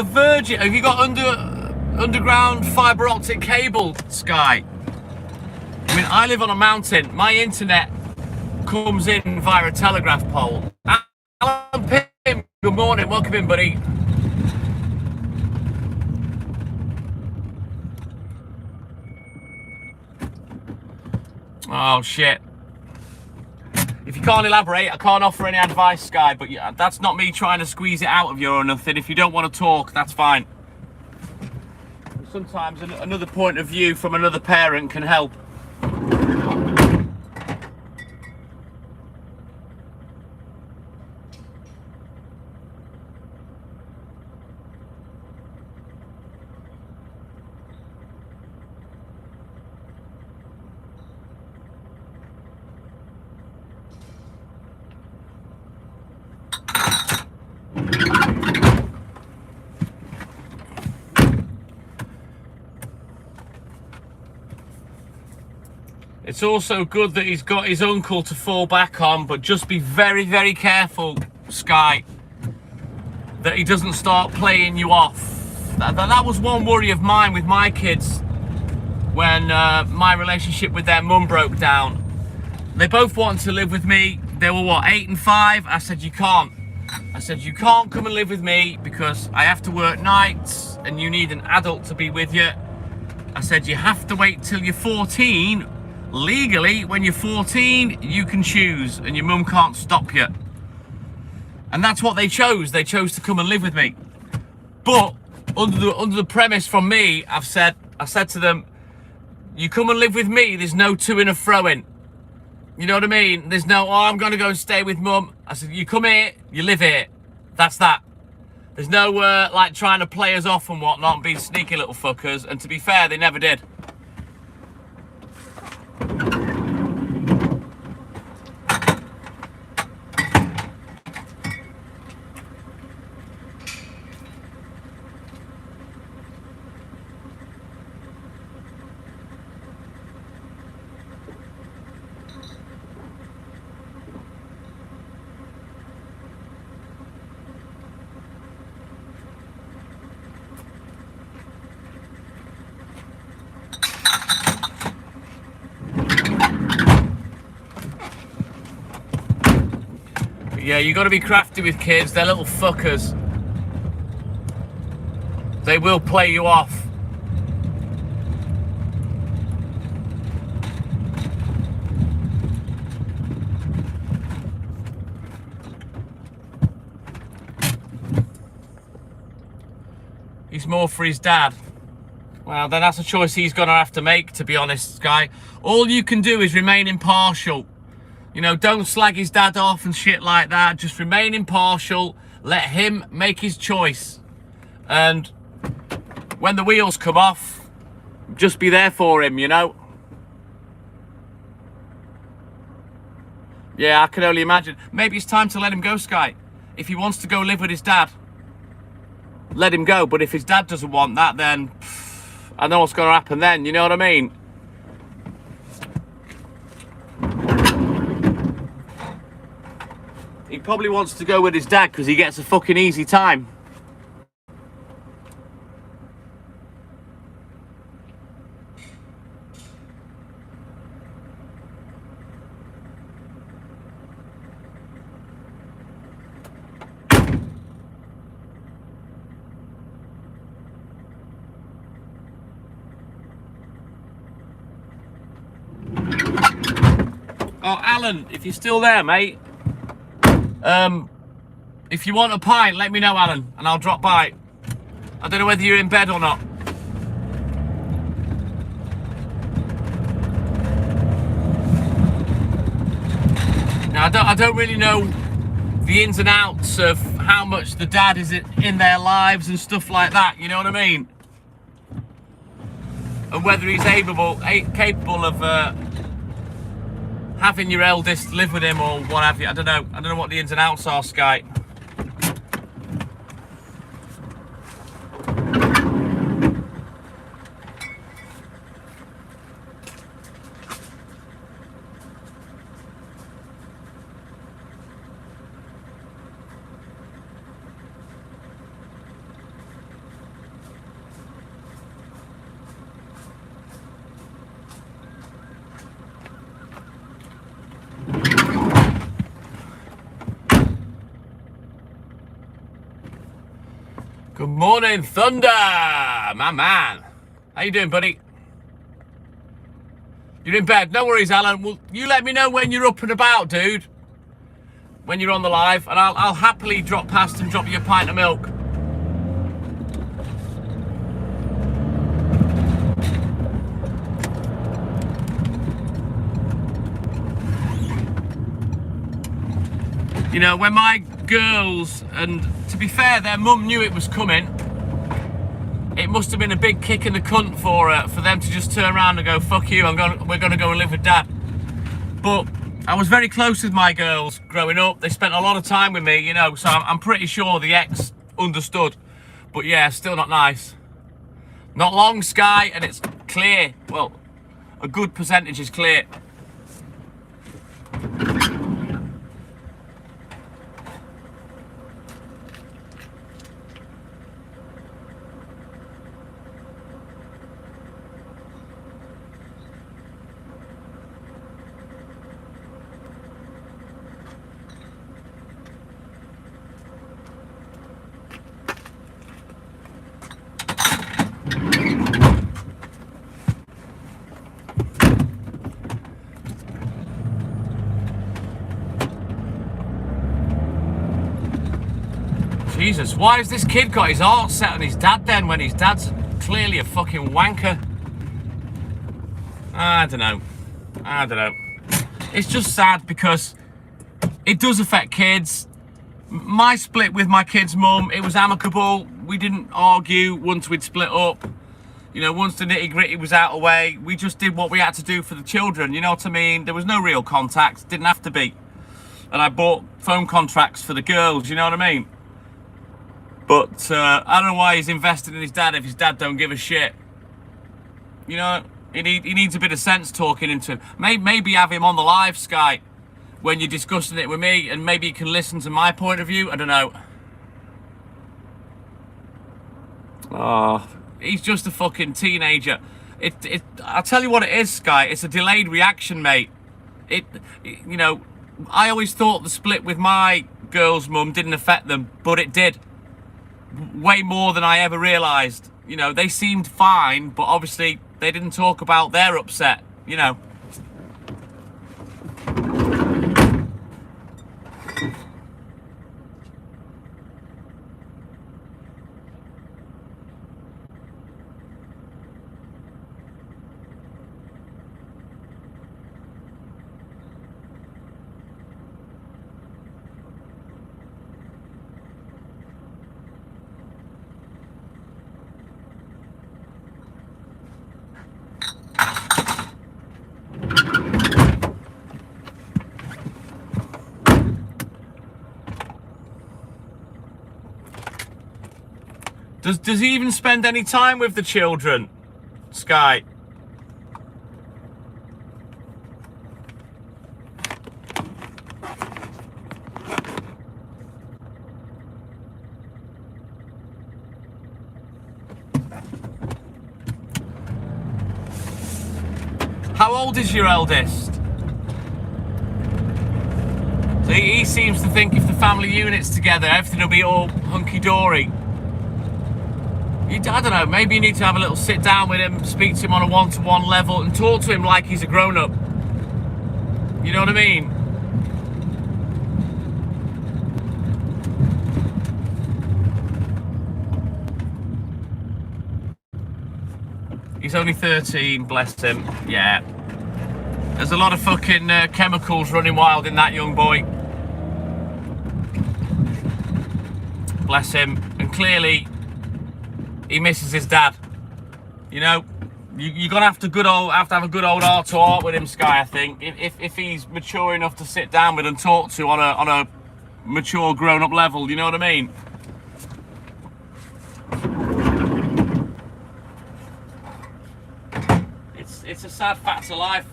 Virgin, have you got underground fibre optic cable, Sky? I mean, I live on a mountain. My internet comes in via a telegraph pole. Alan Pym, good morning, welcome in, buddy. Oh shit. If you can't elaborate, I can't offer any advice, Sky, but yeah, that's not me trying to squeeze it out of you or nothing. If you don't want to talk, that's fine. Sometimes another point of view from another parent can help. It's also good that he's got his uncle to fall back on, but just be very, very careful, Sky, that he doesn't start playing you off. That was one worry of mine with my kids when my relationship with their mum broke down. They both wanted to live with me. They were, what, 8 and 5? I said, you can't. I said, you can't come and live with me because I have to work nights and you need an adult to be with you. I said, you have to wait till you're 14. Legally, when you're 14, you can choose and your mum can't stop you. And that's what they chose. They chose to come and live with me. But under the premise from me, I said to them, you come and live with me, there's no to-ing or fro-ing. You know what I mean? There's no, oh, I'm going to go and stay with mum. I said, you come here, you live here. That's that. There's no like trying to play us off and whatnot and being sneaky little fuckers. And to be fair, they never did. Yeah, you got to be crafty with kids. They're little fuckers. They will play you off. He's more for his dad. Well, then that's a choice he's going to have to make, to be honest, Sky. All you can do is remain impartial. You know, don't slag his dad off and shit like that. Just remain impartial. Let him make his choice. And when the wheels come off, just be there for him, you know? Yeah, I can only imagine. Maybe it's time to let him go, Sky. If he wants to go live with his dad, let him go. But if his dad doesn't want that, then I know what's going to happen then, you know what I mean? He probably wants to go with his dad because he gets a fucking easy time. Oh, Alan, if you're still there, mate. If you want a pint, let me know, Alan, and I'll drop by. I don't know whether you're in bed or not. Now, I don't really know the ins and outs of how much the dad is in their lives and stuff like that, you know what I mean? And whether he's capable of having your eldest live with him or what have you. I don't know. I don't know what the ins and outs are, Sky. Good morning, Thunder, my man. How you doing, buddy? You're in bed. No worries, Alan. Well, you let me know when you're up and about, dude. When you're on the live, and I'll happily drop past and drop you a pint of milk. You know, when my girls, and to be fair, their mum knew it was coming, it must have been a big kick in the cunt for them to just turn around and go, fuck you, we're going to go and live with Dad. But I was very close with my girls growing up. They spent a lot of time with me, you know, so I'm pretty sure the ex understood. But yeah, still not nice. Not long, Sky, and it's clear. Well, a good percentage is clear. Jesus, why has this kid got his heart set on his dad then when his dad's clearly a fucking wanker? I don't know. It's just sad because it does affect kids. My split with my kid's mum, it was amicable. We didn't argue once we'd split up. You know, once the nitty gritty was out of the way, we just did what we had to do for the children. You know what I mean? There was no real contact, didn't have to be. And I bought phone contracts for the girls, you know what I mean? But I don't know why he's invested in his dad if his dad don't give a shit. You know, he needs a bit of sense talking into him. Maybe have him on the live Skype when you're discussing it with me, and maybe you can listen to my point of view. I don't know. Oh, he's just a fucking teenager. I'll tell you what it is, Sky. It's a delayed reaction, mate. You know, I always thought the split with my girl's mum didn't affect them, but it did. Way more than I ever realised. You know, they seemed fine, but obviously they didn't talk about their upset, you know. Does he even spend any time with the children, Sky? How old is your eldest? So he seems to think if the family unit's together, everything will be all hunky-dory. I don't know, maybe you need to have a little sit down with him, speak to him on a one-to-one level and talk to him like he's a grown-up. You know what I mean? He's only 13, bless him. Yeah. There's a lot of fucking chemicals running wild in that young boy. Bless him. And clearly he misses his dad. You know, you're gonna have to have a good old heart to heart with him, Sky. I think if he's mature enough to sit down with and talk to on a mature grown-up level. You know what I mean? It's a sad fact of life.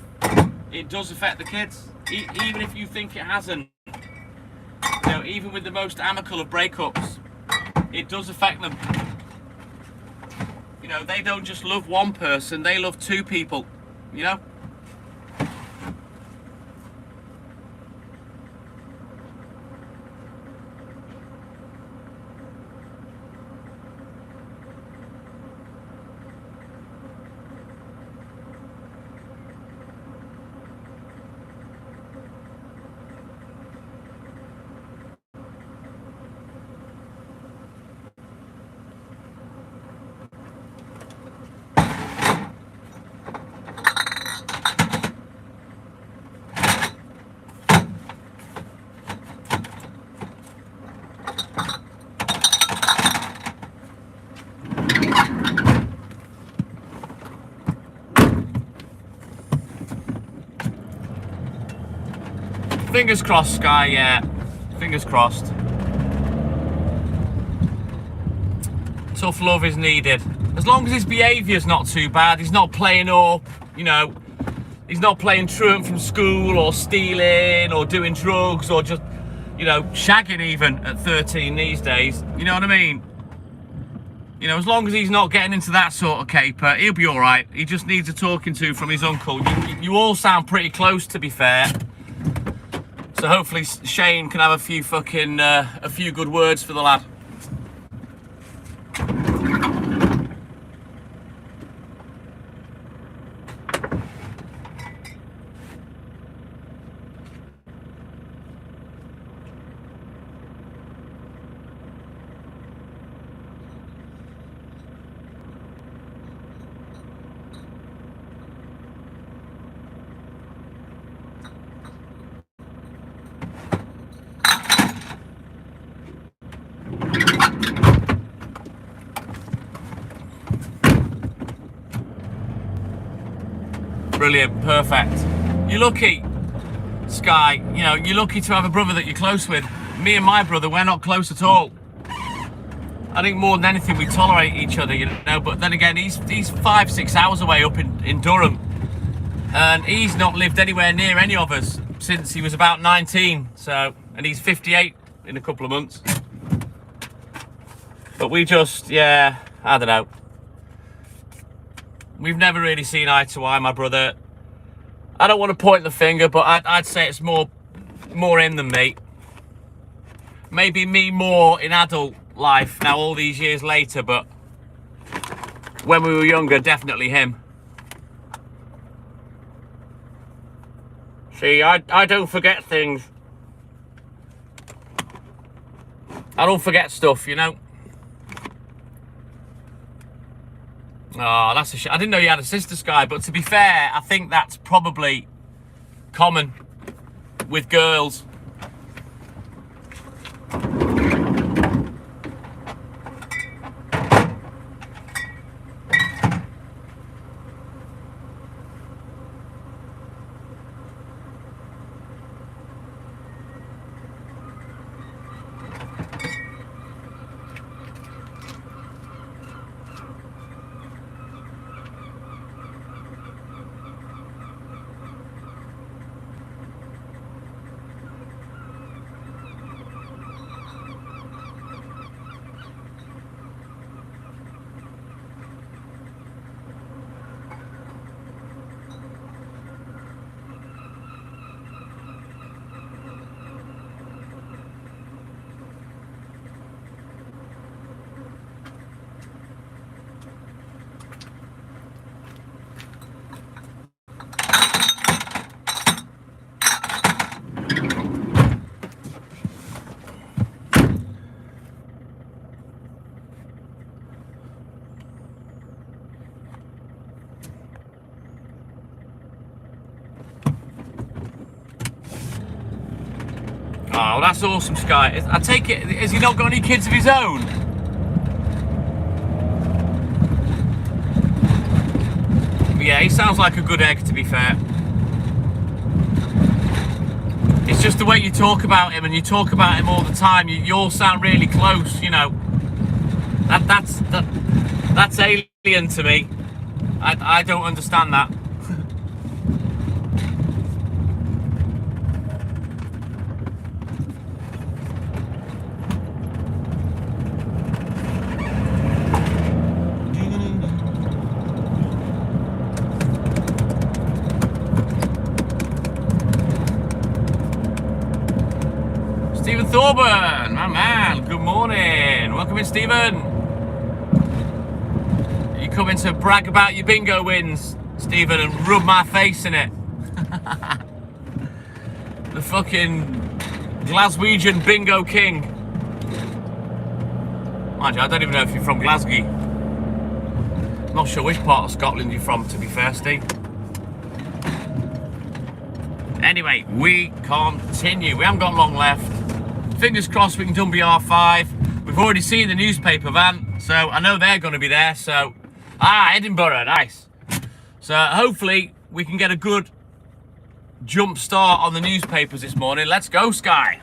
It does affect the kids, even if you think it hasn't. You know, even with the most amicable of breakups, it does affect them. You know, they don't just love one person, they love two people, you know? Fingers crossed, Sky, yeah. Fingers crossed. Tough love is needed. As long as his behaviour's not too bad, he's not playing up, you know, he's not playing truant from school or stealing or doing drugs or just, you know, shagging even at 13 these days. You know what I mean? You know, as long as he's not getting into that sort of caper, he'll be all right. He just needs a talking to from his uncle. You all sound pretty close, to be fair. So hopefully Shane can have a few good words for the lad. Brilliant, perfect. You're lucky, Sky. You know, you're lucky to have a brother that you're close with. Me and my brother, we're not close at all. I think more than anything, we tolerate each other, you know. But then again, he's 5-6 hours away up in Durham, and he's not lived anywhere near any of us since he was about 19. So, and he's 58 in a couple of months. But we just, yeah, I don't know. We've never really seen eye to eye, my brother. I don't want to point the finger, but I'd say it's more him than me. Maybe me more in adult life now, all these years later, but when we were younger, definitely him. See, I don't forget things. I don't forget stuff, you know. Oh, that's a shame. I didn't know you had a sister, Sky, but to be fair, I think that's probably common with girls. Oh, that's awesome, Sky. I take it, has he not got any kids of his own? Yeah, he sounds like a good egg, to be fair. It's just the way you talk about him, and you talk about him all the time. You all sound really close, you know. That's alien to me. I don't understand that. Stephen Thorburn, my man, good morning. Welcome in, Stephen. You coming to brag about your bingo wins, Stephen, and rub my face in it. The fucking Glaswegian bingo king. Mind you, I don't even know if you're from Glasgow. Not sure which part of Scotland you're from, to be fair, Steve. Anyway, we continue. We haven't got long left. Fingers crossed we can done BR5. We've already seen the newspaper van, so I know they're going to be there. So, Edinburgh, nice. So hopefully we can get a good jump start on the newspapers this morning. Let's go, Sky.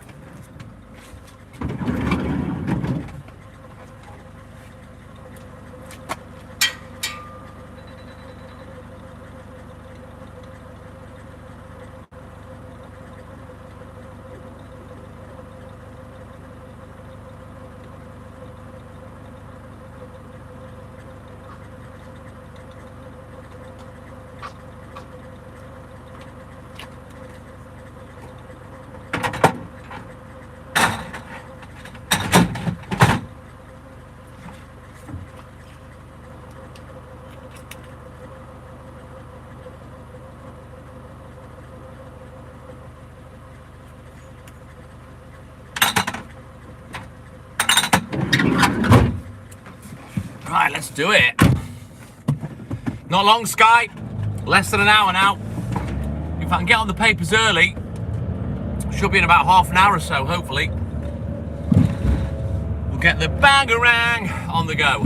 Right, let's do it. Not long, Sky. Less than an hour now. If I can get on the papers early, should be in about half an hour or so, hopefully. We'll get the bangarang on the go.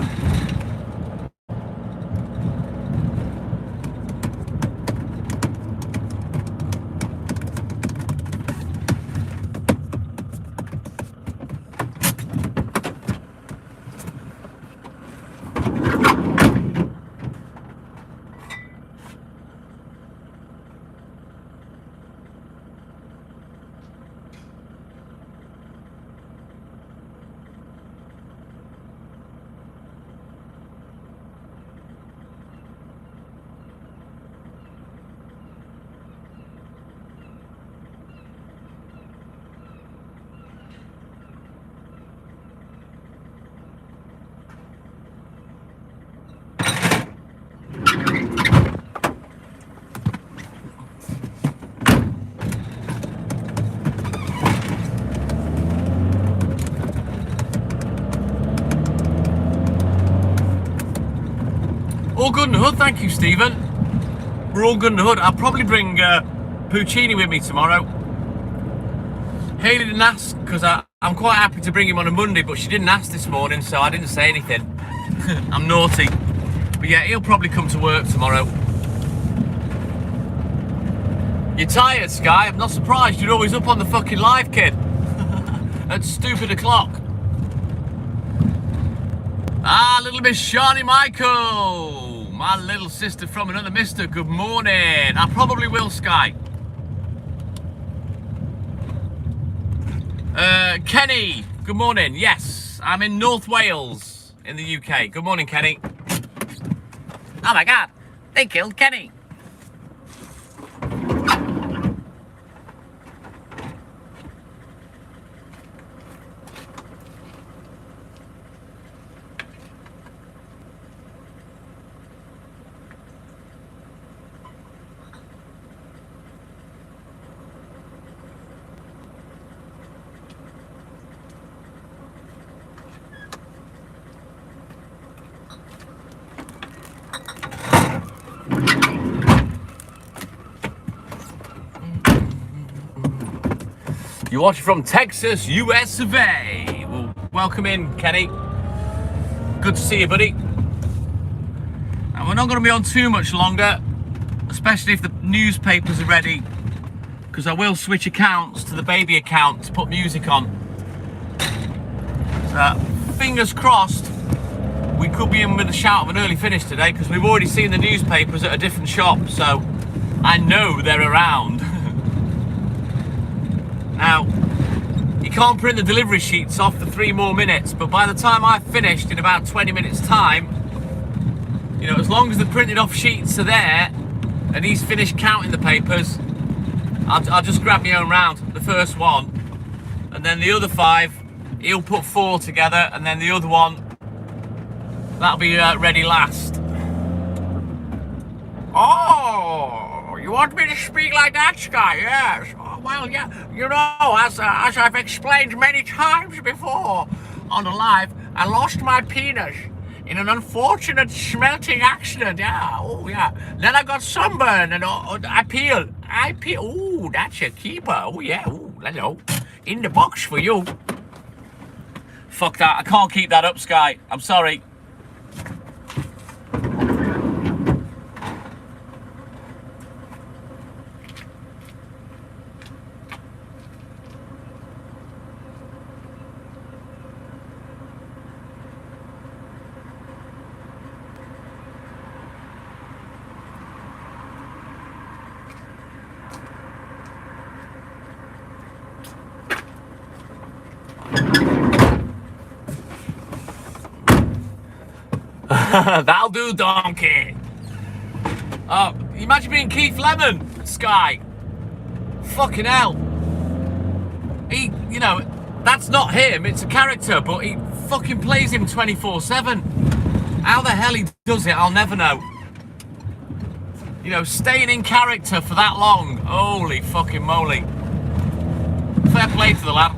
All good in the hood, thank you, Stephen. We're all good in the hood. I'll probably bring Puccini with me tomorrow. Hayley didn't ask, because I'm quite happy to bring him on a Monday, but she didn't ask this morning, so I didn't say anything. I'm naughty. But yeah, he'll probably come to work tomorrow. You're tired, Sky? I'm not surprised. You're always up on the fucking live, kid. At stupid o'clock. Ah, little Miss Shawnee Michael. My little sister from another mister. Good morning. I probably will, Sky. Kenny. Good morning. Yes, I'm in North Wales in the UK. Good morning, Kenny. Oh my God, they killed Kenny. You watch from Texas, US of A. Well, welcome in, Kenny. Good to see you, buddy. And we're not going to be on too much longer, especially if the newspapers are ready, because I will switch accounts to the baby account to put music on. So, fingers crossed, we could be in with a shout of an early finish today, because we've already seen the newspapers at a different shop, so I know they're around. Now, you can't print the delivery sheets off for 3 more minutes, but by the time I've finished in about 20 minutes time, you know, as long as the printed off sheets are there and he's finished counting the papers, I'll just grab my own round, the first one, and then the other 5, he'll put 4 together, and then the other one, that'll be ready last. Oh, you want me to speak like that, Sky? Yes. Well, yeah, you know, as I've explained many times before on the live, I lost my penis in an unfortunate smelting accident. Yeah, oh yeah. Then I got sunburn and I peeled. Ooh, that's a keeper. Oh yeah. Ooh, hello. In the box for you. Fuck that. I can't keep that up, Sky. I'm sorry. That'll do, donkey. Oh, imagine being Keith Lemon, Sky. Fucking hell. He, you know, that's not him, it's a character, but he fucking plays him 24/7. How the hell he does it, I'll never know. You know, staying in character for that long. Holy fucking moly. Fair play to the lad.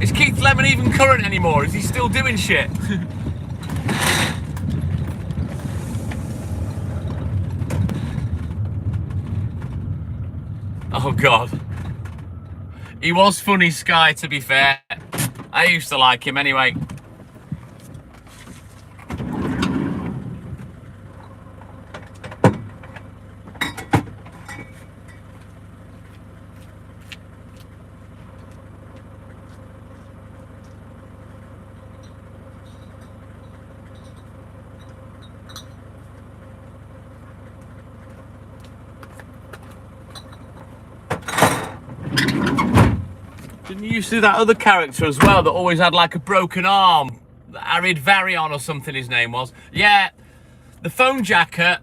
Is Keith Lemon even current anymore? Is he still doing shit? Oh God. He was funny, Sky, to be fair. I used to like him anyway. Didn't you used to do that other character as well that always had like a broken arm? Arid Varion or something his name was. Yeah, the phone jacket,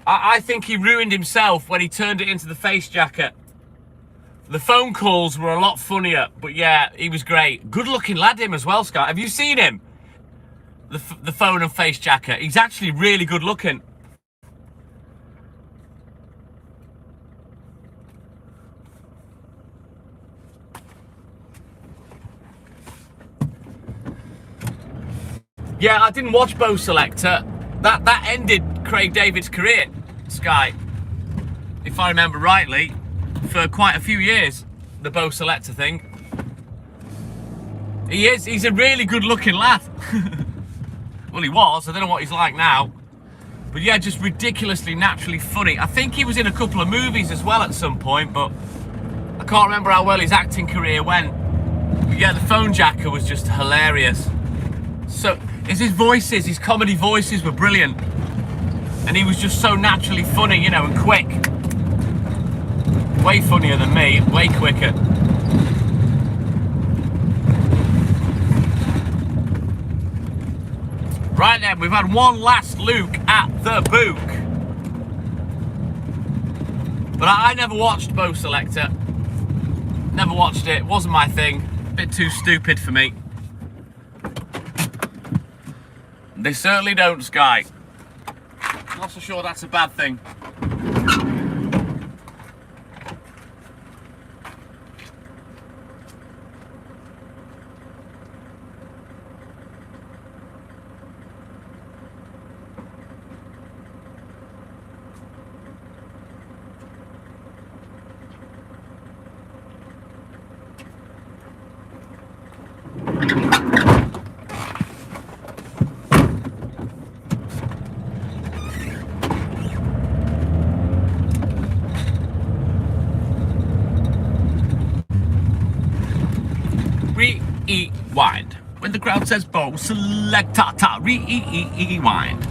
I think he ruined himself when he turned it into the face jacket. The phone calls were a lot funnier, but yeah, he was great. Good looking lad him as well, Scott. Have you seen him? The phone and face jacket. He's actually really good looking. Yeah, I didn't watch Bo Selector. That ended Craig David's career, Sky. If I remember rightly, for quite a few years, the Bo Selector thing. He's a really good looking lad. Well, he was, I don't know what he's like now. But yeah, just ridiculously naturally funny. I think he was in a couple of movies as well at some point, but I can't remember how well his acting career went. But yeah, the Phone Jacker was just hilarious. So, his comedy voices were brilliant. And he was just so naturally funny, you know, and quick. Way funnier than me, way quicker. Right then, we've had one last look at the book. But I never watched Bo Selector. Never watched it, wasn't my thing. Bit too stupid for me. They certainly don't, Sky. Not so sure that's a bad thing. Rewind. When the crowd says Bo Selector, rewind.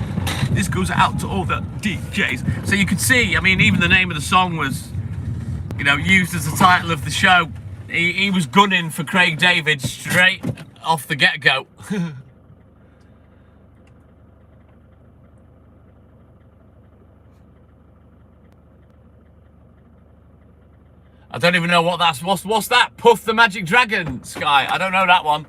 This goes out to all the DJs. So you could see, I mean, even the name of the song was, you know, used as the title of the show. He was gunning for Craig David straight off the get-go. I don't even know what that's. What's that? Puff the Magic Dragon, Sky. I don't know that one.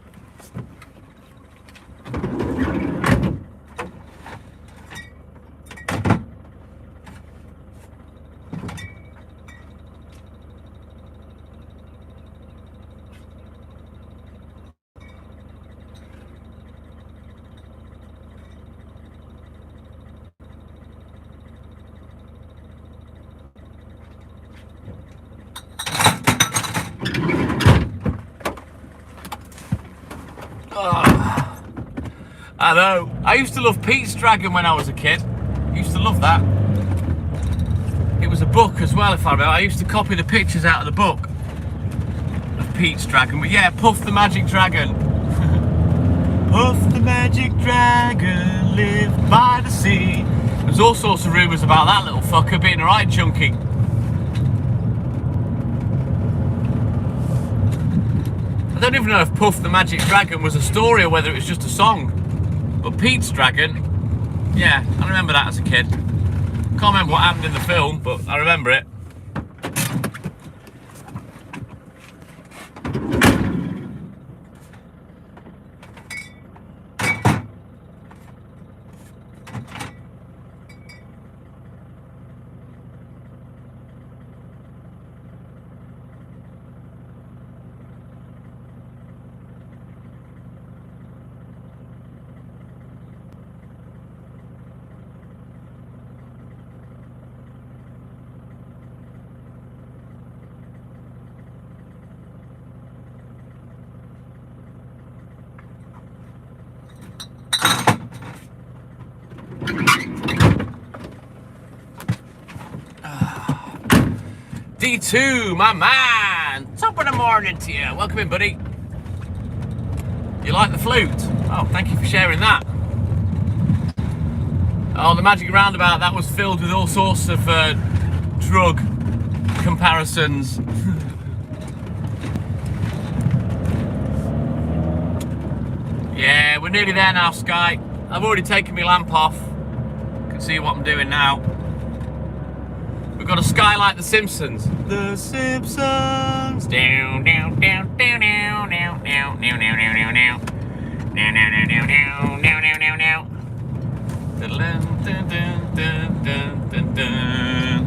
I know. I used to love Pete's Dragon when I was a kid. I used to love that. It was a book as well, if I remember. I used to copy the pictures out of the book of Pete's Dragon. But yeah, Puff the Magic Dragon. Puff the Magic Dragon lived by the sea. There's all sorts of rumours about that little fucker being a right chunky. I don't even know if Puff the Magic Dragon was a story or whether it was just a song. But Pete's Dragon, yeah, I remember that as a kid. Can't remember what happened in the film, but I remember it. D2, my man! Top of the morning to you. Welcome in, buddy. You like the flute? Oh, thank you for sharing that. Oh, the Magic Roundabout, that was filled with all sorts of drug comparisons. Yeah, we're nearly there now, Sky. I've already taken my lamp off. You can see what I'm doing now. We've got a sky like The Simpsons. The Simpsons. Down, down, down, down, down, down, down, down, down, down, down, down, down, down, down, down, down, down, down. Dun, dun, dun, dun, dun, dun, dun.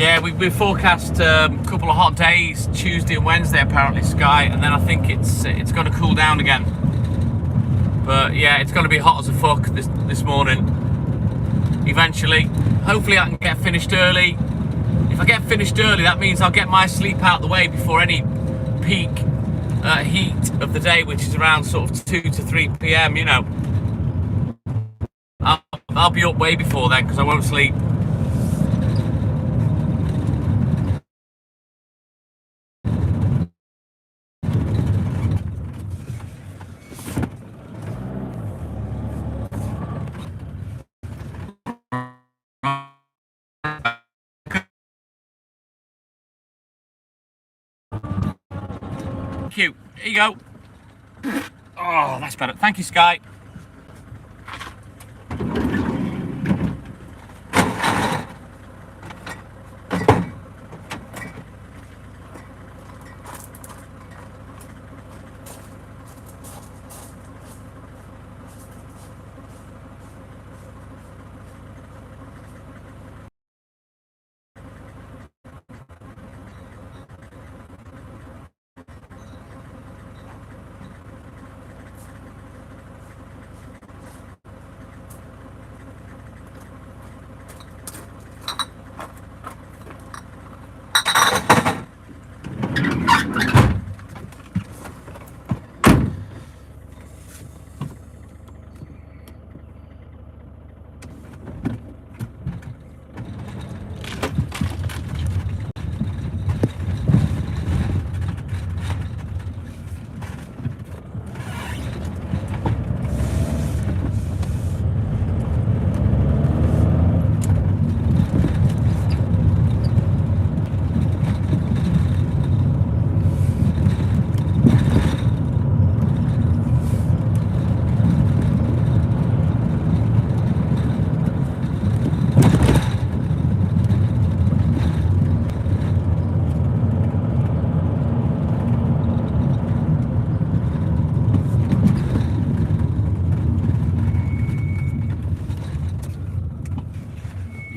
Yeah, we forecast a couple of hot days, Tuesday and Wednesday apparently, Sky, and then I think it's going to cool down again. But yeah, it's going to be hot as a fuck this morning. Eventually, hopefully I can get finished early. If I get finished early, that means I'll get my sleep out the way before any peak heat of the day, which is around sort of 2 to 3 p.m. You know, I'll be up way before then because I won't sleep. Thank you. Here you go. Oh, that's better. Thank you, Sky.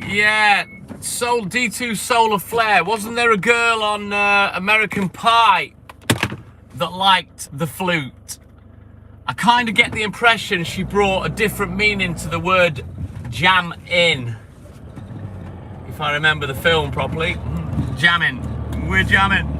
Yeah, D2 Solar Flare. Wasn't there a girl on American Pie that liked the flute? I kind of get the impression she brought a different meaning to the word jam in. If I remember the film properly. Jamming. We're jamming.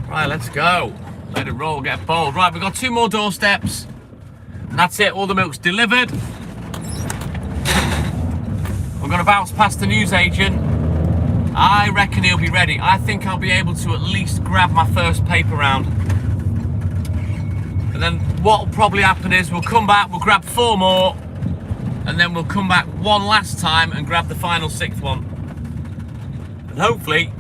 Right, let's go. Let it roll, get bold. Right, we've got 2 more doorsteps. And that's it, all the milk's delivered. We're going to bounce past the newsagent. I reckon he'll be ready. I think I'll be able to at least grab my first paper round. And then what will probably happen is we'll come back, we'll grab 4 more, and then we'll come back one last time and grab the final 6th one. And hopefully,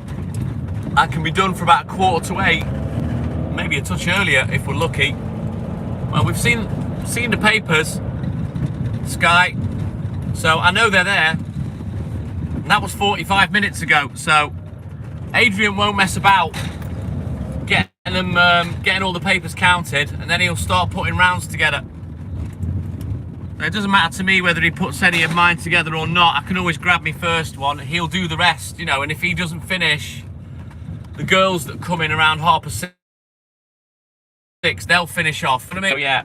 I can be done for about 7:45, maybe a touch earlier if we're lucky. Well, we've seen the papers, Sky, so I know they're there. And that was 45 minutes ago, so Adrian won't mess about getting all the papers counted, and then he'll start putting rounds together. It doesn't matter to me whether he puts any of mine together or not. I can always grab my first one. He'll do the rest, you know, and if he doesn't finish, the girls that come in around 6:30, they'll finish off. So yeah,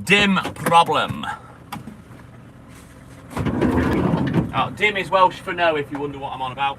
dim problem. Oh, dim is Welsh for no, if you wonder what I'm on about.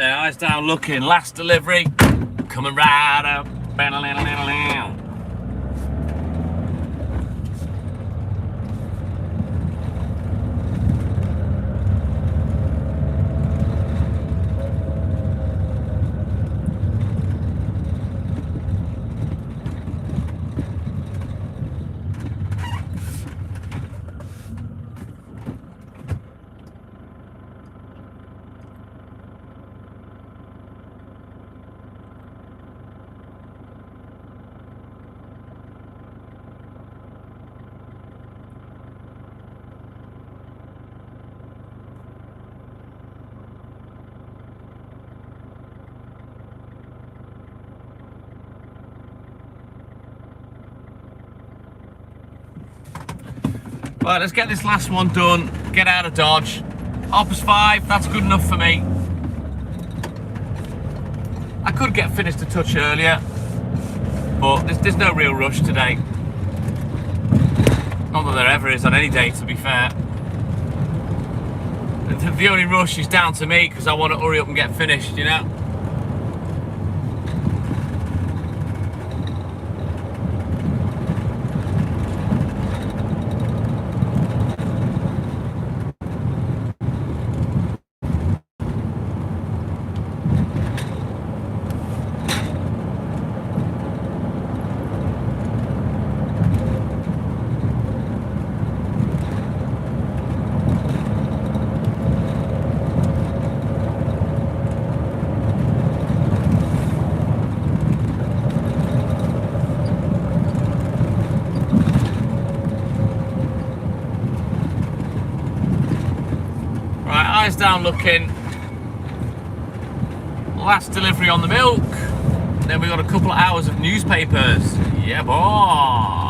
then, eyes down looking. Last delivery, coming right up. Right, let's get this last one done, get out of Dodge. Hoppers 5, that's good enough for me. I could get finished a touch earlier, but there's no real rush today. Not that there ever is on any day, to be fair. The only rush is down to me because I want to hurry up and get finished, you know? Eyes down looking. Last delivery on the milk. Then we got a couple of hours of newspapers. Yeah, boy.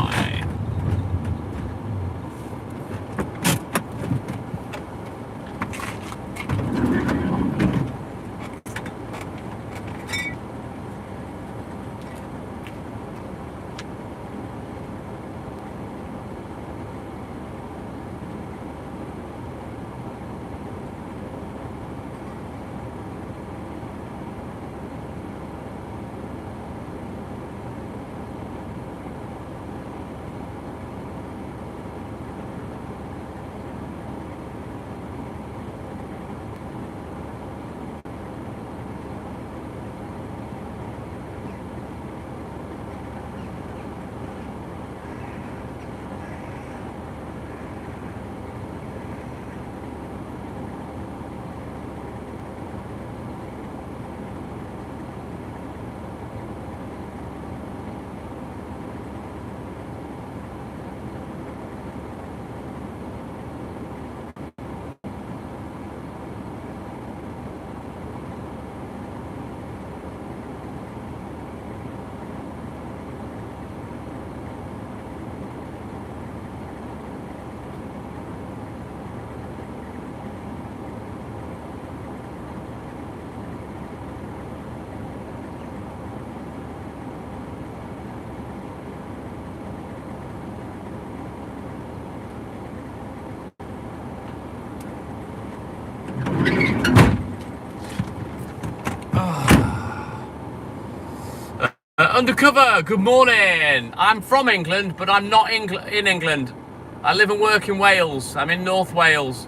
Undercover, good morning. I'm from England, but I'm not in England. I live and work in Wales. I'm in North Wales.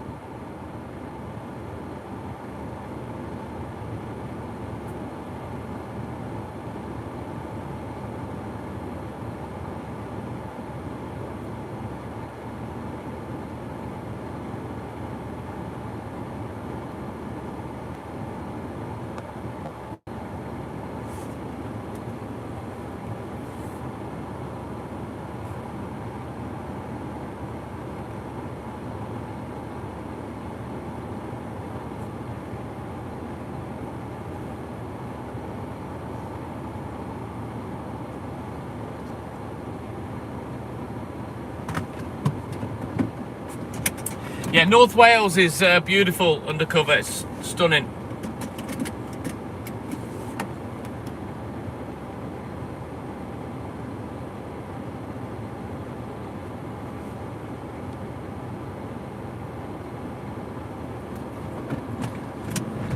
Yeah, North Wales is beautiful undercover. It's stunning.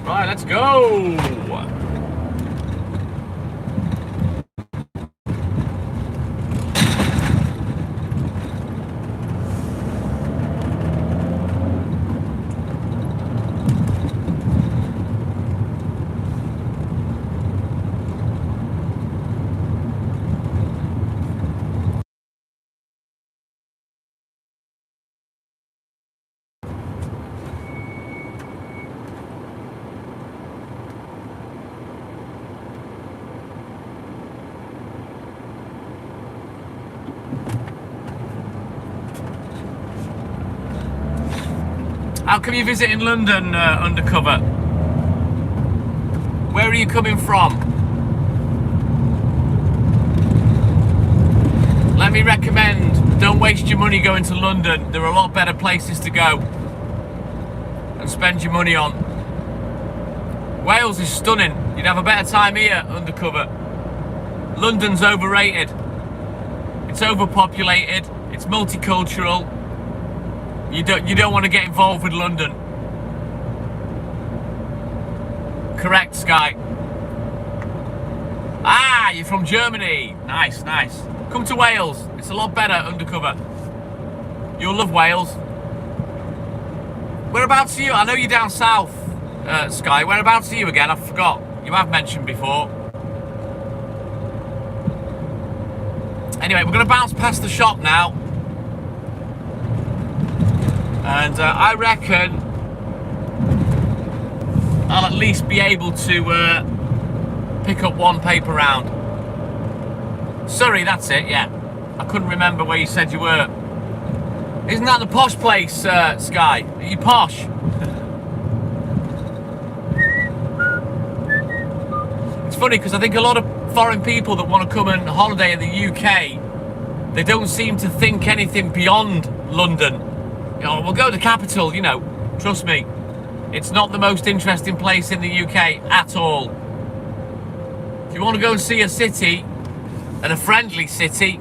Right, let's go. How come you're visiting London undercover? Where are you coming from? Let me recommend, don't waste your money going to London. There are a lot better places to go and spend your money on. Wales is stunning. You'd have a better time here undercover. London's overrated. It's overpopulated. It's multicultural. You don't want to get involved with London. Correct, Sky. Ah, you're from Germany. Nice, nice. Come to Wales. It's a lot better undercover. You'll love Wales. Whereabouts are you? I know you're down south, Sky. Whereabouts are you again? I forgot. You have mentioned before. Anyway, we're going to bounce past the shop now. And I reckon I'll at least be able to pick up one paper round. Surrey, that's it, yeah. I couldn't remember where you said you were. Isn't that the posh place, Sky? Are you posh? It's funny because I think a lot of foreign people that want to come and holiday in the UK, they don't seem to think anything beyond London. You know, we'll go to the capital, you know, trust me. It's not the most interesting place in the UK at all. If you want to go and see a city, and a friendly city,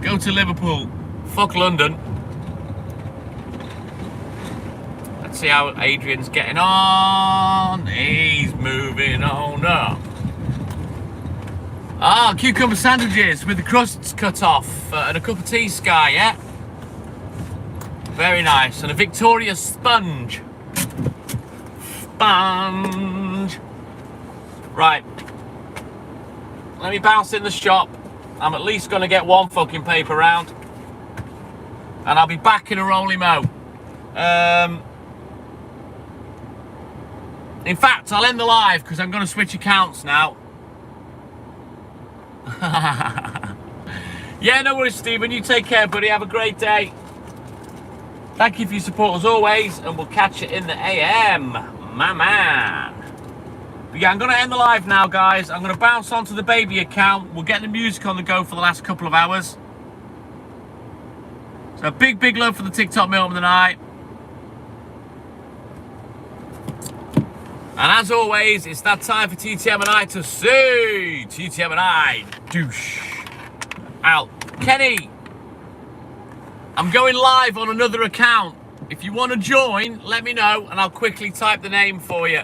go to Liverpool. Fuck London. Let's see how Adrian's getting on. He's moving on up. Ah, cucumber sandwiches with the crusts cut off and a cup of tea, Sky, yeah? Very nice. And a Victoria sponge. Sponge. Right. Let me bounce in the shop. I'm at least going to get one fucking paper round. And I'll be back in a roly-mo. In fact, I'll end the live because I'm going to switch accounts now. Yeah, no worries, Stephen. You take care, buddy. Have a great day. Thank you for your support as always, and we'll catch you in the AM, my man. But yeah, I'm going to end the live now, guys. I'm going to bounce onto the baby account. We'll get the music on the go for the last couple of hours. So big love for the TikTok milkman tonight. And as always, it's that time for TTM and I to say, TTM and I, douche. Out. Kenny, I'm going live on another account. If you want to join, let me know and I'll quickly type the name for you.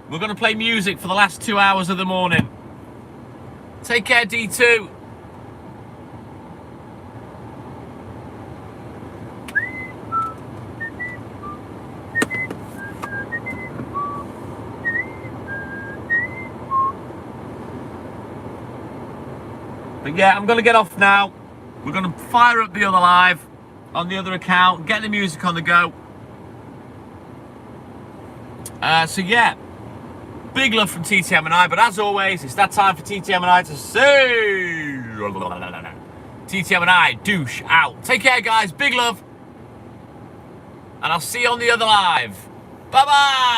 We're going to play music for the last 2 hours of the morning. Take care, D2. But yeah, I'm going to get off now. We're going to fire up the other live on the other account, get the music on the go. So yeah, big love from TTM and I, but as always, it's that time for TTM and I to say, TTM and I, douche, out. Take care, guys, big love, and I'll see you on the other live. Bye-bye.